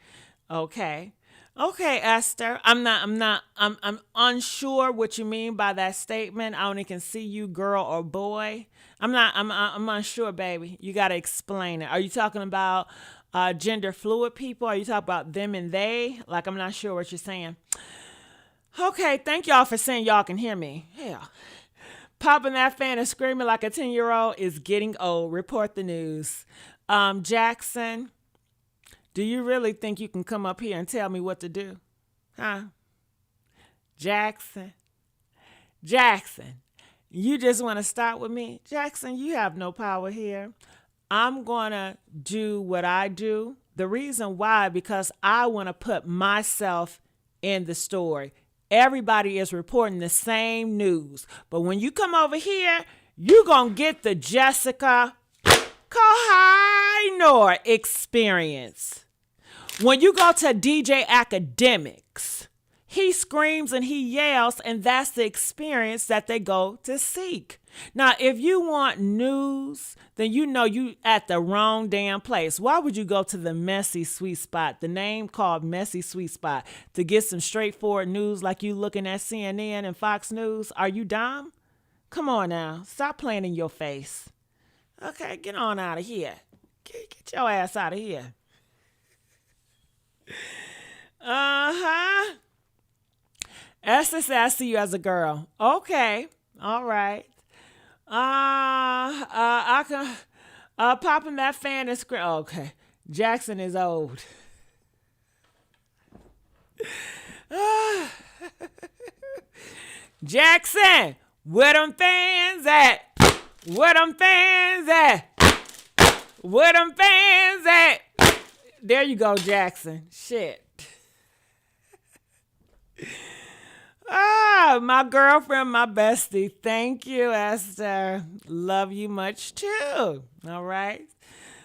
Okay. Okay, Esther. I'm unsure what you mean by that statement. I only can see you, girl or boy. I'm unsure, baby. You got to explain it. Are you talking about gender fluid people? Are you talking about them and they? Like, I'm not sure what you're saying. Okay, thank y'all for saying y'all can hear me. Hell. Popping that fan and screaming like a 10-year-old is getting old. Report the news. Jackson, do you really think you can come up here and tell me what to do? Huh? Jackson, you just want to start with me? Jackson, you have no power here. I'm going to do what I do. The reason why, because I want to put myself in the story. Everybody is reporting the same news. But when you come over here, you're going to get the Jessica Kohinoor experience. When you go to DJ Academics, he screams and he yells, and that's the experience that they go to seek. Now, if you want news, then you know you at the wrong damn place. Why would you go to the Messy Sweet Spot, the name called Messy Sweet Spot, to get some straightforward news like you looking at CNN and Fox News? Are you dumb? Come on now. Stop playing in your face. Okay, get on out of here. Get your ass out of here. Uh-huh. Esther said, I see you as a girl. Okay. All right. I can, popping that fan and scream. Okay. Jackson is old. Jackson, where them fans at? Where them fans at? Where them fans at? There you go, Jackson. Shit. My girlfriend, my bestie. Thank you, Esther. Love you much too. All right.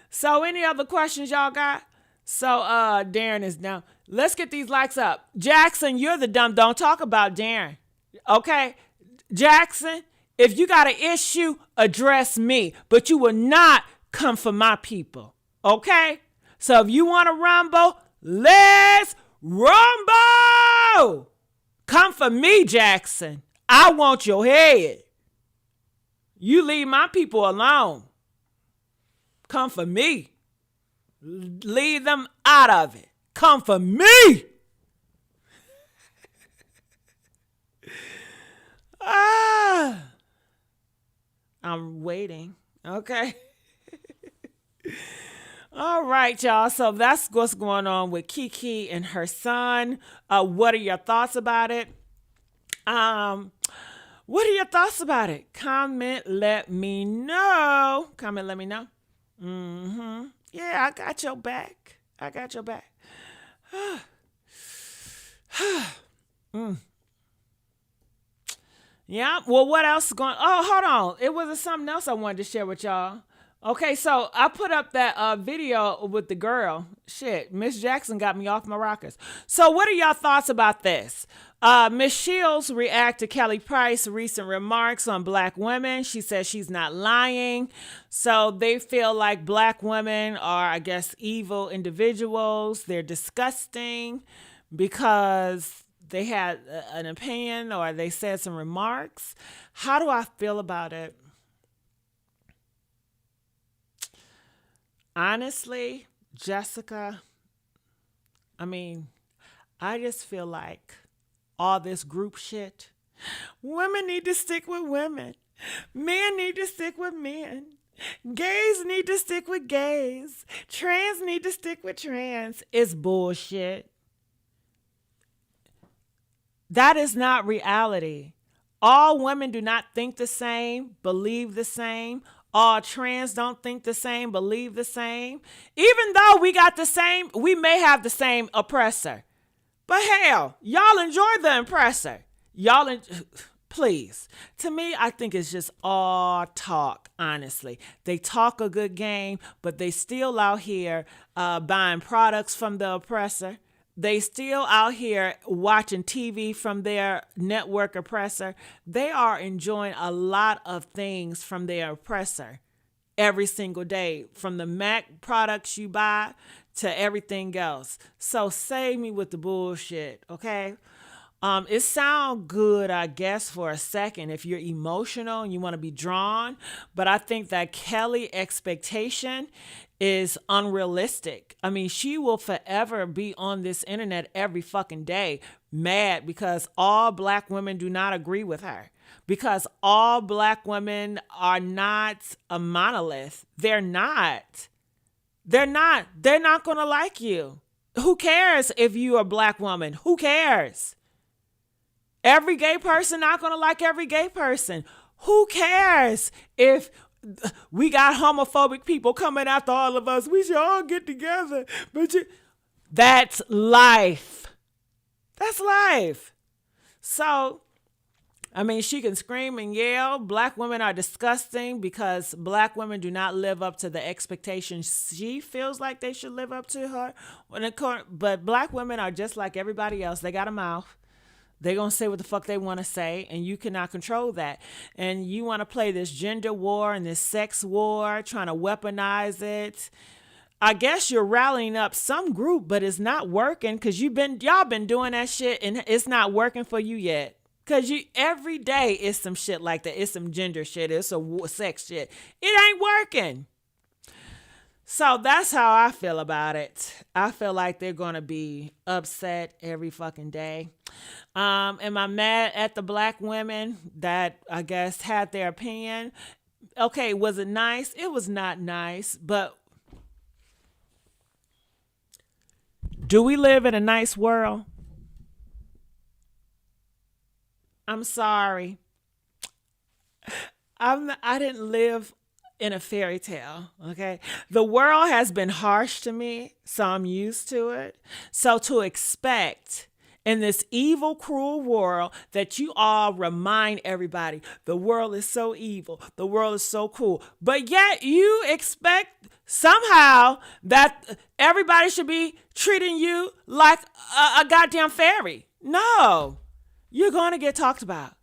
So any other questions y'all got? So Darren is down. Let's get these likes up. Jackson, you're the dumb. Don't talk about Darren. Okay? Jackson, if you got an issue, address me. But you will not come for my people. Okay? So if you want to rumble, let's rumble! Come for me, Jackson. I want your head. You leave my people alone. Come for me. Leave them out of it. Come for me. I'm waiting. Okay. All right, y'all. So that's what's going on with Keke and her son. What are your thoughts about it? What are your thoughts about it? Comment, let me know. Comment, let me know. Yeah, I got your back. I got your back. Yeah. Well, what else is going? Oh, hold on. It was something else I wanted to share with y'all. Okay, so I put up that video with the girl. Shit, Miss Jackson got me off my rockers. So what are y'all thoughts about this? Miss Shields react to Kelly Price's recent remarks on black women. She says she's not lying. So they feel like black women are, I guess, evil individuals. They're disgusting because they had an opinion or they said some remarks. How do I feel about it? Honestly, Jessica, I just feel like all this group shit, women need to stick with women. Men need to stick with men. Gays need to stick with gays. Trans need to stick with trans. It's bullshit. That is not reality. All women do not think the same, believe the same. All trans don't think the same, believe the same. Even though we may have the same oppressor. But hell, y'all enjoy the oppressor. Please. To me, I think it's just all talk, honestly. They talk a good game, but they still out here buying products from the oppressor. They still out here watching TV from their network oppressor. They are enjoying a lot of things from their oppressor every single day. From the Mac products you buy to everything else. So save me with the bullshit, okay? It sounds good, I guess, for a second if you're emotional and you want to be drawn, but I think that Kelly expectation is unrealistic. I mean, she will forever be on this internet every fucking day mad because all black women do not agree with her. Because all black women are not a monolith. They're not. They're not going to like you. Who cares if you're a black woman? Who cares? Every gay person not going to like every gay person. Who cares if we got homophobic people coming after all of us? We should all get together. That's life. That's life. So, I mean, she can scream and yell. Black women are disgusting because black women do not live up to the expectations she feels like they should live up to her. But black women are just like everybody else. They got a mouth. They're going to say what the fuck they want to say, and you cannot control that. And you want to play this gender war and this sex war, trying to weaponize it. I guess you're rallying up some group, but it's not working because y'all been doing that shit, and it's not working for you yet. Because every day is some shit like that. It's some gender shit. It's some sex shit. It ain't working. So that's how I feel about it. I feel like they're going to be upset every fucking day. Am I mad at the black women that I guess had their opinion? Okay, was it nice? It was not nice, but do we live in a nice world? I'm sorry. I didn't live in a fairy tale, okay? The world has been harsh to me, so I'm used to it. So to expect in this evil, cruel world that you all remind everybody the world is so evil, the world is so cruel, but yet you expect somehow that everybody should be treating you like a goddamn fairy. No, you're going to get talked about.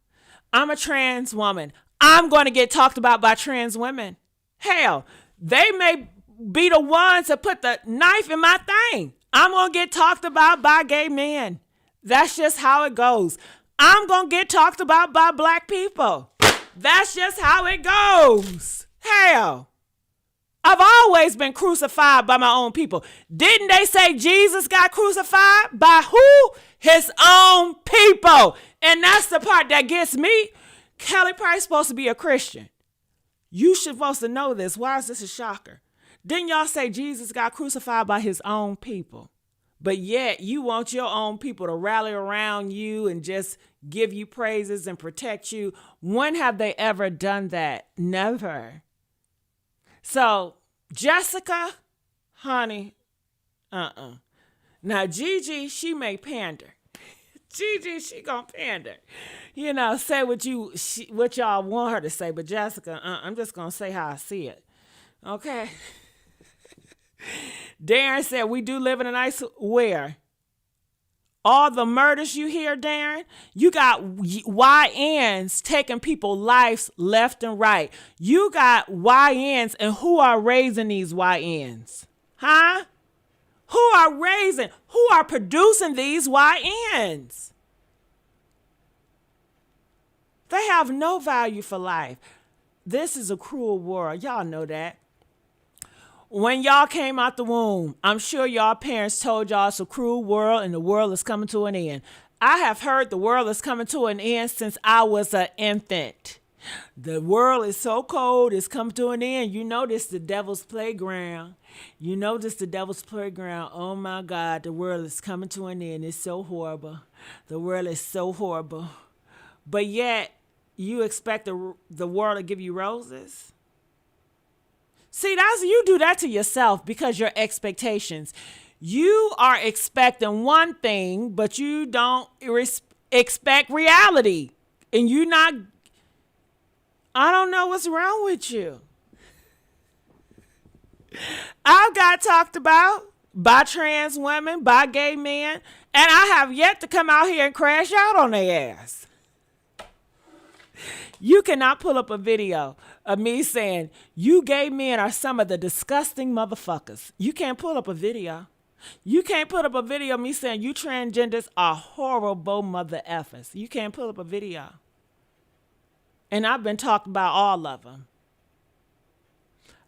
I'm a trans woman. I'm going to get talked about by trans women. Hell, they may be the ones that put the knife in my thing. I'm going to get talked about by gay men. That's just how it goes. I'm going to get talked about by black people. That's just how it goes. Hell, I've always been crucified by my own people. Didn't they say Jesus got crucified? By who? His own people. And that's the part that gets me. Kelly Price supposed to be a Christian. You should supposed to know this. Why is this a shocker? Didn't y'all say Jesus got crucified by his own people? But yet you want your own people to rally around you and just give you praises and protect you. When have they ever done that? Never. So Jessica, honey, Now Gigi, she may pander. Gigi, she gonna pander. You know, say what y'all want her to say, but Jessica, I'm just gonna say how I see it. Okay. Darren said, we do live in a nice where? All the murders you hear, Darren, you got YNs taking people's lives left and right. You got YNs, and who are raising these YNs? Huh? Who are producing these YNs? They have no value for life. This is a cruel world. Y'all know that. When y'all came out the womb, I'm sure y'all parents told y'all it's a cruel world and the world is coming to an end. I have heard the world is coming to an end since I was an infant. The world is so cold, it's come to an end. You know this the devil's playground. You know this the devil's playground. Oh my God, the world is coming to an end. It's so horrible. The world is so horrible. But yet, you expect the world to give you roses? See, you do that to yourself because your expectations. You are expecting one thing, but you don't expect reality. And I don't know what's wrong with you. I've got talked about by trans women, by gay men, and I have yet to come out here and crash out on their ass. You cannot pull up a video of me saying, you gay men are some of the disgusting motherfuckers. You can't pull up a video. You can't put up a video of me saying you transgenders are horrible mother effers. You can't pull up a video. And I've been talked about all of them.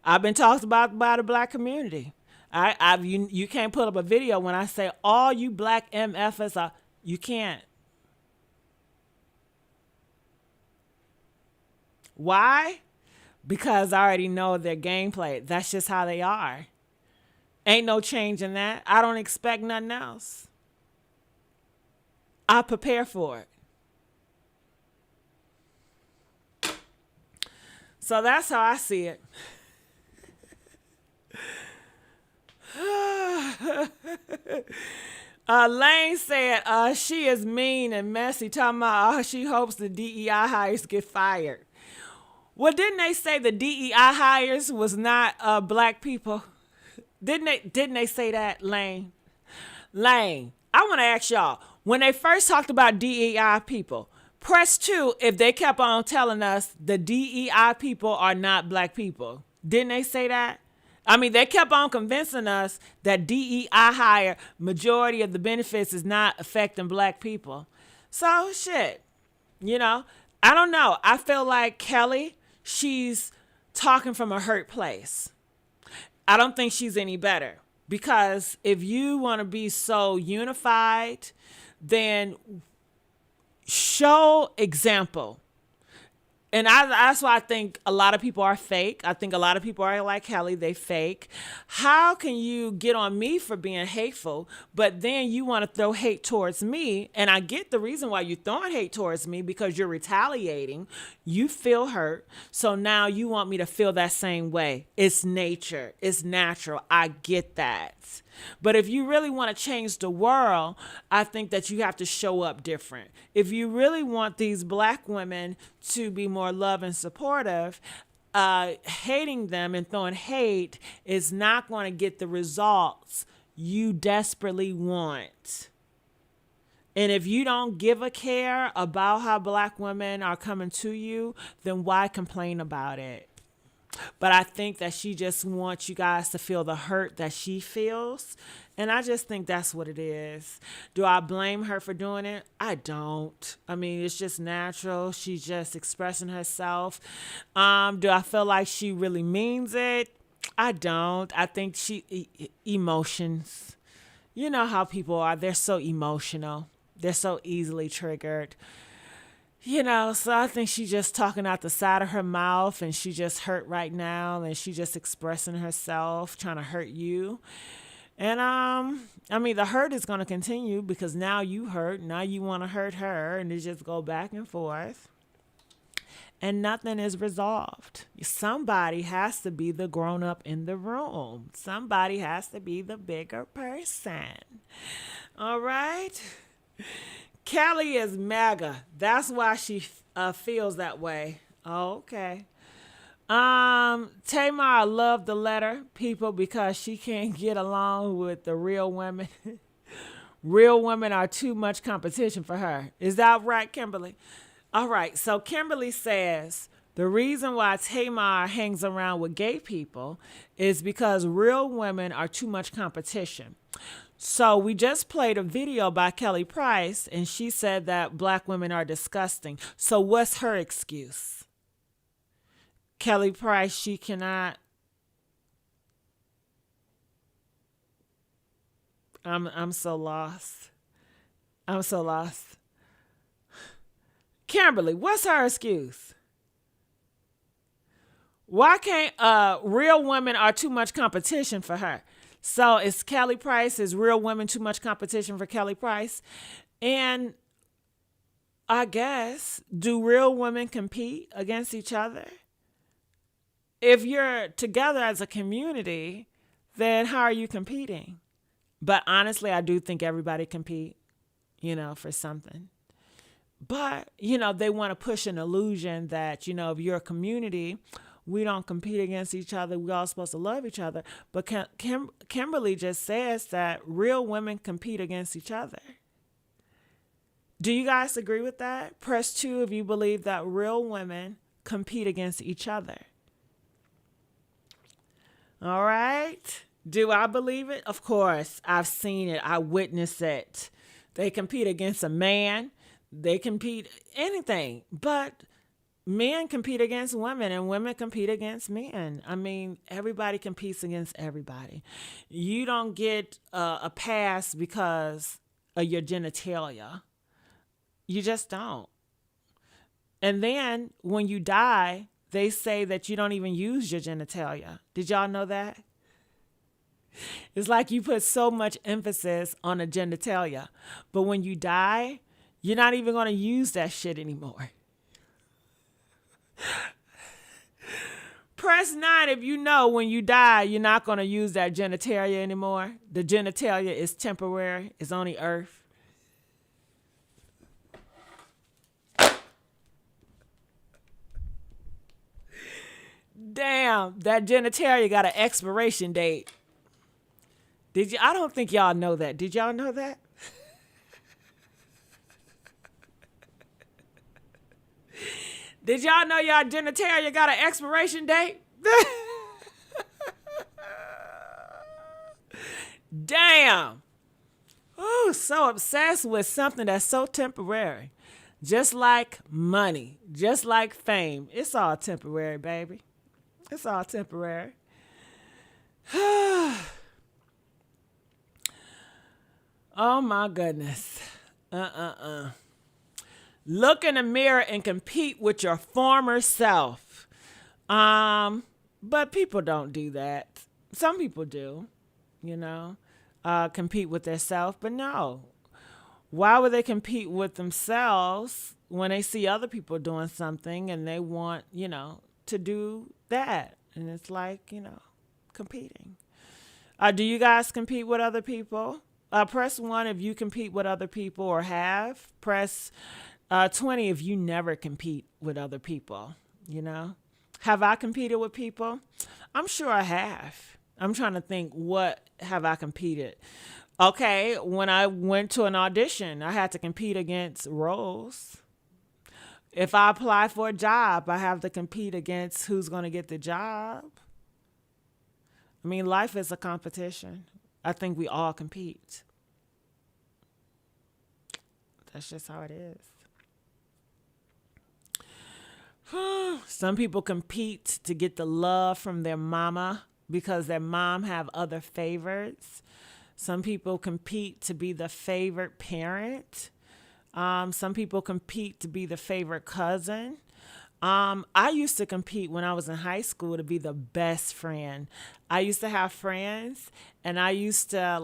I've been talked about by the black community. You can't put up a video when I say all you black MFers are. You can't. Why? Because I already know their gameplay. That's just how they are. Ain't no change in that. I don't expect nothing else. I prepare for it. So that's how I see it. Lane said she is mean and messy, talking about she hopes the DEI hires get fired. Well, didn't they say the DEI hires was not black people? Didn't they say that, Lane? Lane, I want to ask y'all, when they first talked about DEI people, press 2 if they kept on telling us the DEI people are not black people. Didn't they say that? I mean, they kept on convincing us that DEI hire majority of the benefits is not affecting black people. So, shit, I don't know. I feel like Kelly, she's talking from a hurt place. I don't think she's any better, because if you want to be so unified, then show example. And that's why I think a lot of people are fake. I think a lot of people are like Kelly, they fake. How can you get on me for being hateful, but then you want to throw hate towards me? And I get the reason why you're throwing hate towards me, because you're retaliating. You feel hurt. So now you want me to feel that same way. It's nature. It's natural. I get that. But if you really want to change the world, I think that you have to show up different. If you really want these black women to be more love and supportive, hating them and throwing hate is not going to get the results you desperately want. And if you don't give a care about how black women are coming to you, then why complain about it? But I think that she just wants you guys to feel the hurt that she feels. And I just think that's what it is. Do I blame her for doing it? I don't. I mean, it's just natural. She's just expressing herself. Do I feel like she really means it? I don't. I think emotions. You know how people are. They're so emotional. They're so easily triggered. So I think she's just talking out the side of her mouth, and she just hurt right now, and she just expressing herself, trying to hurt you. And I mean, the hurt is going to continue, because now you hurt, now you want to hurt her, and it just go back and forth. And nothing is resolved. Somebody has to be the grown up in the room. Somebody has to be the bigger person. All right? Kelly is MAGA. That's why she feels that way. Oh, okay. Tamar loved the letter, people, because she can't get along with the real women. Real women are too much competition for her. Is that right, Kimberly? All right. So Kimberly says the reason why Tamar hangs around with gay people is because real women are too much competition. So we just played a video by Kelly Price, and she said that black women are disgusting. So what's her excuse? Kelly Price, she cannot. I'm so lost. I'm so lost. Kimberly, what's her excuse? Why can't real women are too much competition for her? So is Kelly Price, is real women too much competition for Kelly Price? And I guess, do real women compete against each other? If you're together as a community, then how are you competing? But honestly, I do think everybody compete, for something. But, they want to push an illusion that, if you're a community, we don't compete against each other. We're all supposed to love each other. But Kimberly just says that real women compete against each other. Do you guys agree with that? Press 2 if you believe that real women compete against each other. All right. Do I believe it? Of course. I've seen it. I witnessed it. They compete against a man. They compete anything. But men compete against women and women compete against men. I mean, everybody competes against everybody. You don't get a pass because of your genitalia. You just don't. And then when you die, they say that you don't even use your genitalia. Did y'all know that? It's like you put so much emphasis on the genitalia. But when you die, you're not even going to use that shit anymore. Press 9 if you know when you die, you're not going to use that genitalia anymore. The genitalia is temporary. It's only earth. Damn, that genitalia got an expiration date. Did you? I don't think y'all know that. Did y'all know that? Did y'all know y'all genitalia got an expiration date? Damn. Oh, so obsessed with something that's so temporary. Just like money, just like fame. It's all temporary, baby. It's all temporary. Oh my goodness. Look in the mirror and compete with your former self. But people don't do that. Some people do, compete with their self, but no. Why would they compete with themselves when they see other people doing something and they want, to do that? And it's like, competing. Do you guys compete with other people? Press 1 if you compete with other people or have. Press 20 if you never compete with other people, Have I competed with people? I'm sure I have. I'm trying to think, what have I competed? Okay, when I went to an audition, I had to compete against roles. If I apply for a job, I have to compete against who's going to get the job. I mean, life is a competition. I think we all compete. That's just how it is. Some people compete to get the love from their mama because their mom have other favorites. Some people compete to be the favorite parent. Some people compete to be the favorite cousin. I used to compete when I was in high school to be the best friend. I used to have friends and I used to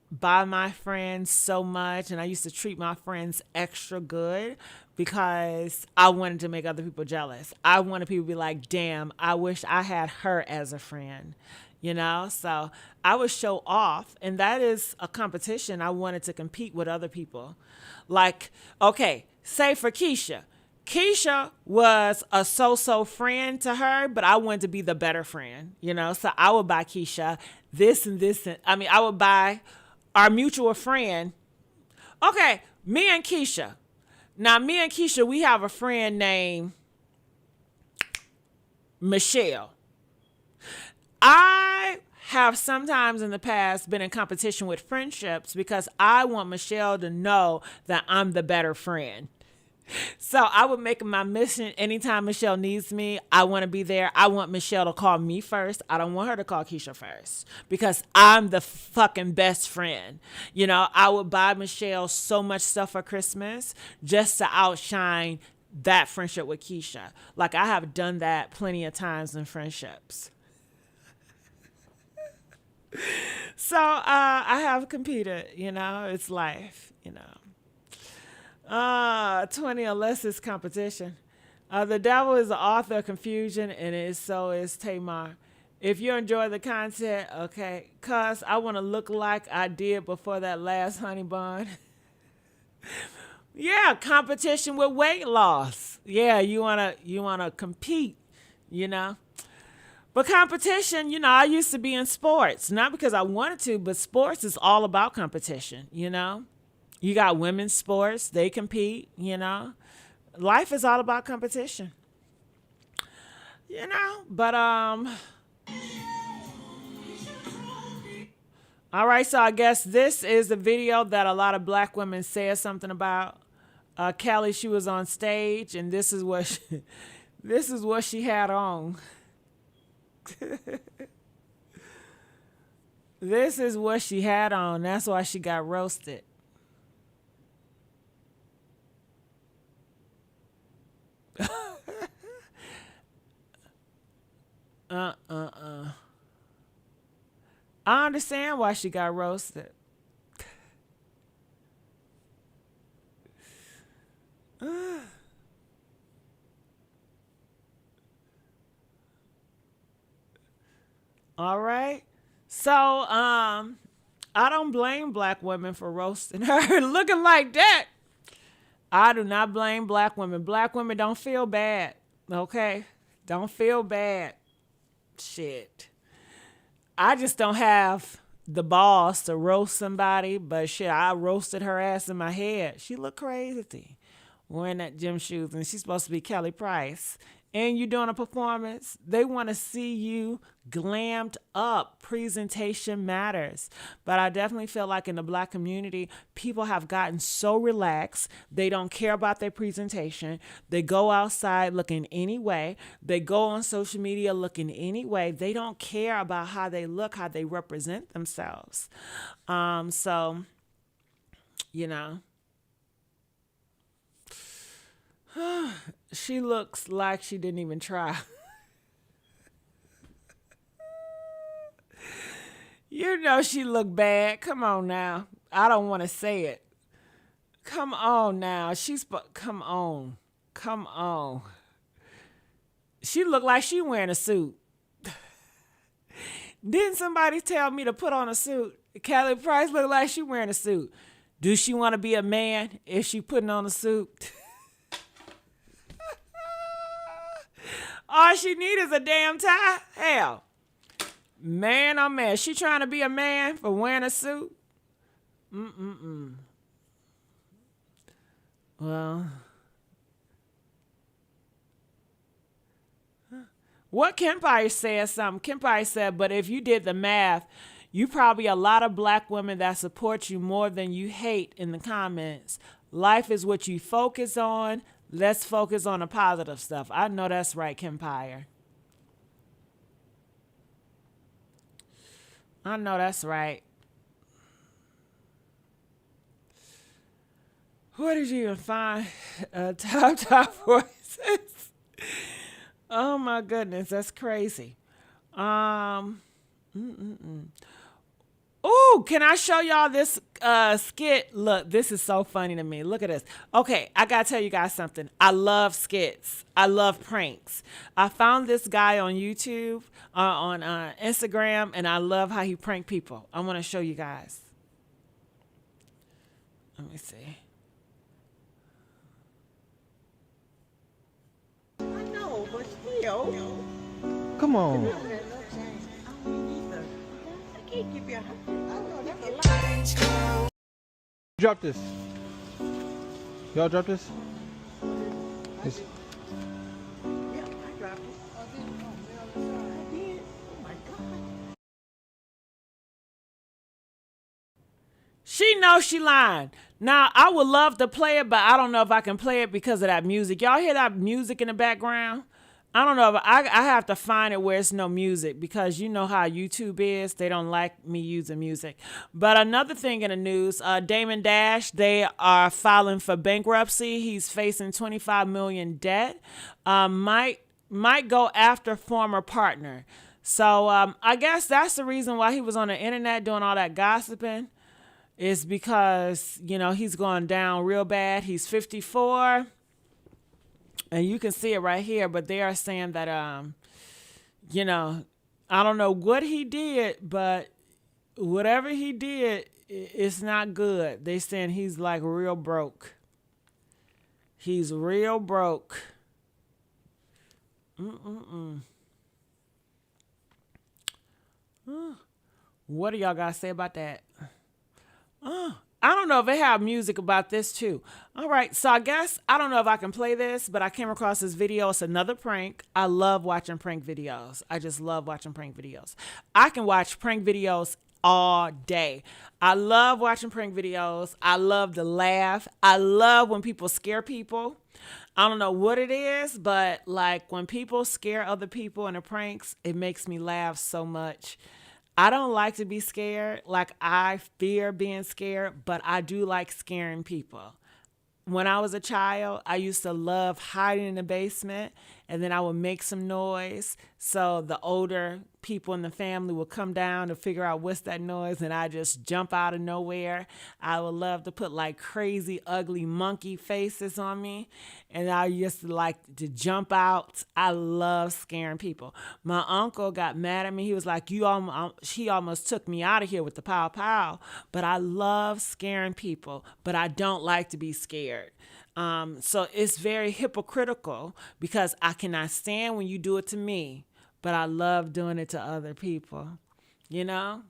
buy my friends so much, and I used to treat my friends extra good because I wanted to make other people jealous. I wanted people to be like, damn, I wish I had her as a friend. So I would show off, and that is a competition. I wanted to compete with other people. Okay, say for Keisha. Keisha was a so-so friend to her, but I wanted to be the better friend, So I would buy Keisha this and this. I would buy our mutual friend. Okay, me and Keisha. Now, me and Keisha, we have a friend named Michelle. I have sometimes in the past been in competition with friendships because I want Michelle to know that I'm the better friend. So I would make my mission anytime Michelle needs me. I want to be there. I want Michelle to call me first. I don't want her to call Keisha first because I'm the fucking best friend. I would buy Michelle so much stuff for Christmas just to outshine that friendship with Keisha. I have done that plenty of times in friendships. So I have competed, it's life, 20 unless it's competition. The devil is the author of confusion, and so is Tamar. If you enjoy the content, okay, cuz I want to look like I did before that last honey bun. Yeah, competition with weight loss. Yeah, you wanna compete, But competition, I used to be in sports, not because I wanted to, but sports is all about competition, You got women's sports, they compete, Life is all about competition. But All right, so I guess this is the video that a lot of black women said something about. Kelly, she was on stage, and this is what this is what she had on. This is what she had on. That's why she got roasted. I understand why she got roasted. All right. So, I don't blame black women for roasting her looking like that. I do not blame black women. Black women don't feel bad. Okay? Don't feel bad. Shit. I just don't have the balls to roast somebody, but shit, I roasted her ass in my head. She looked crazy wearing that gym shoes, and she's supposed to be Kelly Price. And you're doing a performance, they want to see you glammed up. Presentation matters. But I definitely feel like in the black community, people have gotten so relaxed. They don't care about their presentation. They go outside looking any way. They go on social media looking any way. They don't care about how they look, how they represent themselves. So, you know. She looks like she didn't even try. You know she looked bad. Come on now. I don't want to say it. Come on now. Come on. Come on. She looked like she wearing a suit. Didn't somebody tell me to put on a suit? Kelly Price looked like she wearing a suit. Do she want to be a man if she putting on a suit? All she need is a damn tie. Hell, man, oh man, she trying to be a man for wearing a suit? Well, what Kempire said something. Kempire said, but if you did the math, you probably a lot of black women that support you more than you hate in the comments. Life is what you focus on. Let's focus on the positive stuff. I know that's right, Kempire. I know that's right. Where did you even find top voices? Oh my goodness, that's crazy. Ooh, can I show y'all this skit? Look, this is so funny to me. Look at this. Okay, I gotta tell you guys something. I love skits. I love pranks. I found this guy on YouTube, on Instagram, and I love how he prank people. I want to show you guys. Let me see. I know, but still. Come on. Drop this. Y'all drop this? Yes. Yeah, I dropped it. I did. Oh my God. She knows she lying. Now, I would love to play it, but I don't know if I can play it because of that music. Y'all hear that music in the background? I don't know if I have to find it where it's no music, because you know how YouTube is. They don't like me using music. But another thing in the news, Damon Dash, they are filing for bankruptcy. He's facing $25 million debt. Might go after former partner. So I guess that's the reason why he was on the internet doing all that gossiping, is because, you know, he's going down real bad. He's 54. And you can see it right here, but they are saying that, you know, I don't know what he did, but whatever he did, it's not good. They saying he's like real broke. He's real broke. What do y'all got to say about that? I don't know if they have music about this too. All right, so I guess, I don't know if I can play this, but I came across this video. It's another prank. I love watching prank videos. I just love watching prank videos. I can watch prank videos all day. I love watching prank videos. I love to laugh. I love when people scare people. I don't know what it is, but like when people scare other people in the pranks, it makes me laugh so much. I don't like to be scared. Like I fear being scared, but I do like scaring people. When I was a child, I used to love hiding in the basement, and then I would make some noise so the older people in the family would come down to figure out what's that noise, and I just jump out of nowhere. I would love to put like crazy, ugly monkey faces on me, and I used to like to jump out. I love scaring people. My uncle got mad at me. He was like, he almost took me out of here with the pow pow, but I love scaring people, but I don't like to be scared. So it's very hypocritical because I cannot stand when you do it to me, but I love doing it to other people, you know?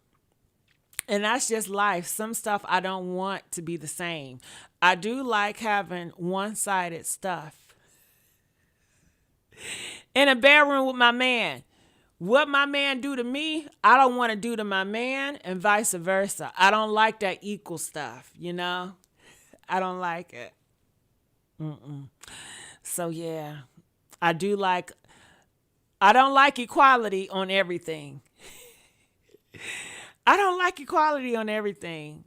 And that's just life. Some stuff I don't want to be the same. I do like having one-sided stuff. In a bedroom with my man. What my man do to me, I don't want to do to my man, and vice versa. I don't like that equal stuff, you know? I don't like it. So yeah, I don't like equality on everything. I don't like equality on everything.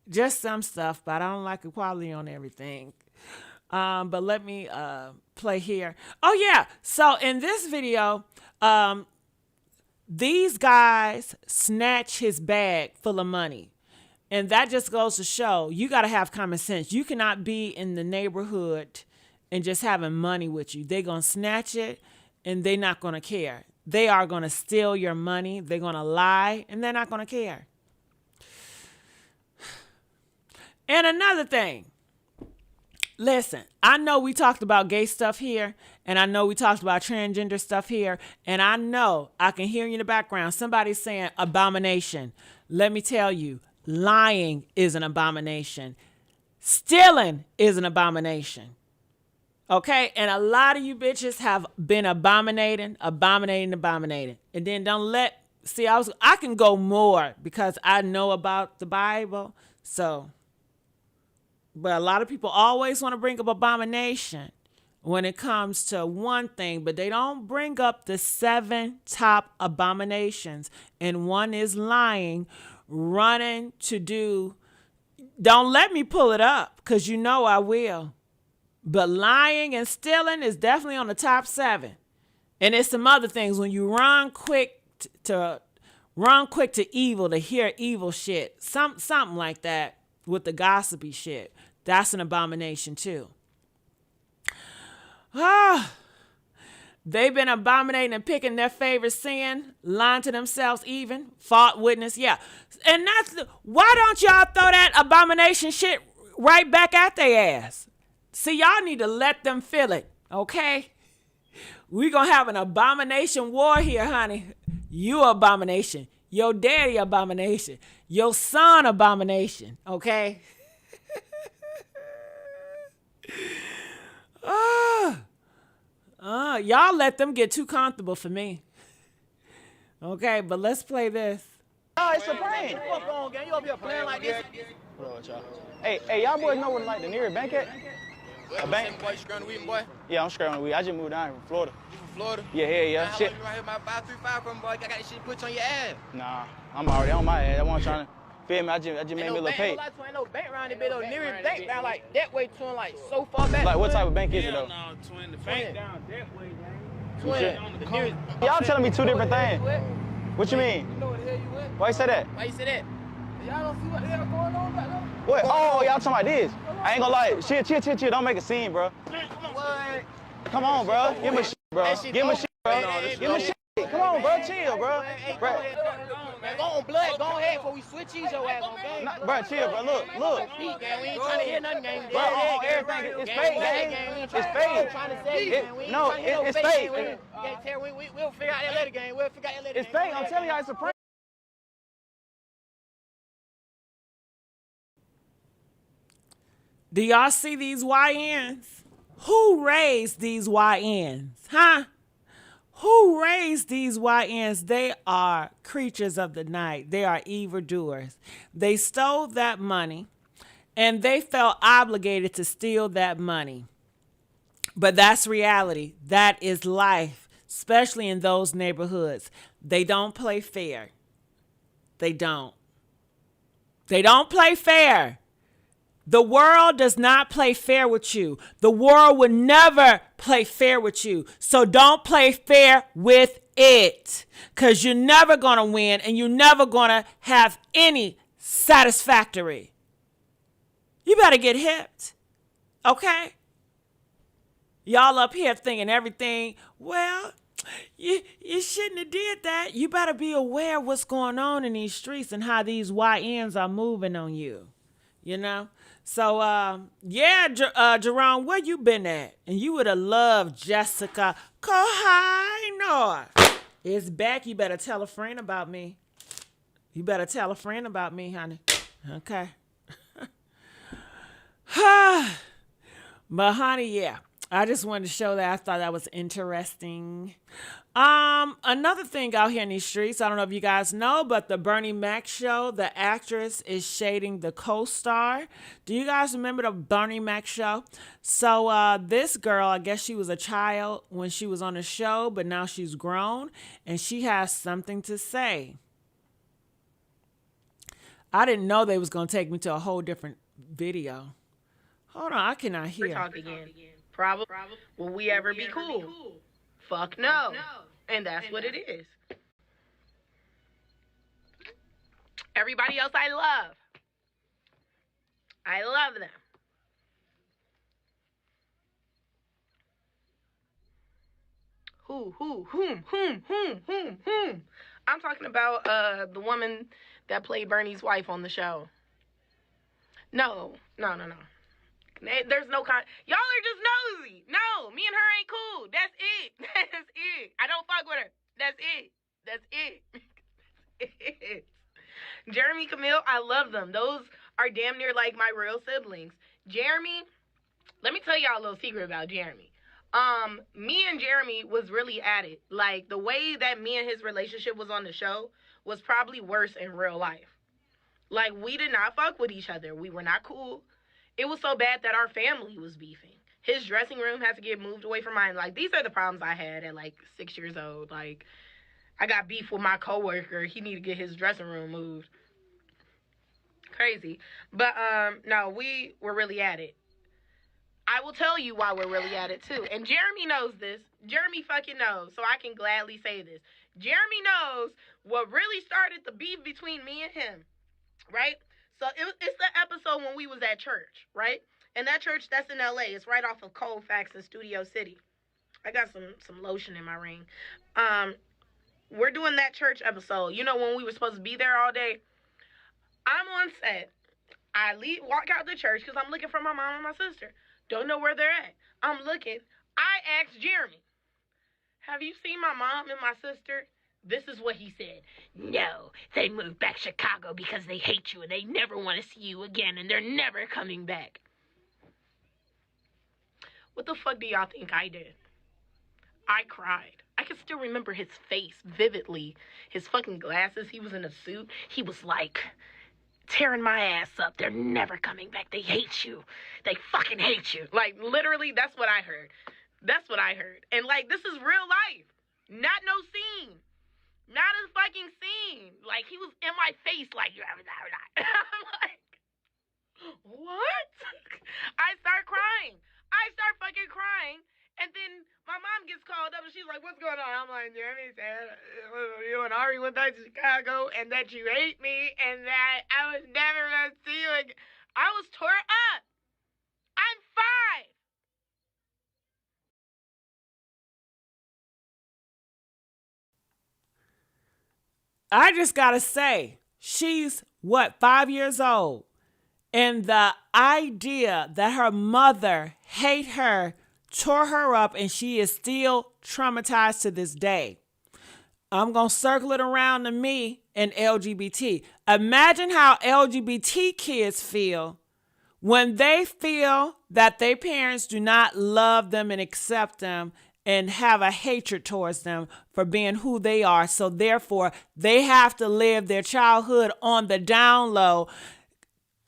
Just some stuff, but I don't like equality on everything. But let me play here. Oh yeah, so in this video, these guys snatch his bag full of money. And that just goes to show you got to have common sense. You cannot be in the neighborhood and just having money with you. They're going to snatch it and they're not going to care. They are going to steal your money. They're going to lie and they're not going to care. And another thing. Listen, I know we talked about gay stuff here, and I know we talked about transgender stuff here, and I know I can hear you in the background. Somebody's saying abomination. Let me tell you. Lying is an abomination. Stealing is an abomination. Okay? And a lot of you bitches have been abominating. And then I can go more because I know about the Bible. So, but a lot of people always want to bring up abomination when it comes to one thing, but they don't bring up the 7 top abominations. And one is lying. Running to do, don't let me pull it up because you know I will. But lying and stealing is definitely on the top 7. And it's some other things when you run quick to evil, to hear evil shit. Something like that with the gossipy shit. That's an abomination too. They've been abominating and picking their favorite sin, lying to themselves even, false witness, yeah. And why don't y'all throw that abomination shit right back at their ass? See, y'all need to let them feel it, okay? We're going to have an abomination war here, honey. You abomination. Your daddy abomination. Your son abomination, okay? Y'all let them get too comfortable for me. Okay, but let's play this. Oh, it's a prank. What's going on, gang? You up here playing like this? What up, y'all? Hey, y'all boys know where like the nearest bank at? A bank? Boy, you screwing the weed, boy? Yeah, I'm screwing the weed. I just moved down here from Florida. You from Florida? Yeah. How shit. Long you right here, my 535 from, boy? I got this shit put on your ass. Nah, I'm already on my ass. I wasn't trying to. Feel me? I just made me a little pay. Ain't no bank around there, though. Nearest bank down like that way, twin, like so far back. Like what type of bank is it though? No, twin, the bank down that way, gang. Twin, y'all telling me 2 different things. What you mean? You know what the hell you with? Why you say that? Why you say that? Y'all don't see what the hell going on back there? What? Oh, y'all talking about this? I ain't gonna lie. Chill. Don't make a scene, bro. What? Come on, bro. Give me shit, bro. Give me shit, bro. Give me shit. Come on, bro. Chill, bro. Go on, blood. Go ahead before we switch these your ass on game. Bro, chill, bro. Look. We ain't trying to hear nothing, gang. Bro, everything. It's fake, gang. It's fake. Trying to say, no, it's fake. We'll figure out that later, gang. It's fake. I'm telling y'all, it's a prank. Do y'all see these YNs? Who raised these YNs? Huh? Who raised these YNs? They are creatures of the night. They are evildoers. They stole that money and they felt obligated to steal that money. But that's reality. That is life, especially in those neighborhoods. They don't play fair. They don't. They don't play fair. The world does not play fair with you. The world would never play fair with you. So don't play fair with it, because you're never going to win and you're never going to have any satisfactory. You better get hipped. Okay? Y'all up here thinking everything, well, you shouldn't have did that. You better be aware of what's going on in these streets and how these YNs are moving on you. You know? So, Jerome, where you been at? And you would have loved Jessica Kohinoor. It's back. You better tell a friend about me. You better tell a friend about me, honey. Okay. But, honey, yeah. I just wanted to show that. I thought that was interesting. Another thing out here in these streets, I don't know if you guys know, but the Bernie Mac show, the actress is shading the co-star. Do you guys remember the Bernie Mac show? So this girl, I guess she was a child when she was on the show, but now she's grown and she has something to say. I didn't know they was going to take me to a whole different video. Hold on, I cannot hear. Talk again. Probably. Will we ever be cool? Fuck no. And that's what it is. Everybody else I love. I love them. Whom. I'm talking about the woman that played Bernie's wife on the show. No. There's no y'all are just nosy. No, me and her ain't cool. That's it. That's it. I don't fuck with her. That's it. Jeremy, Camille, I love them. Those are damn near like my real siblings. Jeremy, let me tell y'all a little secret about Jeremy. Me and Jeremy was really at it. Like, the way that me and his relationship was on the show was probably worse in real life. Like, we did not fuck with each other. We were not cool. It was so bad that our family was beefing. His dressing room had to get moved away from mine. Like, these are the problems I had at, 6 years old. Like, I got beef with my coworker. He needed to get his dressing room moved. Crazy. But, no, we were really at it. I will tell you why we're really at it, too. And Jeremy knows this. Jeremy fucking knows, so I can gladly say this. Jeremy knows what really started the beef between me and him, right? So it's the episode when we was at church, right? And that church, that's in L.A. It's right off of Colfax in Studio City. I got some lotion in my ring. We're doing that church episode. You know, when we were supposed to be there all day. I'm on set. I walk out the church because I'm looking for my mom and my sister. Don't know where they're at. I'm looking. I asked Jeremy, have you seen my mom and my sister? This is what he said. No, they moved back to Chicago because they hate you and they never want to see you again and they're never coming back. What the fuck do y'all think I did? I cried. I can still remember his face vividly. His fucking glasses. He was in a suit. He was like tearing my ass up. They're never coming back. They hate you. They fucking hate you. Like, literally, that's what I heard. That's what I heard. And, this is real life. Not no scene. Not a fucking scene. Like, he was in my face like, I'm like, what? I start crying. I start fucking crying. And then my mom gets called up and she's like, what's going on? I'm like, Jeremy said you and Ari went back to Chicago and that you hate me and that I was never going to see you again. I was tore up. I'm 5. I just gotta say, she's 5 years old? And the idea that her mother hate her tore her up and she is still traumatized to this day. I'm going to circle it around to me and LGBT. Imagine how LGBT kids feel when they feel that their parents do not love them and accept them and have a hatred towards them for being who they are. So therefore, they have to live their childhood on the down low,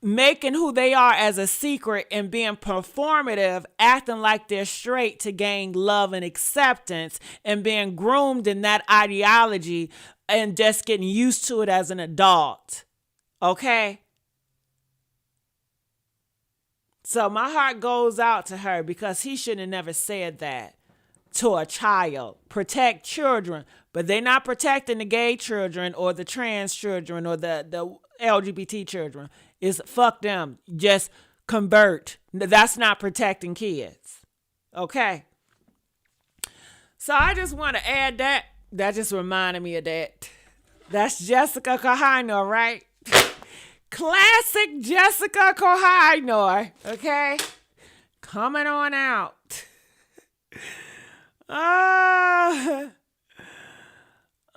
making who they are as a secret and being performative, acting like they're straight to gain love and acceptance, and being groomed in that ideology and just getting used to it as an adult. Okay? So my heart goes out to her because he shouldn't have never said that to a child. Protect children, but they're not protecting the gay children or the trans children or the LGBT children. Is fuck them. Just convert. That's not protecting kids. Okay? So I just want to add that. That just reminded me of that. That's Jessica Kohinoor, right? Classic Jessica Kohinoor. Okay? Coming on out.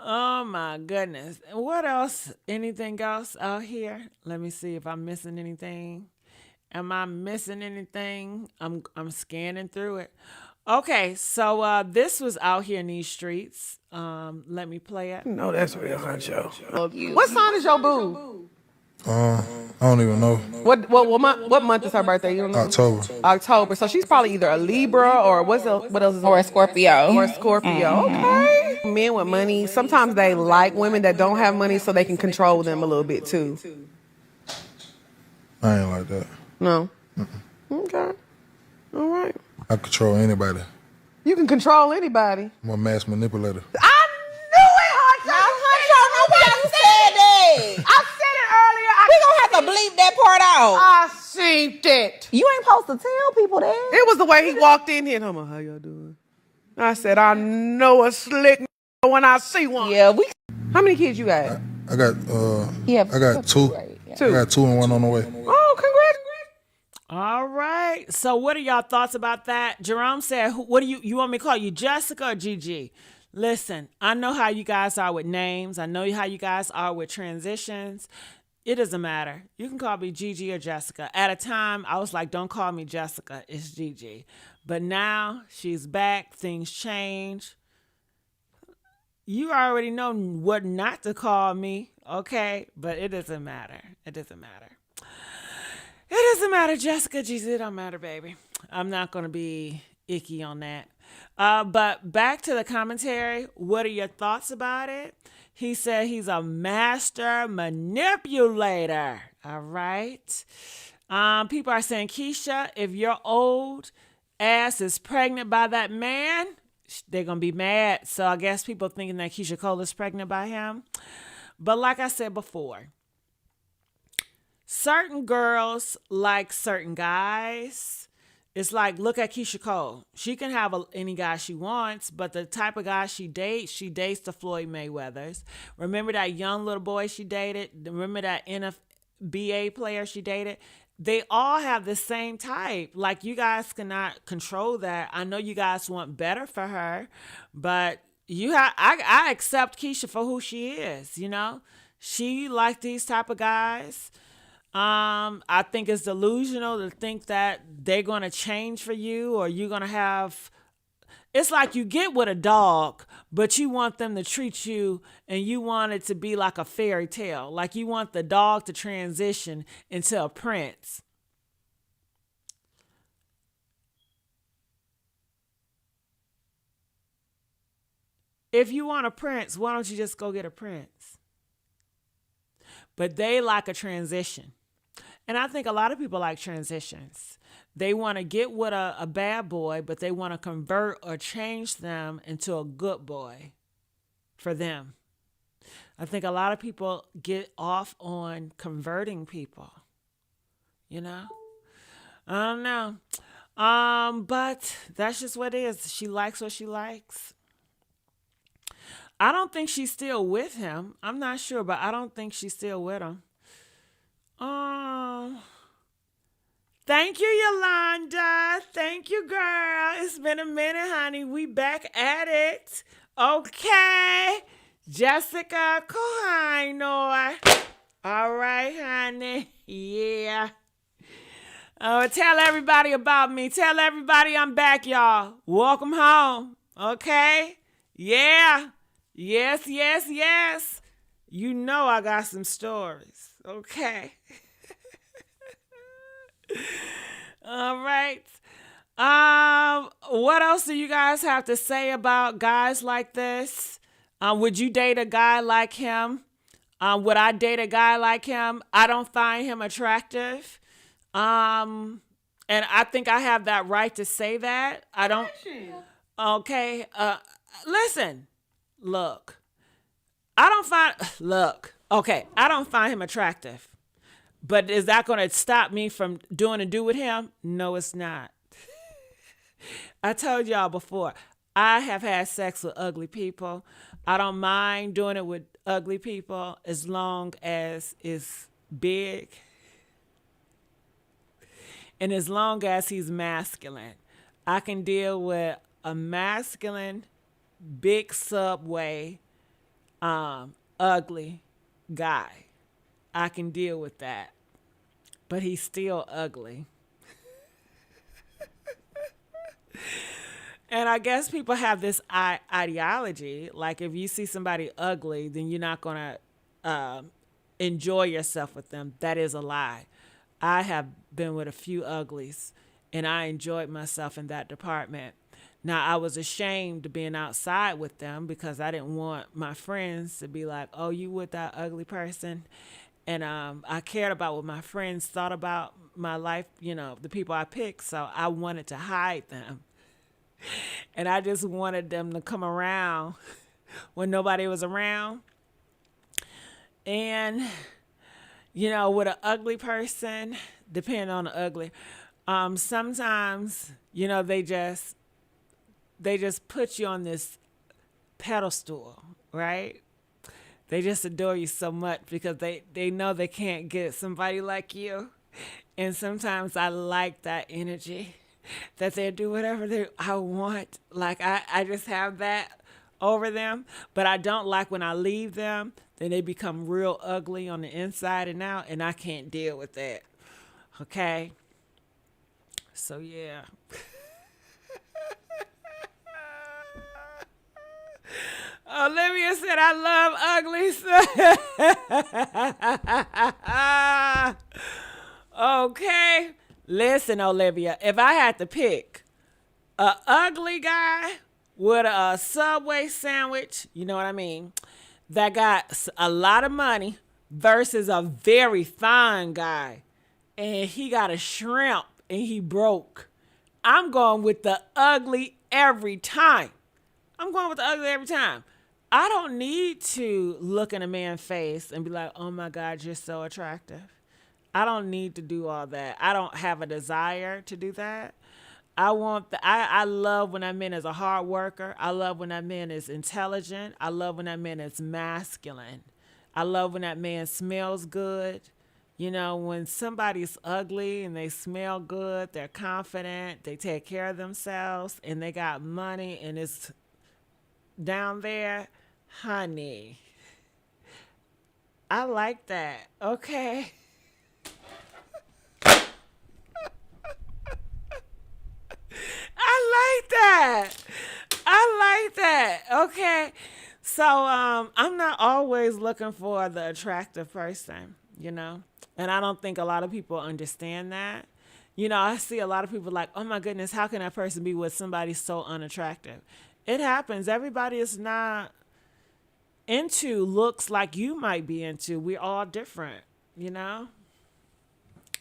Oh my goodness. What else? Anything else out here? Let me see if I'm missing anything. Am I missing anything? I'm scanning through it. Okay, so this was out here in these streets. Let me play it. No, that's real honcho. What sign is your boo? I don't even know. What month is her birthday? You don't know? October. So she's probably either a Libra or what else is or a Scorpio. Or a Scorpio. Okay. Men with money, sometimes they like women that don't have money so they can control them a little bit too. I ain't like that. No. Okay. All right. I control anybody. You can control anybody. I'm a mass manipulator. I knew it, Honcho. Nobody said that. I said it earlier. We gonna have to bleep that part out. I seen it. You ain't supposed to tell people that. It was the way he walked in here. I'm like, how y'all doing? I said, I know a slick when I see one. Yeah, How many kids you got? I got I got two. Right, yeah. I got two and one on the way. Oh, congrats. All right. So what are y'all thoughts about that? Jerome said, what do you want me to call you, Jessica or Gigi? Listen, I know how you guys are with names. I know how you guys are with transitions. It doesn't matter. You can call me Gigi or Jessica. At a time, I was like, don't call me Jessica. It's Gigi. But now she's back. Things change. You already know what not to call me, okay? But it doesn't matter. It doesn't matter. It doesn't matter, Jessica. Gigi, it don't matter, baby. I'm not going to be icky on that. But back to the commentary. What are your thoughts about it? He said he's a master manipulator. All right. People are saying, Keisha, if your old ass is pregnant by that man, they're going to be mad. So I guess people thinking that Keisha Cole is pregnant by him. But like I said before, certain girls like certain guys. It's like, look at Keisha Cole. She can have any guy she wants, but the type of guy she dates the Floyd Mayweathers. Remember that young little boy she dated? Remember that NBA player she dated? They all have the same type. Like, you guys cannot control that. I know you guys want better for her, but I accept Keisha for who she is, you know? She like these type of guys. I think it's delusional to think that they're going to change for you or you're going to have... It's like you get with a dog, but you want them to treat you and you want it to be like a fairy tale. Like you want the dog to transition into a prince. If you want a prince, why don't you just go get a prince? But they like a transition. And I think a lot of people like transitions. They want to get with a bad boy, but they want to convert or change them into a good boy for them. I think a lot of people get off on converting people. You know? I don't know. But that's just what it is. She likes what she likes. I don't think she's still with him. I'm not sure, but I don't think she's still with him. Thank you, Yolanda. Thank you, girl. It's been a minute, honey. We back at it. Okay. Jessica Kohinoor. All right, honey. Yeah. Tell everybody about me. Tell everybody I'm back, y'all. Welcome home. Okay? Yeah. Yes, yes, yes. You know I got some stories. Okay. All right. What else do you guys have to say about guys like this? Would you date a guy like him? Would I date a guy like him? I don't find him attractive. And I think I have that right to say that. I don't. Okay. Listen. Look. Okay. I don't find him attractive. But is that going to stop me from doing a do with him? No, it's not. I told y'all before, I have had sex with ugly people. I don't mind doing it with ugly people as long as it's big and as long as he's masculine. I can deal with a masculine, big subway, ugly guy. I can deal with that. But he's still ugly. And I guess people have this ideology, like if you see somebody ugly, then you're not going to enjoy yourself with them. That is a lie. I have been with a few uglies, and I enjoyed myself in that department. Now, I was ashamed of being outside with them because I didn't want my friends to be like, oh, you with that ugly person? And I cared about what my friends thought about my life, the people I picked, so I wanted to hide them. And I just wanted them to come around when nobody was around. And, with an ugly person, depending on the ugly, sometimes, they just put you on this pedestal, right? They just adore you so much because they know they can't get somebody like you. And sometimes I like that energy that they do whatever I want. Like I just have that over them. But I don't like when I leave them, then they become real ugly on the inside and out, and I can't deal with that. Okay? So, yeah. Olivia said, I love ugly. Okay. Listen, Olivia, if I had to pick a ugly guy with a Subway sandwich, you know what I mean, that got a lot of money versus a very fine guy, and he got a shrimp and he broke, I'm going with the ugly every time. I don't need to look in a man's face and be like, oh my God, you're so attractive. I don't need to do all that. I don't have a desire to do that. I love when that man is a hard worker. I love when that man is intelligent. I love when that man is masculine. I love when that man smells good. When somebody's ugly and they smell good, they're confident, they take care of themselves, and they got money and it's down there, honey. I like that. Okay. I like that. Okay. So I'm not always looking for the attractive person, and I don't think a lot of people understand that. I see a lot of people like, oh my goodness, how can that person be with somebody so unattractive? It happens. Everybody is not into looks like you might be into. We're all different,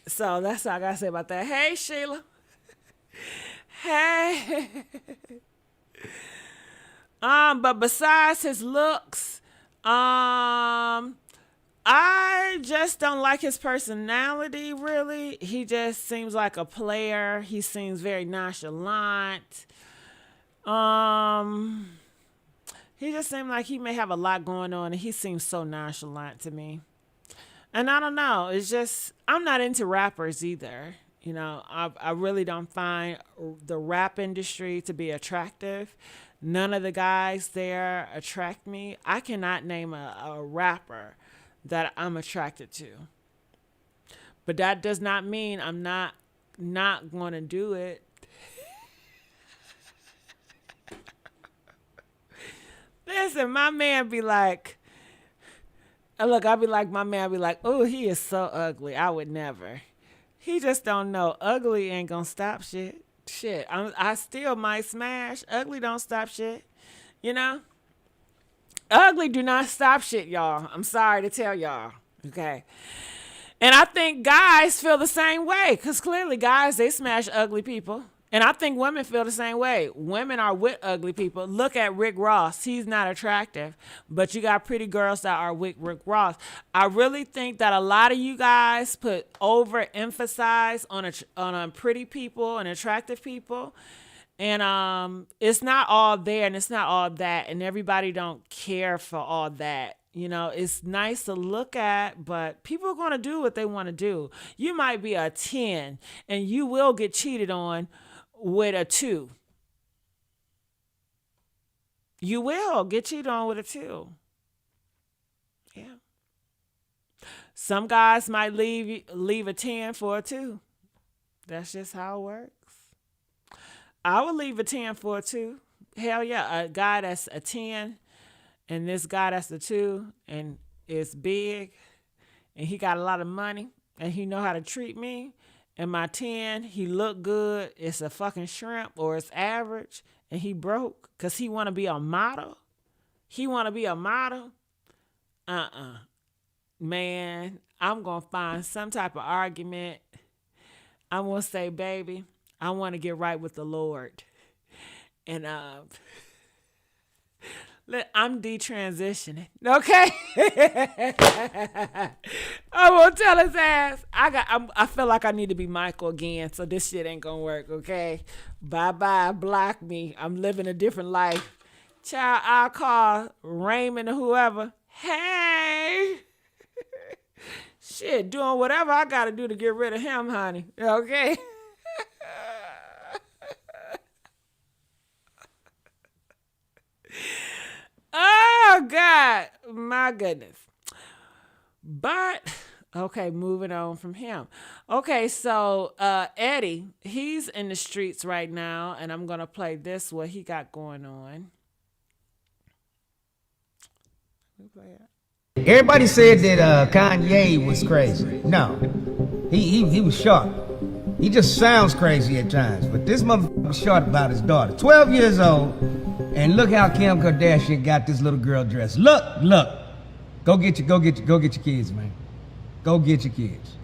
So that's all I gotta say about that. Hey, Sheila. Hey. But besides his looks, I just don't like his personality, really. He just seems like a player. He seems very nonchalant. He just seemed like he may have a lot going on, and he seems so nonchalant to me. And I don't know. It's just, I'm not into rappers either. I really don't find the rap industry to be attractive. None of the guys there attract me. I cannot name a rapper that I'm attracted to. But that does not mean I'm not going to do it. Listen, my man be like, look, I be like, my man be like, oh, he is so ugly. I would never. He just don't know. Ugly ain't gonna stop shit. Shit, I still might smash. Ugly don't stop shit. You know? Ugly do not stop shit, y'all. I'm sorry to tell y'all. Okay. And I think guys feel the same way. Because clearly guys, they smash ugly people. And I think women feel the same way. Women are with ugly people. Look at Rick Ross. He's not attractive. But you got pretty girls that are with Rick Ross. I really think that a lot of you guys put overemphasize on pretty people and attractive people. And it's not all there and it's not all that. And everybody don't care for all that. You know, it's nice to look at, but people are going to do what they want to do. You might be a 10 and you will get cheated on with a 2. You will get cheated on with a 2. Yeah. Some guys might leave a 10 for a 2. That's just how it works. I would leave a 10 for a 2. Hell yeah. A guy that's a 10 and this guy that's a 2 and is big and he got a lot of money and he know how to treat me. And my 10, he look good. It's a fucking shrimp or it's average. And he broke because he want to be a model. He want to be a model. Man, I'm going to find some type of argument. I'm going to say, baby, I want to get right with the Lord. And I'm detransitioning. Okay? I won't tell his ass. I feel like I need to be Michael again, so this shit ain't gonna work, okay? Bye-bye. Block me. I'm living a different life. Child, I'll call Raymond or whoever. Hey! Shit, doing whatever I gotta do to get rid of him, honey. Okay? Oh, God. My goodness. But, okay, moving on from him. Okay, so Eddie, he's in the streets right now, and I'm going to play this, what he got going on. Everybody said that Kanye was crazy. No, he was sharp. He just sounds crazy at times, but this motherfucker was sharp about his daughter. 12 years old, and look how Kim Kardashian got this little girl dressed. Look. Go get your kids, man. Go get your kids.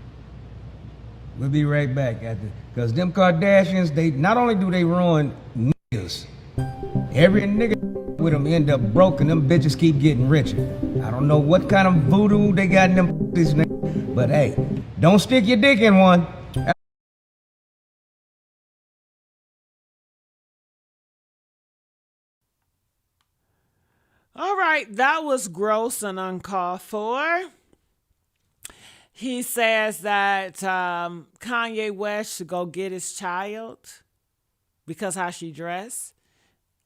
We'll be right back after, because them Kardashians, they not only do they ruin niggas, every nigga with them end up broke and them bitches keep getting richer. I don't know what kind of voodoo they got in them this nigga, but hey, don't stick your dick in one. All right, that was gross and uncalled for. He says that Kanye West should go get his child because how she dressed.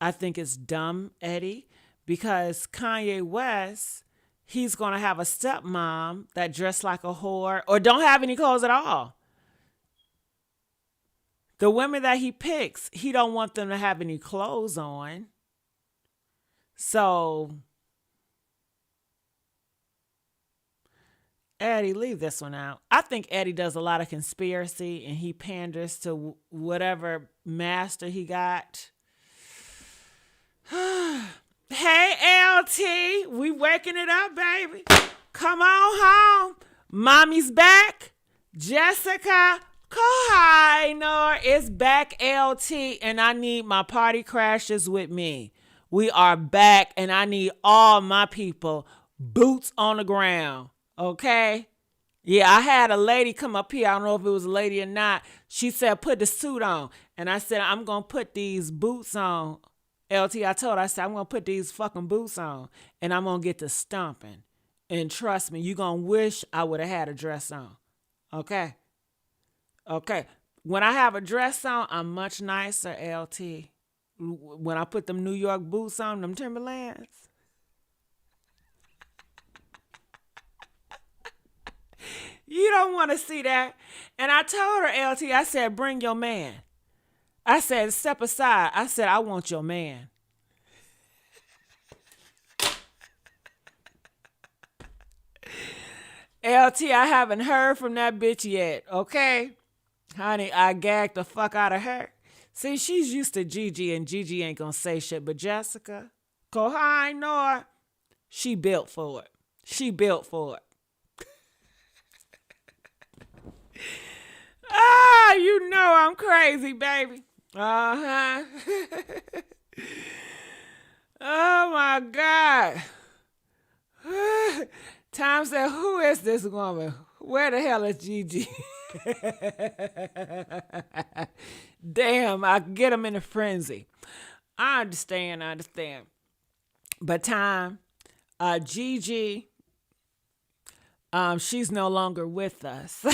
I think it's dumb, Eddie, because Kanye West, he's going to have a stepmom that dressed like a whore or don't have any clothes at all. The women that he picks, he don't want them to have any clothes on. So, Eddie, leave this one out. I think Eddie does a lot of conspiracy and he panders to whatever master he got. Hey, LT, we waking it up, baby. Come on home. Mommy's back. Jessica Kohiner is back, LT, and I need my party crashers with me. We are back, and I need all my people, boots on the ground, okay? Yeah, I had a lady come up here. I don't know if it was a lady or not. She said, put the suit on. And I said, I'm going to put these boots on. LT, I told her, I said, I'm going to put these fucking boots on, and I'm going to get to stomping. And trust me, you're going to wish I would have had a dress on, okay? Okay. When I have a dress on, I'm much nicer, LT. When I put them New York boots on, them Timberlands. You don't want to see that. And I told her, LT, I said, bring your man. I said, step aside. I said, I want your man. LT, I haven't heard from that bitch yet, okay? Honey, I gagged the fuck out of her. See, she's used to Gigi, and Gigi ain't gonna say shit, but Jessica, I know her. She built for it. She built for it. You know I'm crazy, baby. Uh-huh. Oh, my God. Tom said, who is this woman? Where the hell is Gigi? Damn, I get him in a frenzy. I understand. But Tom, Gigi, she's no longer with us.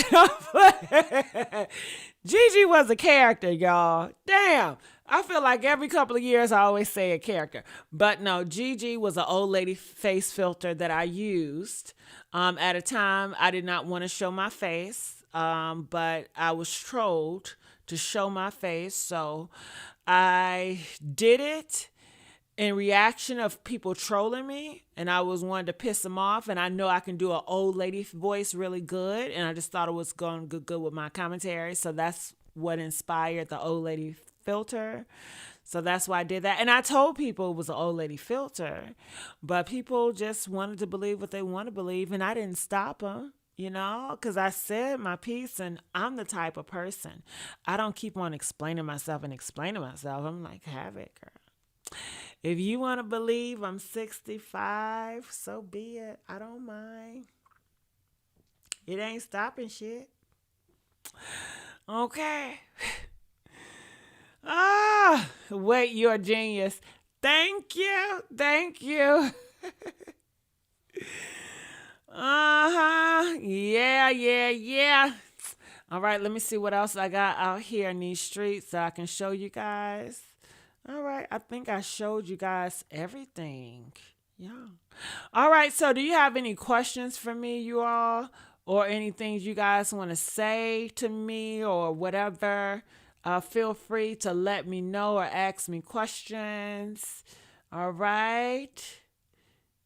Gigi was a character, y'all. Damn. I feel like every couple of years I always say a character. But no, Gigi was an old lady face filter that I used. At a time, I did not want to show my face, but I was trolled to show my face. So I did it in reaction of people trolling me, and I was wanting to piss them off, and I know I can do an old lady voice really good, and I just thought it was going good with my commentary. So that's what inspired the old lady filter. So that's why I did that. And I told people it was an old lady filter, but people just wanted to believe what they want to believe, and I didn't stop them, because I said my piece, and I'm the type of person. I don't keep on explaining myself. I'm like, have it, girl. If you want to believe I'm 65, so be it. I don't mind. It ain't stopping shit. Okay. Wait, you're a genius. Thank you. Yeah. All right, let me see what else I got out here in these streets so I can show you guys. All right, I think I showed you guys everything. Yeah. All right, so do you have any questions for me, you all? Or anything you guys want to say to me or whatever? Feel free to let me know or ask me questions. All right.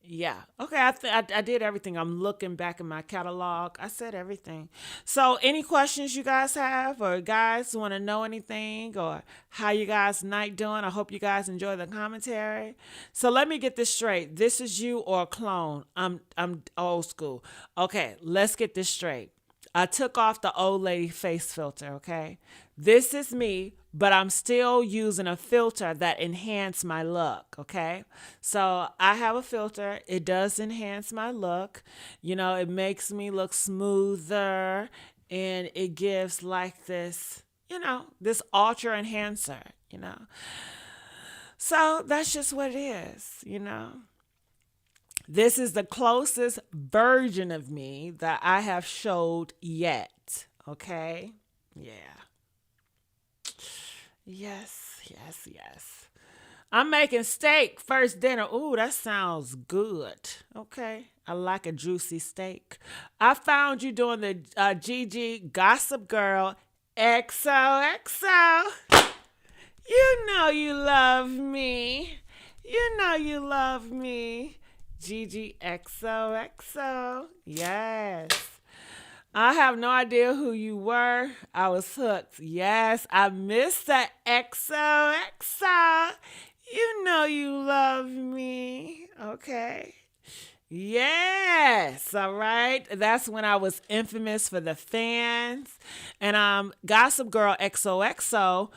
Yeah. Okay, I did everything. I'm looking back in my catalog. I said everything. So any questions you guys have, or guys want to know anything, or how you guys night doing? I hope you guys enjoy the commentary. So let me get this straight. This is you or a clone. I'm old school. Okay, let's get this straight. I took off the old lady face filter, okay? This is me, but I'm still using a filter that enhances my look, okay? So I have a filter. It does enhance my look. It makes me look smoother, and it gives like this, this ultra enhancer, So that's just what it is, This is the closest version of me that I have showed yet. Okay? Yeah. Yes. I'm making steak first dinner. Ooh, that sounds good. Okay. I like a juicy steak. I found you doing the Gigi Gossip Girl XOXO. You know you love me. Gigi XOXO. Yes. I have no idea who you were. I was hooked. Yes, I missed the XOXO. You know you love me. Okay. Yes. All right. That's when I was infamous for the fans. And Gossip Girl XOXO.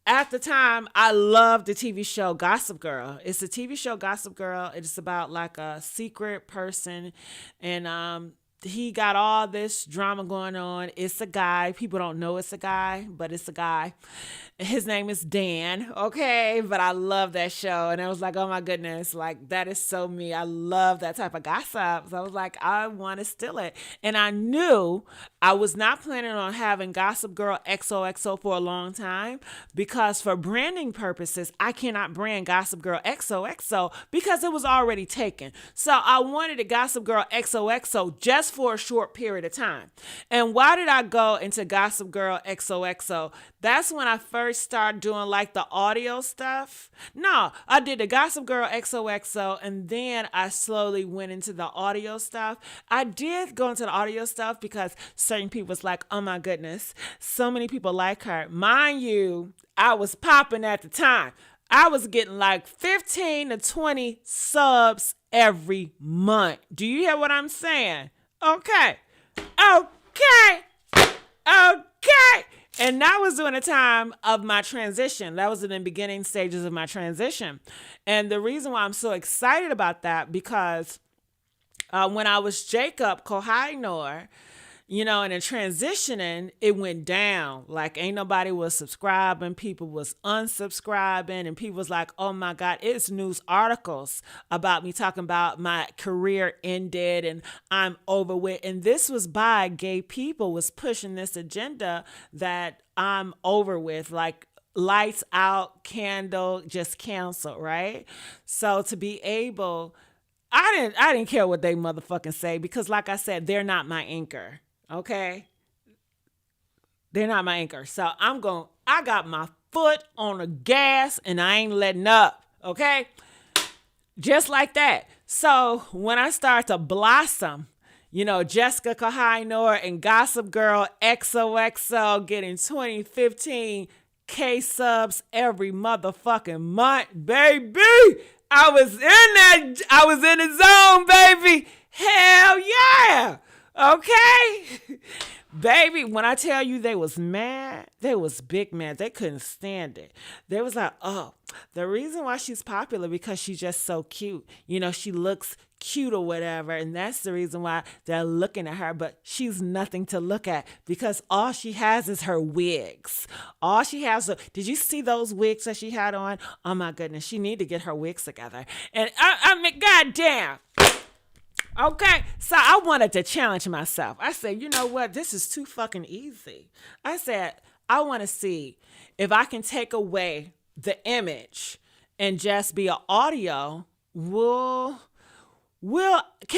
At the time, I loved the TV show Gossip Girl. It's a TV show, Gossip Girl. It's about like a secret person, and he got all this drama going on. It's a guy. People don't know it's a guy, but it's a guy. His name is Dan, okay? But I love that show. And I was like, oh my goodness, like that is so me. I love that type of gossip. So I was like, I want to steal it. And I knew I was not planning on having Gossip Girl XOXO for a long time, because for branding purposes, I cannot brand Gossip Girl XOXO because it was already taken. So I wanted a Gossip Girl XOXO just just for a short period of time. And why did I go into Gossip Girl XOXO? That's when I first started doing like the audio stuff. No, I did the Gossip Girl XOXO, and then I slowly went into the audio stuff. I did go into the audio stuff because certain people was like, oh my goodness, so many people like her. Mind you, I was popping at the time. I was getting like 15 to 20 subs every month. Do you hear what I'm saying? Okay. And that was during the time of my transition. That was in the beginning stages of my transition. And the reason why I'm so excited about that, because when I was Jacob Kohainor, you know, and in transitioning, it went down. Like, ain't nobody was subscribing. People was unsubscribing. And people was like, oh, my God, it's news articles about me talking about my career ended and I'm over with. And this was by gay people was pushing this agenda that I'm over with. Like, lights out, candle, just cancel, right? So to be able... I didn't care what they motherfucking say because, like I said, they're not my anchor. Okay? They're not my anchor. So I got my foot on the gas and I ain't letting up. Okay? Just like that. So when I start to blossom, you know, Jessica Kahainor and Gossip Girl XOXO getting 2015 K subs every motherfucking month, baby. I was in the zone, baby. Hell yeah. Okay. Baby, when I tell you they was mad, they was big mad. They couldn't stand it. They was like, oh, the reason why she's popular because she's just so cute. You know, she looks cute or whatever. And that's the reason why they're looking at her. But she's nothing to look at because all she has is her wigs. All she has. Did you see those wigs that she had on? Oh, my goodness. She need to get her wigs together. And I mean, goddamn. Okay, so I wanted to challenge myself. I said, you know what? This is too fucking easy. I said, I want to see if I can take away the image and just be an audio. Can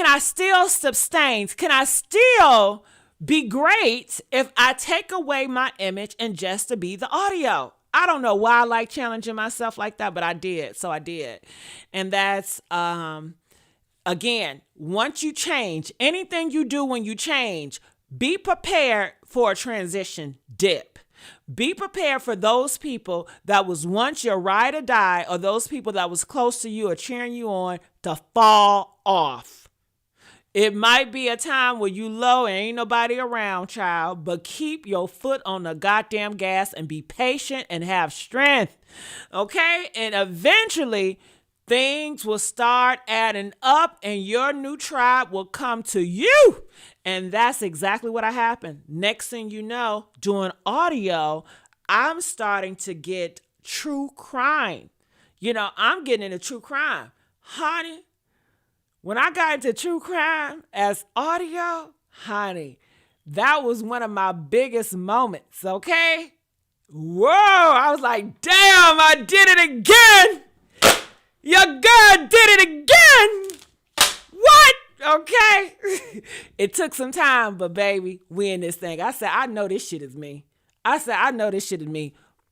I still sustain? Can I still be great if I take away my image and just to be the audio? I don't know why I like challenging myself like that, but I did. So I did. And that's, again, once you change, anything you do when you change, be prepared for a transition dip. Be prepared for those people that was once your ride or die, or those people that was close to you or cheering you on to fall off. It might be a time where you low and ain't nobody around, child, but keep your foot on the goddamn gas and be patient and have strength. Okay? And eventually things will start adding up and your new tribe will come to you. And that's exactly what happened. Next thing you know, doing audio, I'm starting to get true crime. You know, I'm getting into true crime. Honey, when I got into true crime as audio, honey, that was one of my biggest moments, okay? Whoa, I was like, damn, I did it again. Your girl did it again. What? Okay. It took some time, but baby, we in this thing. I said, I know this shit is me.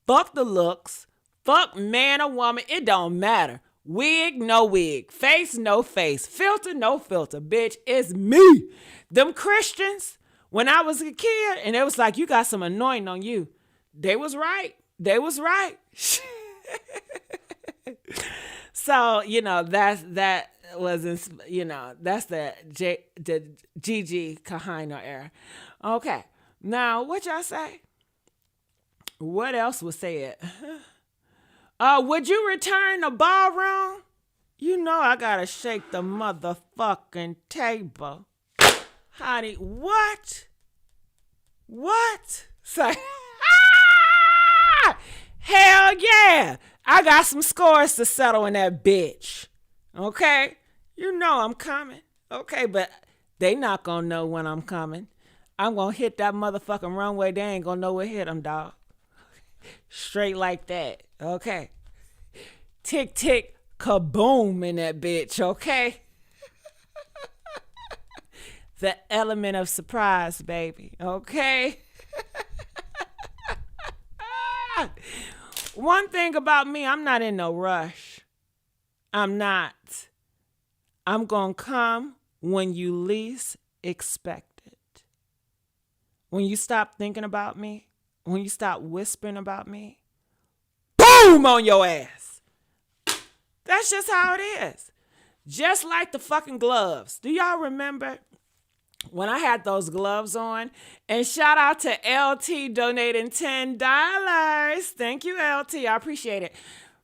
Fuck the looks. Fuck man or woman. It don't matter. Wig, no wig. Face, no face. Filter, no filter. Bitch, it's me. Them Christians, when I was a kid, and it was like, you got some anointing on you. They was right. So, you know, that's the Gigi Kahino era. Okay. Now, what y'all say? What else was said? Would you return the ballroom? You know I gotta shake the motherfucking table. Honey, what? Say, hell yeah. I got some scores to settle in that bitch. Okay? You know I'm coming. Okay, but they not gonna know when I'm coming. I'm gonna hit that motherfucking runway. They ain't gonna know what hit them, dog. Straight like that. Okay? Tick, tick, kaboom in that bitch. Okay? the element of surprise, baby. Okay? One thing about me, I'm not in no rush. I'm not. I'm going to come when you least expect it. When you stop thinking about me, when you stop whispering about me, boom on your ass. That's just how it is. Just like the fucking gloves. Do y'all remember when I had those gloves on? And shout out to LT donating $10. Thank you, LT. I appreciate it.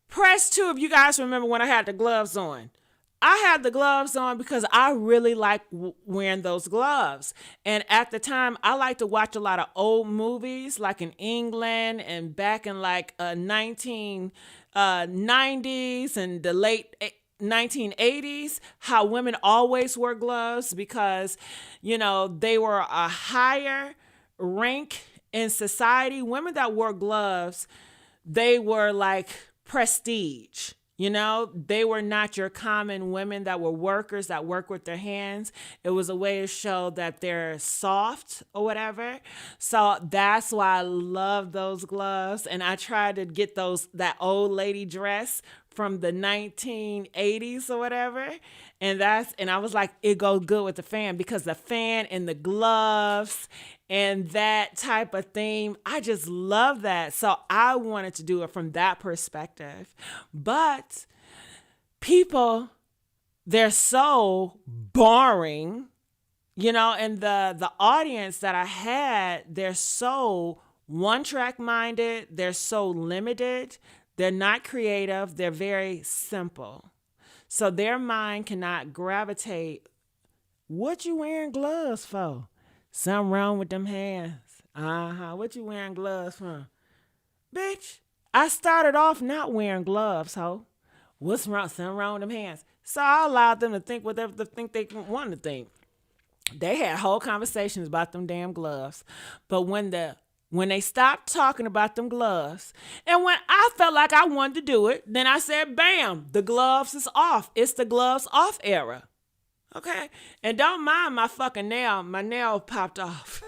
Press 2 if you guys remember when I had the gloves on. I had the gloves on because I really like wearing those gloves. And at the time, I like to watch a lot of old movies, like in England and back in like 1990s and the late 1980s, how women always wore gloves because, you know, they were a higher rank in society. Women that wore gloves, they were like prestige. You know, they were not your common women that were workers that work with their hands. It was a way to show that they're soft or whatever. So that's why I love those gloves. And I tried to get that old lady dress from the 1980s or whatever. And I was like, it goes good with the fan because the fan and the gloves and that type of theme, I just love that. So I wanted to do it from that perspective. But people, they're so boring, you know, and the audience that I had, they're so one-track minded, they're so limited, they're not creative, they're very simple. So their mind cannot gravitate. What you wearing gloves for? Something wrong with them hands. What you wearing gloves for? Bitch, I started off not wearing gloves, ho. What's wrong? Something wrong with them hands. So I allowed them to think whatever they think they want to think. They had whole conversations about them damn gloves. But when they stopped talking about them gloves, and when I felt like I wanted to do it, then I said, bam, the gloves is off. It's the gloves off era. Okay? And don't mind my fucking nail. My nail popped off.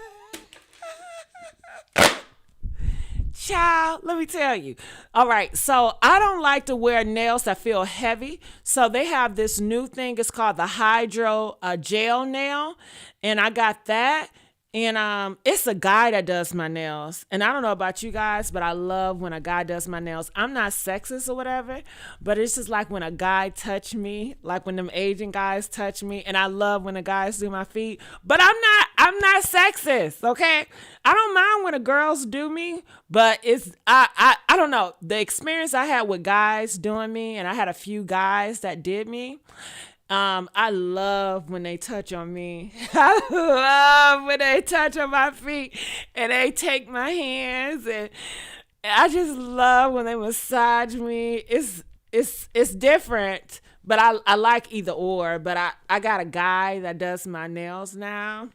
Child, let me tell you. All right, so I don't like to wear nails that feel heavy. So they have this new thing. It's called the Hydro Gel Nail. And I got that. And it's a guy that does my nails. And I don't know about you guys, but I love when a guy does my nails. I'm not sexist or whatever, but it's just like when a guy touch me, like when them Asian guys touch me. And I love when the guys do my feet. But I'm not sexist, okay? I don't mind when the girls do me, but I don't know. The experience I had with guys doing me, and I had a few guys that did me. I love when they touch on me. I love when they touch on my feet and they take my hands, and I just love when they massage me. It's different, but I like either or. But I got a guy that does my nails now,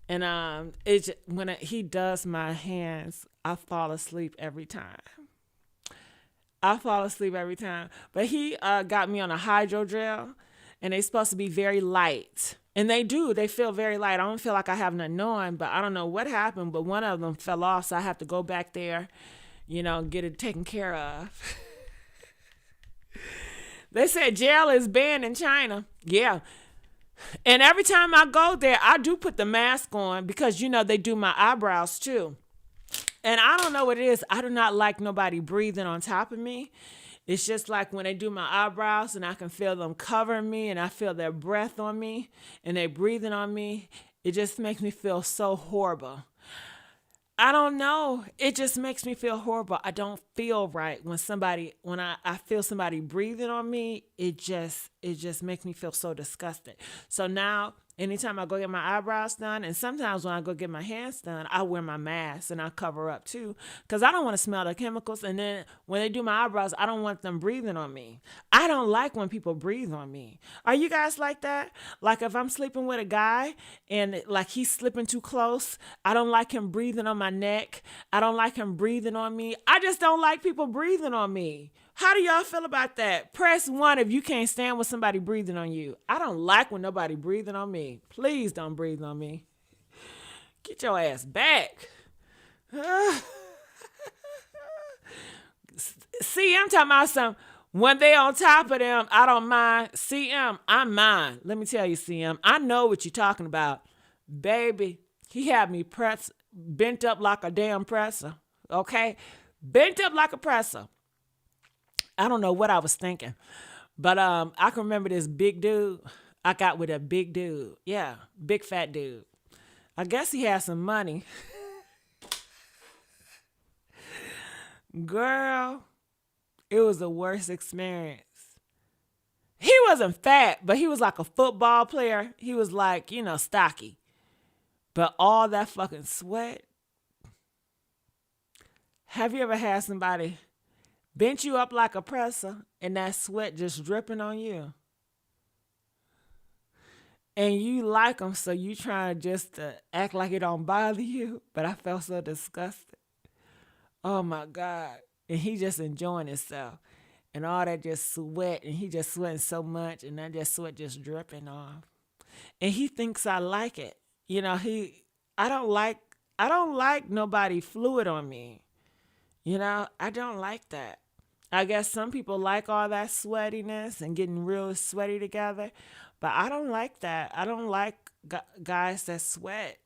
and he does my hands, I fall asleep every time. But he got me on a hydro gel. And they're supposed to be very light. And they feel very light. I don't feel like I have nothing on, but I don't know what happened, but one of them fell off, so I have to go back there, you know, get it taken care of. They said gel is banned in China. Yeah. And every time I go there, I do put the mask on because, you know, they do my eyebrows too. And I don't know what it is. I do not like nobody breathing on top of me. It's just like when they do my eyebrows and I can feel them covering me and I feel their breath on me and they breathing on me. It just makes me feel so horrible. I don't know. It just makes me feel horrible. I don't feel right when I feel somebody breathing on me. It just makes me feel so disgusted. So now, anytime I go get my eyebrows done, and sometimes when I go get my hands done, I wear my mask and I cover up too, because I don't want to smell the chemicals. And then when they do my eyebrows, I don't want them breathing on me. I don't like when people breathe on me. Are you guys like that? Like if I'm sleeping with a guy and like he's slipping too close, I don't like him breathing on my neck. I don't like him breathing on me. I just don't like people breathing on me. How do y'all feel about that? Press 1 if you can't stand with somebody breathing on you. I don't like when nobody breathing on me. Please don't breathe on me. Get your ass back. See, I'm talking about something. When they on top of them, I don't mind. CM, I mind. Let me tell you, CM, I know what you're talking about. Baby, he had me bent up like a damn presser. Okay? Bent up like a presser. I don't know what I was thinking. But I can remember this big dude. I got with a big dude. Yeah, big fat dude. I guess he had some money. Girl, it was the worst experience. He wasn't fat, but he was like a football player. He was like, stocky. But all that fucking sweat. Have you ever had somebody bent you up like a presser and that sweat just dripping on you? And you like them, so you trying just to act like it don't bother you. But I felt so disgusted. Oh, my God. And he just enjoying himself. And all that just sweat. And he just sweating so much. And that just sweat just dripping off. And he thinks I like it. I don't like nobody fluid on me. I don't like that. I guess some people like all that sweatiness and getting real sweaty together. But I don't like that. I don't like guys that sweat.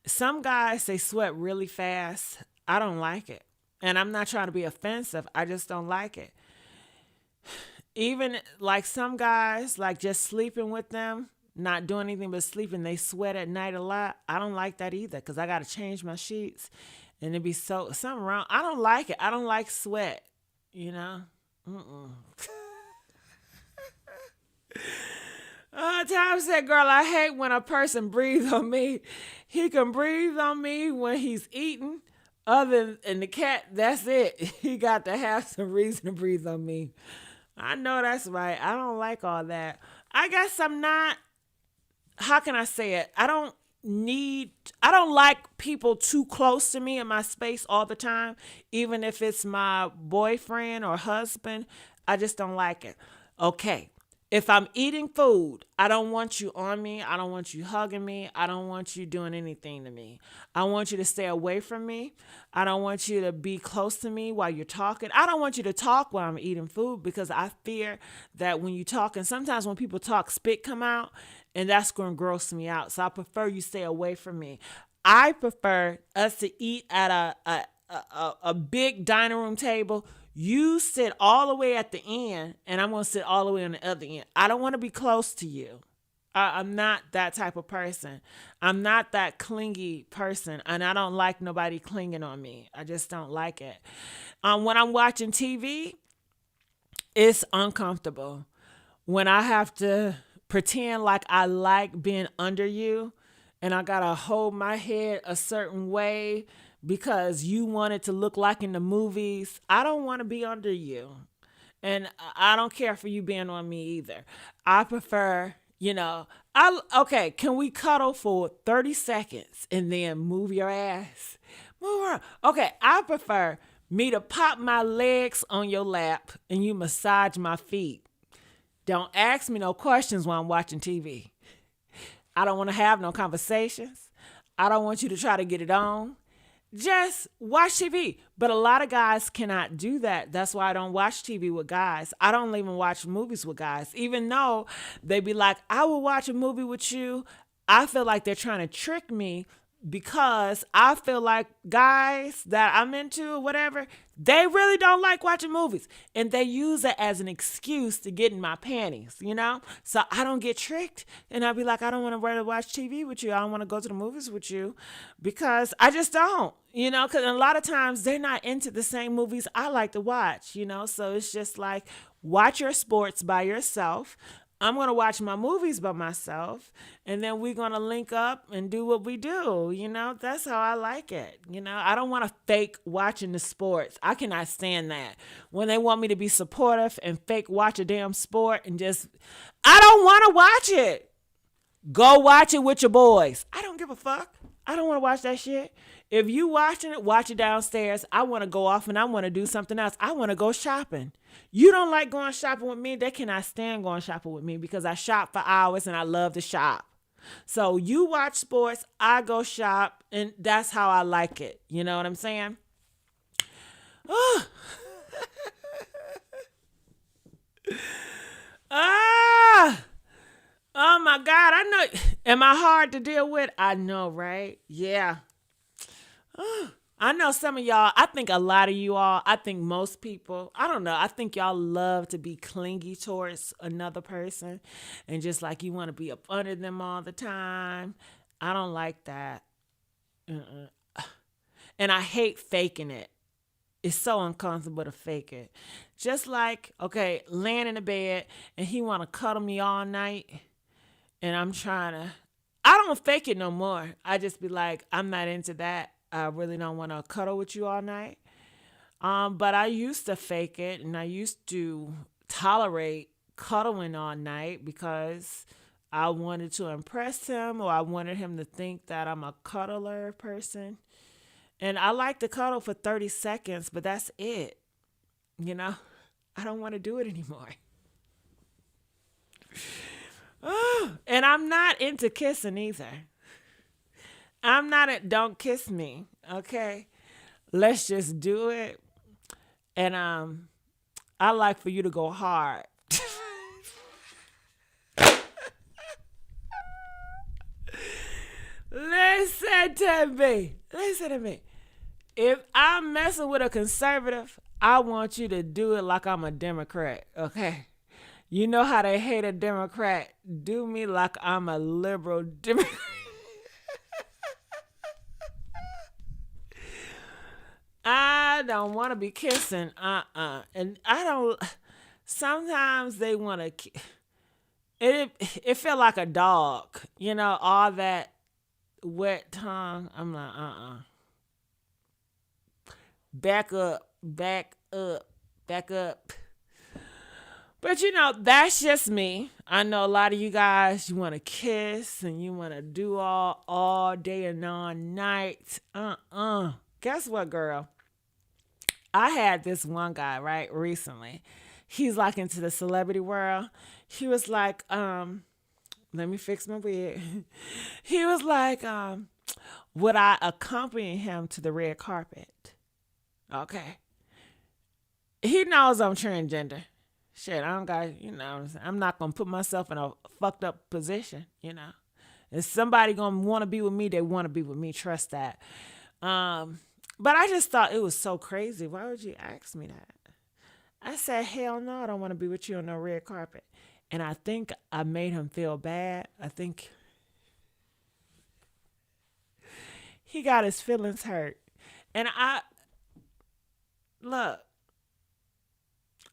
Some guys, they sweat really fast. I don't like it. And I'm not trying to be offensive. I just don't like it. Even like some guys, like just sleeping with them, not doing anything but sleeping, they sweat at night a lot. I don't like that either because I got to change my sheets. And it'd be something wrong. I don't like it. I don't like sweat. Tom said, girl, I hate when a person breathes on me. He can breathe on me when he's eating. Other than the cat, that's it. He got to have some reason to breathe on me. I know that's right. I don't like all that. I guess I'm not, how can I say it? I don't like people too close to me in my space all the time. Even if it's my boyfriend or husband, I just don't like it. Okay. If I'm eating food, I don't want you on me. I don't want you hugging me. I don't want you doing anything to me. I want you to stay away from me. I don't want you to be close to me while you're talking. I don't want you to talk while I'm eating food because I fear that when you talk, and sometimes when people talk, spit come out, and that's going to gross me out. So I prefer you stay away from me. I prefer us to eat at a big dining room table. You sit all the way at the end, and I'm going to sit all the way on the other end. I don't want to be close to you. I'm not that type of person. I'm not that clingy person, and I don't like nobody clinging on me. I just don't like it. When I'm watching TV, it's uncomfortable. When I have to pretend like I like being under you, and I got to hold my head a certain way because you want it to look like in the movies. I don't want to be under you. And I don't care for you being on me either. I prefer, okay, can we cuddle for 30 seconds and then move your ass? Move around. Okay, I prefer me to pop my legs on your lap and you massage my feet. Don't ask me no questions while I'm watching TV. I don't want to have no conversations. I don't want you to try to get it on. Just watch TV. But a lot of guys cannot do that. That's why I don't watch TV with guys. I don't even watch movies with guys. Even though they be like, I will watch a movie with you. I feel like they're trying to trick me because I feel like guys that I'm into or whatever, they really don't like watching movies. And they use it as an excuse to get in my panties, So I don't get tricked. And I'll be like, I don't want to really watch TV with you. I don't want to go to the movies with you because I just don't, because a lot of times they're not into the same movies I like to watch, So it's just like, watch your sports by yourself. I'm going to watch my movies by myself, and then we're going to link up and do what we do. That's how I like it. I don't want to fake watching the sports. I cannot stand that. When they want me to be supportive and fake watch a damn sport and I don't want to watch it. Go watch it with your boys. I don't give a fuck. I don't want to watch that shit. If you watching it, watch it downstairs. I want to go off and I want to do something else. I want to go shopping. You don't like going shopping with me. They cannot stand going shopping with me because I shop for hours and I love to shop. So you watch sports, I go shop, and that's how I like it. You know what I'm saying? Oh, oh my God. I know. Am I hard to deal with? I know, right? Yeah. I know some of y'all, I think a lot of you all, I think most people, I don't know, I think y'all love to be clingy towards another person and just like you want to be up under them all the time. I don't like that. And I hate faking it. It's so uncomfortable to fake it. Just like, okay, laying in the bed and he want to cuddle me all night and I don't fake it no more. I just be like, I'm not into that. I really don't want to cuddle with you all night. But I used to fake it and I used to tolerate cuddling all night because I wanted to impress him or I wanted him to think that I'm a cuddler person. And I like to cuddle for 30 seconds, but that's it. You know, I don't want to do it anymore. And I'm not into kissing either. I'm not don't kiss me, okay? Let's just do it. And I like for you to go hard. Listen to me. If I'm messing with a conservative, I want you to do it like I'm a Democrat, okay? You know how they hate a Democrat? Do me like I'm a liberal Democrat. I don't want to be kissing, and I don't. Sometimes they want to. It felt like a dog, you know, all that wet tongue. I'm like, back up. But you know, that's just me. I know a lot of you guys, you want to kiss and you want to do all day and all night. Guess what, girl? I had this one guy, right, recently. He's like into the celebrity world. He was like, let me fix my wig. He was like, would I accompany him to the red carpet? Okay. He knows I'm transgender. Shit, I don't got, you know, I'm not going to put myself in a fucked up position, you know. If somebody going to want to be with me, they want to be with me. Trust that. But I just thought it was so crazy. Why would you ask me that? I said, hell no, I don't want to be with you on no red carpet. And I think I made him feel bad. I think he got his feelings hurt. And look,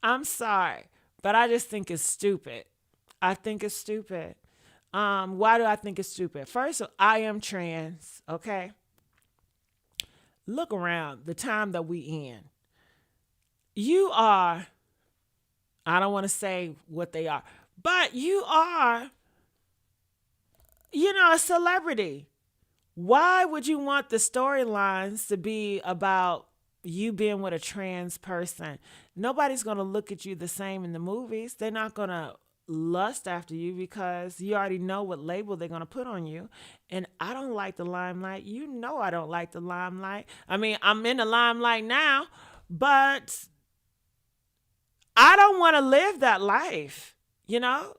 I'm sorry, but I just think it's stupid. I think it's stupid. Why do I think it's stupid? First, I am trans, okay? Look around the time that we in. You are, I don't want to say what they are, but you are, you know, a celebrity. Why would you want the storylines to be about you being with a trans person? Nobody's going to look at you the same in the movies. They're not going to lust after you because you already know what label they're going to put on you. And I don't like the limelight. You know I don't like the limelight. I mean, I'm in the limelight now, but I don't want to live that life, you know?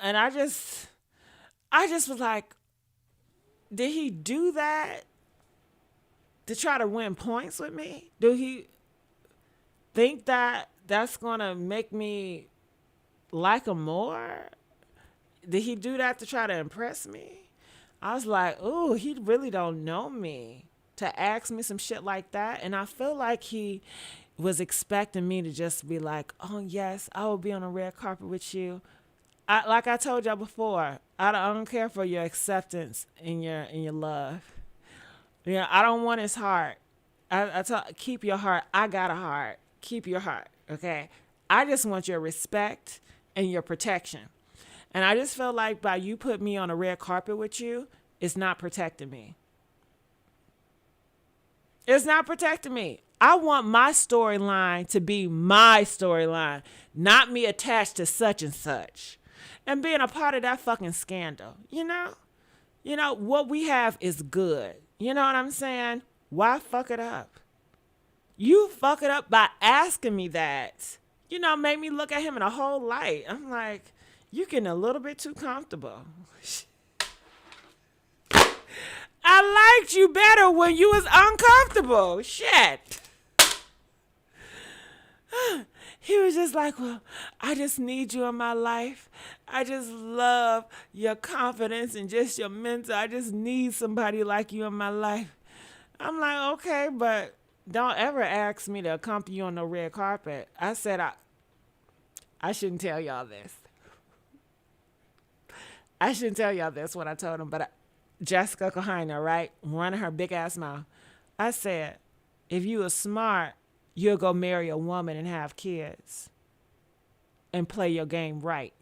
And I just was like, did he do that to try to win points with me? Do he think that that's going to make me like him more? Did he do that to try to impress me? I was like, ooh, he really don't know me to ask me some shit like that. And I feel like he was expecting me to just be like, oh, yes, I will be on a red carpet with you. Like I told y'all before, I don't care for your acceptance and your love. Yeah, I don't want his heart. Keep your heart. I got a heart. Keep your heart, okay? I just want your respect and your protection. And I just felt like by you put me on a red carpet with you, it's not protecting me. It's not protecting me. I want my storyline to be my storyline, not me attached to such and such. And being a part of that fucking scandal, you know? You know, what we have is good. You know what I'm saying? Why fuck it up? You fuck it up by asking me that. You know, made me look at him in a whole light. I'm like, you getting a little bit too comfortable. I liked you better when you was uncomfortable. Shit. He was just like, well, I just need you in my life. I just love your confidence and just your mental. I just need somebody like you in my life. I'm like, okay, but don't ever ask me to accompany you on no red carpet. I said I shouldn't tell y'all this. I shouldn't tell y'all this, what I told him, but Jessica Kahina, right, running her big ass mouth. I said, if you were smart, you'll go marry a woman and have kids and play your game right.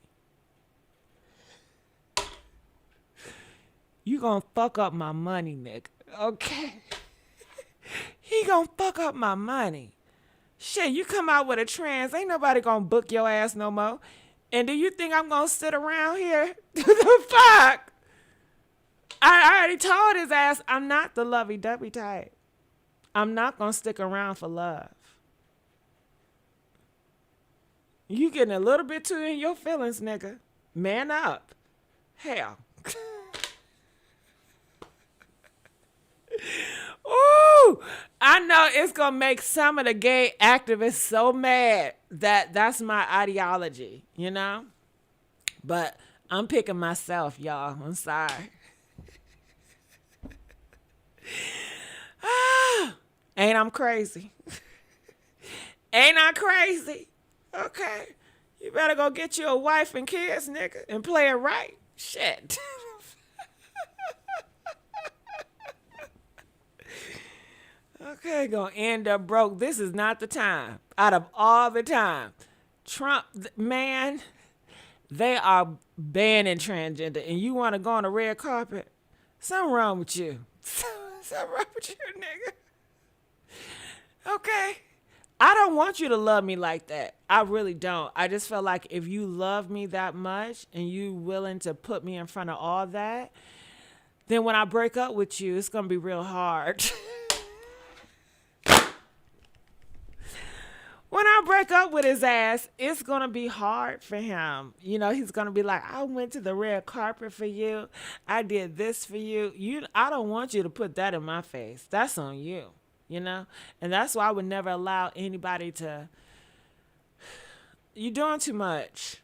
You gonna fuck up my money, nigga, okay? He gonna fuck up my money. Shit, you come out with a trans, ain't nobody gonna book your ass no more. And do you think I'm gonna sit around here? The fuck? I already told his ass I'm not the lovey-dovey type. I'm not gonna stick around for love. You getting a little bit too in your feelings, nigga. Man up. Hell. Ooh, I know it's gonna make some of the gay activists so mad that that's my ideology, you know? But I'm picking myself, y'all. I'm sorry. Ain't I'm crazy? Ain't I crazy? Okay. You better go get you a wife and kids, nigga, and play it right. Shit. Okay, gonna end up broke. This is not the time. Out of all the time. Trump, man, they are banning transgender, and you want to go on a red carpet? Something wrong with you. Something wrong with you, nigga. Okay. I don't want you to love me like that. I really don't. I just feel like if you love me that much and you willing to put me in front of all that, then when I break up with you, it's going to be real hard. When I break up with his ass, it's going to be hard for him. You know, he's going to be like, I went to the red carpet for you. I did this for you. I don't want you to put that in my face. That's on you, you know? And that's why I would never allow anybody to, you're doing too much.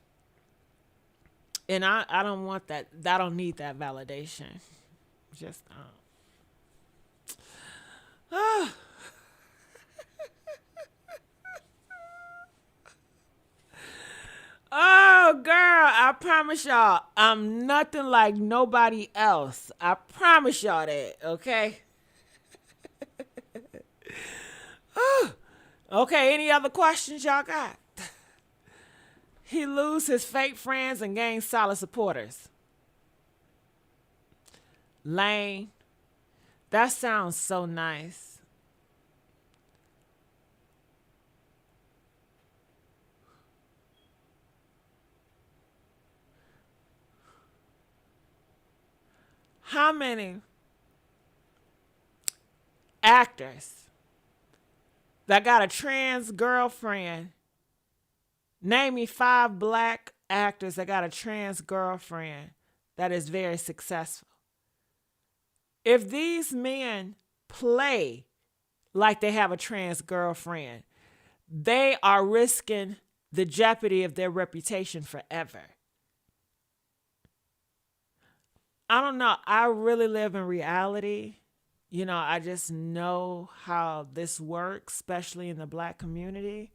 And I don't want that. I don't need that validation. Just don't. Oh, girl, I promise y'all, I'm nothing like nobody else. I promise y'all that, okay? Okay, any other questions y'all got? He lose his fake friends and gain solid supporters. Lane, that sounds so nice. How many actors that got a trans girlfriend? Name me 5 black actors that got a trans girlfriend that is very successful. If these men play like they have a trans girlfriend, they are risking the jeopardy of their reputation forever. I don't know. I really live in reality. You know, I just know how this works, especially in the black community.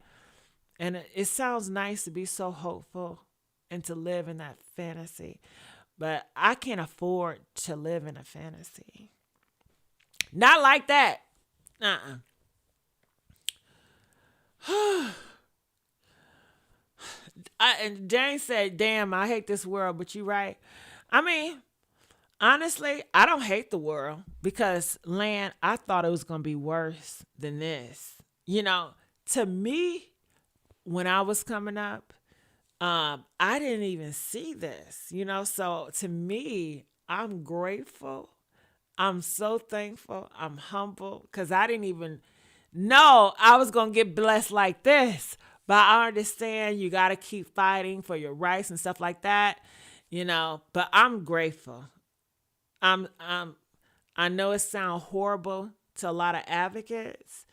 And it sounds nice to be so hopeful and to live in that fantasy. But I can't afford to live in a fantasy. Not like that. And Jane said, damn, I hate this world, but you're right. I mean, honestly, I don't hate the world because, land, I thought it was going to be worse than this. To me, when I was coming up, I didn't even see this, So to me, I'm grateful. I'm so thankful. I'm humble because I didn't even know I was going to get blessed like this. But I understand you got to keep fighting for your rights and stuff like that, But I'm grateful. I know it sounds horrible to a lot of advocates,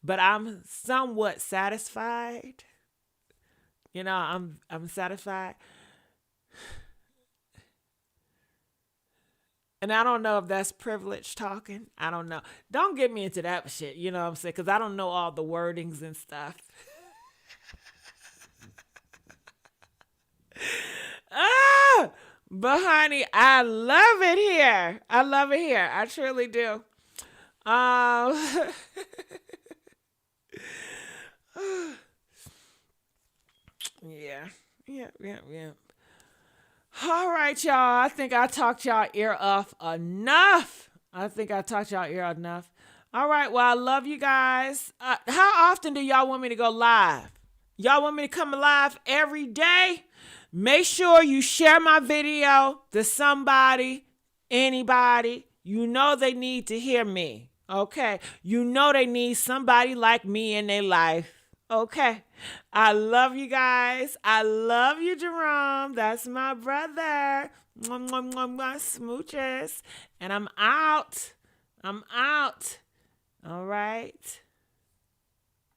but I'm somewhat satisfied. I'm satisfied. And I don't know if that's privilege talking. I don't know. Don't get me into that shit, you know what I'm saying? Because I don't know all the wordings and stuff. But honey, I love it here. I love it here. I truly do. Yeah. All right, y'all. I think I talked y'all ear off enough. All right. Well, I love you guys. How often do y'all want me to go live? Y'all want me to come live every day? Make sure you share my video to somebody, anybody. They need to hear me. Okay. They need somebody like me in their life. Okay. I love you guys. I love you, Jerome. That's my brother. Mwah, mwah, mwah, mwah, smooches. And I'm out. All right.